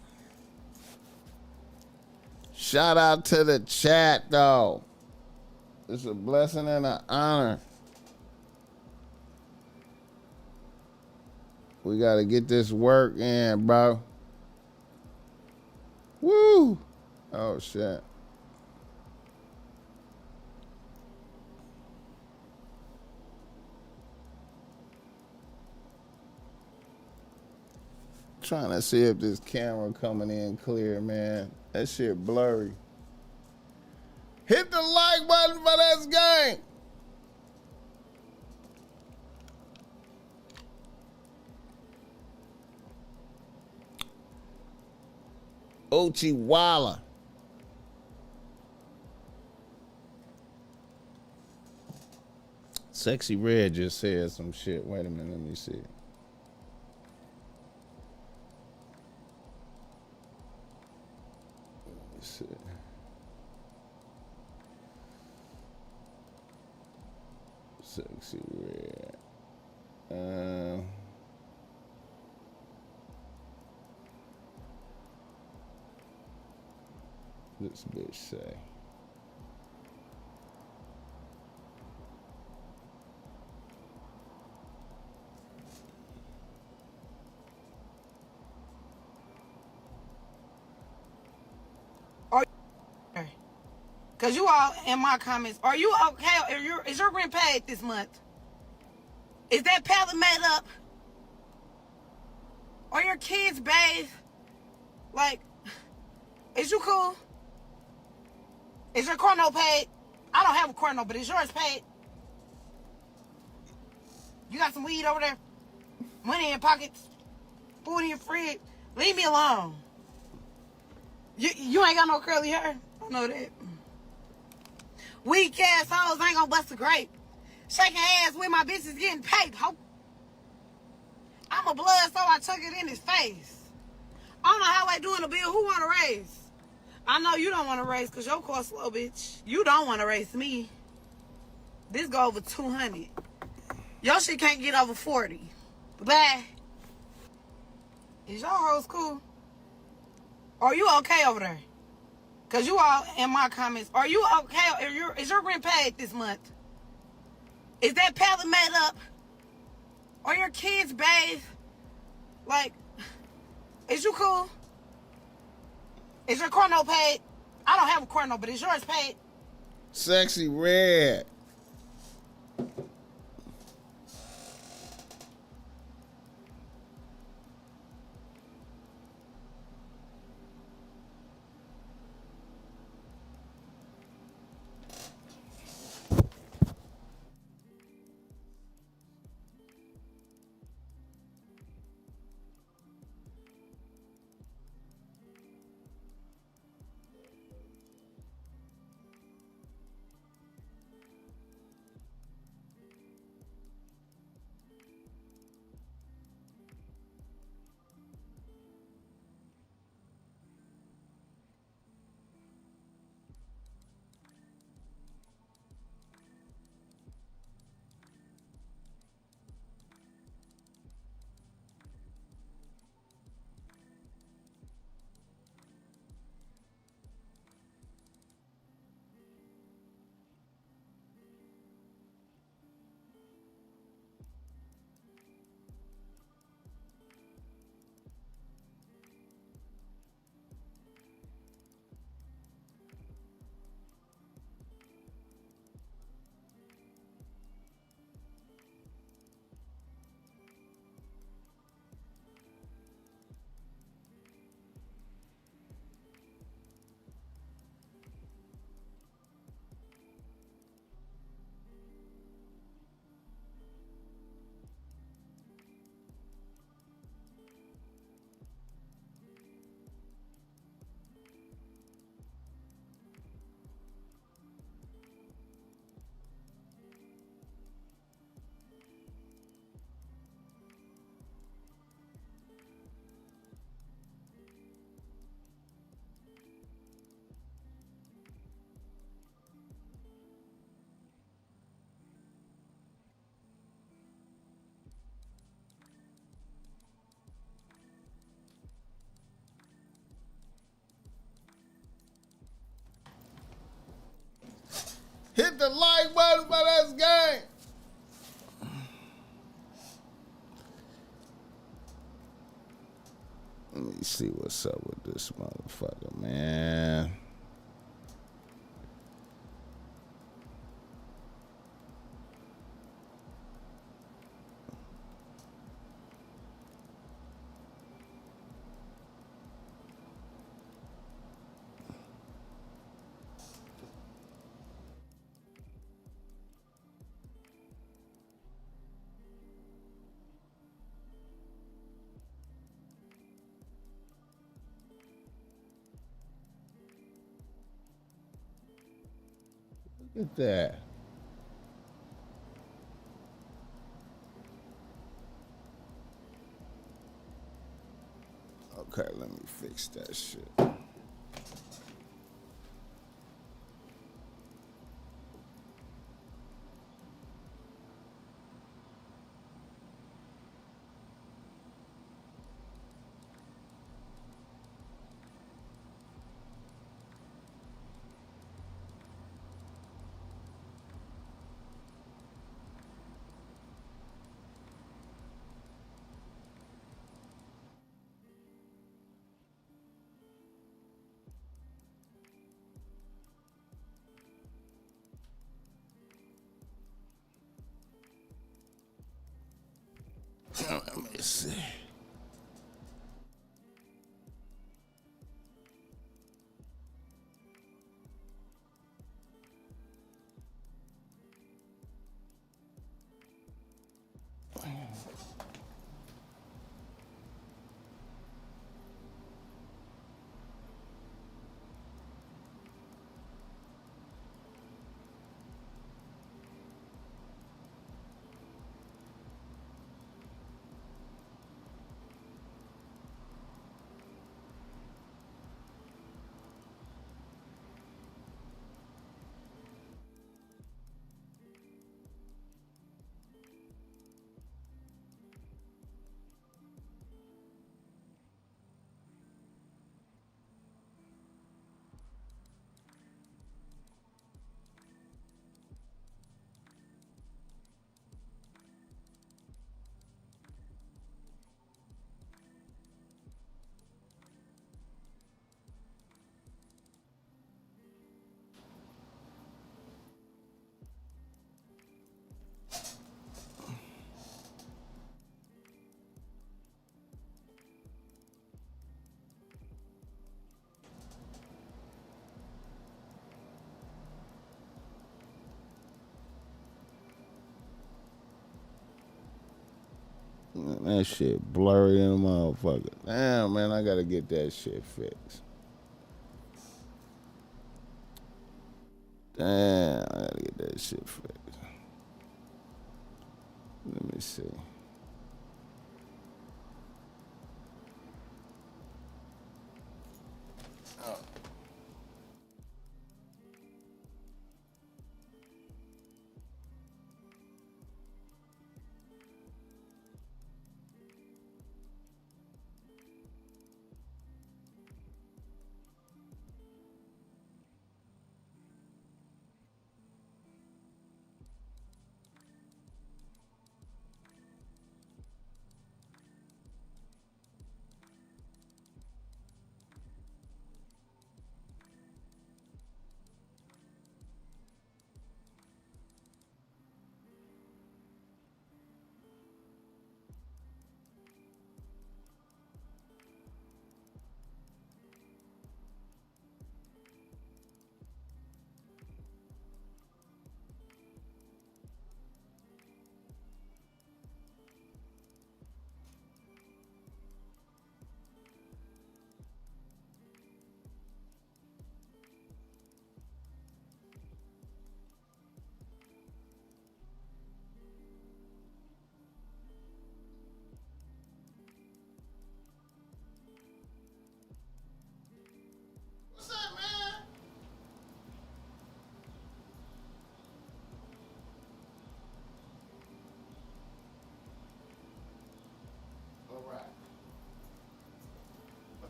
Shout out to the chat, though. It's a blessing and an honor. We got to get this work in, bro. Woo! Oh, shit. trying to see if this camera coming in clear, man. That shit blurry. Hit the like button for this game. Ochiwala. Sexy Red just said some shit. Wait a minute, let me see. Let me see. Sexy Red. This bitch say. Cause you all in my comments, are you okay? Is your rent paid this month? Is that pallet made up? Are your kids bathed? Like, is you cool? Is your car note paid? I don't have a car note, but is yours paid? You got some weed over there? Money in your pockets? Food in your fridge? Leave me alone. You ain't got no curly hair? I know that. Weak ass hoes ain't gonna bust a grape. Shaking ass with my bitches getting paid, ho. I'm a blood, so I took it in his face. On the highway doing a bill, who wanna race? I know you don't wanna race, cause your car slow, bitch. You don't wanna race me. This go over 200. Your shit can't get over 40. Bye. Is your hoes cool? Are you okay over there? Cause you all in my comments, are you okay? Is your rent paid this month? Is that pallet made up? Are your kids bathed? Like, is you cool? Is your car note paid? I don't have a car note, but is yours paid? Sexy Red. Hit the like button for this game. Let me see what's up with this motherfucker, man. Look at that. Okay, let me fix that shit. Let me see. That shit blurry in a motherfucker. Damn, man, I gotta get that shit fixed. Damn, I gotta get that shit fixed. Let me see.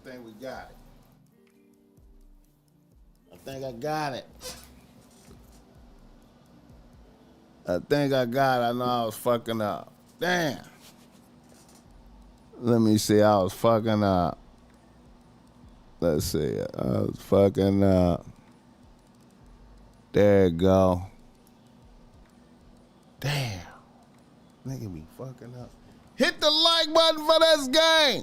I think we got it. I think I got it. I think I got it. I know I was fucking up. Damn. Let me see. I was fucking up. Let's see. I was fucking up. There you go. Damn. Nigga be fucking up. Hit the like button for this game.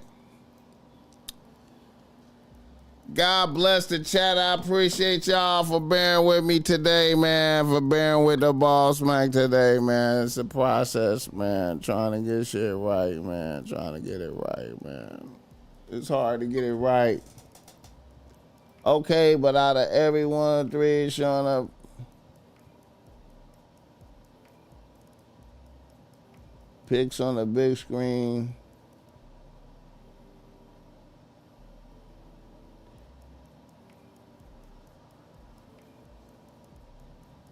God bless the chat. I appreciate y'all for bearing with me today, man. For bearing with the BossMack today, man. It's a process, man. Trying to get shit right, man. Trying to get it right, man. It's hard to get it right. Okay, but out of every 1 of 3 showing up, Pics on the big screen.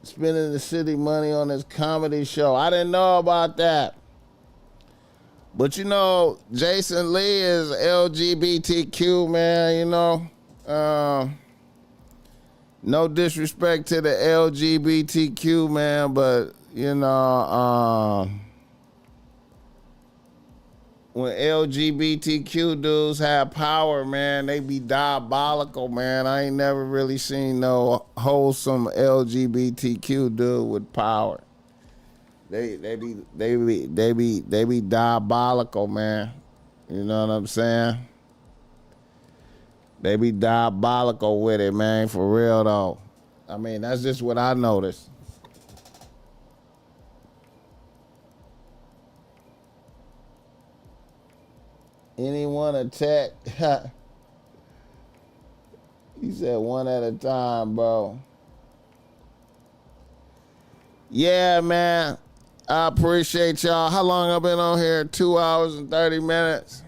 Spending the city money on his comedy show. I didn't know about that. But you know, Jason Lee is LGBTQ, man, you know. No disrespect to the LGBTQ, man, but, you know, when LGBTQ dudes have power, man, they be diabolical, man. I ain't never really seen no wholesome LGBTQ dude with power. They be diabolical, man. You know what I'm saying? They be diabolical with it, man, for real though. I mean, that's just what I noticed. Anyone attack? He said one at a time, bro. Yeah, man. I appreciate y'all. How long I been on here? 2 hours and 30 minutes.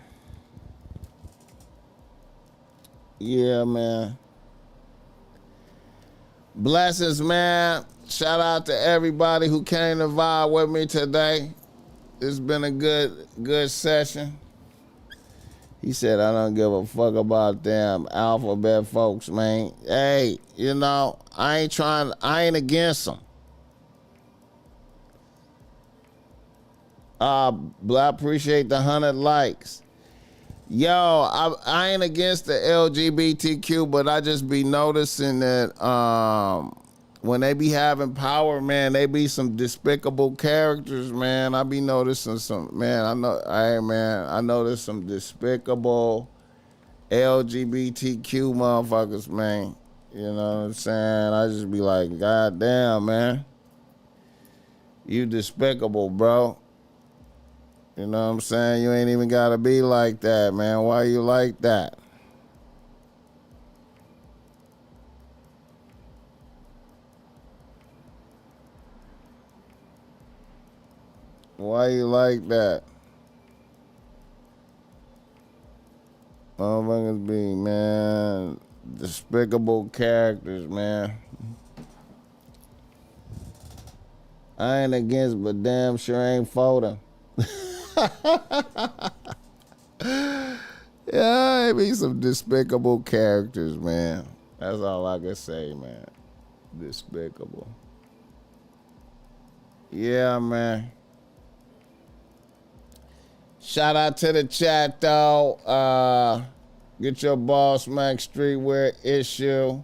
Yeah, man. Blessings, man. Shout out to everybody who came to vibe with me today. It's been a good session. He said, I don't give a fuck about them alphabet folks, man. Hey, you know, I ain't against them. I appreciate the 100 likes. Yo, I ain't against the LGBTQ, but I just be noticing that when they be having power, man, they be some despicable characters, man. I be noticing some, man, I notice some despicable LGBTQ motherfuckers, man. You know what I'm saying? I just be like, God damn, man. You despicable, bro. You know what I'm saying? You ain't even gotta be like that, man. Why you like that? Why you like that? Motherfuckers be, man, despicable characters, man. I ain't against, but damn sure ain't for them. Yeah, it be some despicable characters, man. That's all I can say, man. Despicable. Yeah, man. Shout out to the chat, though. Get your BossMack streetwear issue.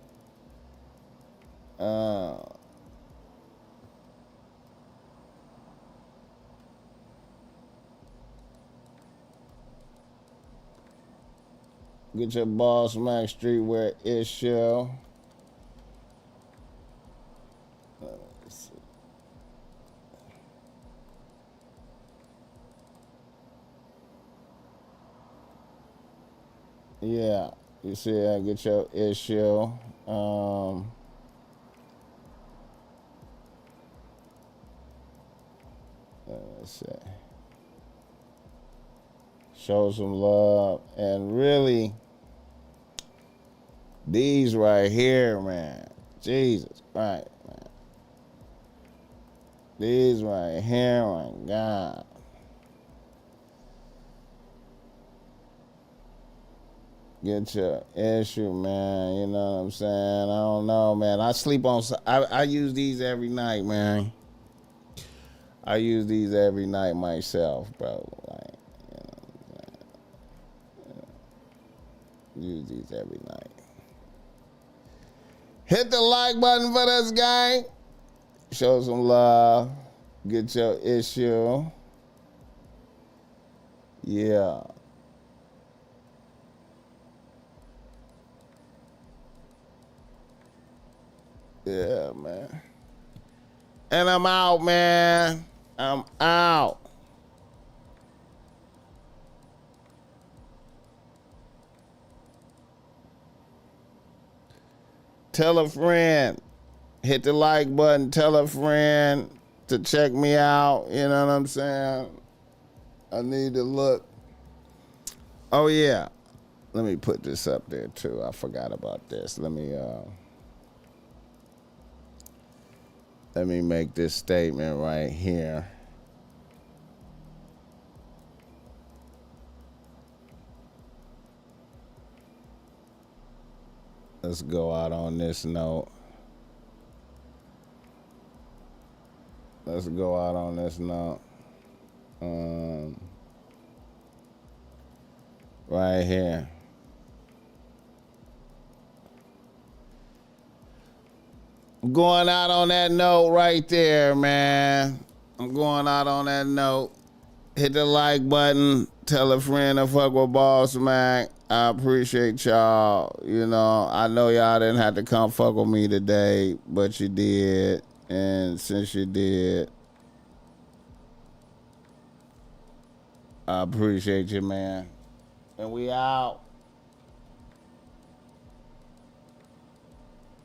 Get your BossMack streetwear issue. Let's see. Yeah, you see, get your issue. Let's see. Show some love, and really, these right here, man. Jesus Christ, man. These right here, my God. Get your issue, man. You know what I'm saying? I don't know, man. I use these every night, man. I use these every night myself, bro. Like, use these every night. Hit the like button for this gang. Show some love. Get your issue. Yeah. Yeah, man. And I'm out, man. I'm out. Tell a friend. Hit the like button. Tell a friend to check me out. You know what I'm saying? I need to look. Oh yeah. Let me put this up there too. I forgot about this. Let me make this statement right here. Let's go out on this note. Let's go out on this note. Right here. I'm going out on that note right there, man. I'm going out on that note. Hit the like button. Tell a friend to fuck with BossMack. I appreciate y'all. You know, I know y'all didn't have to come fuck with me today, but you did. And since you did, I appreciate you, man. And we out.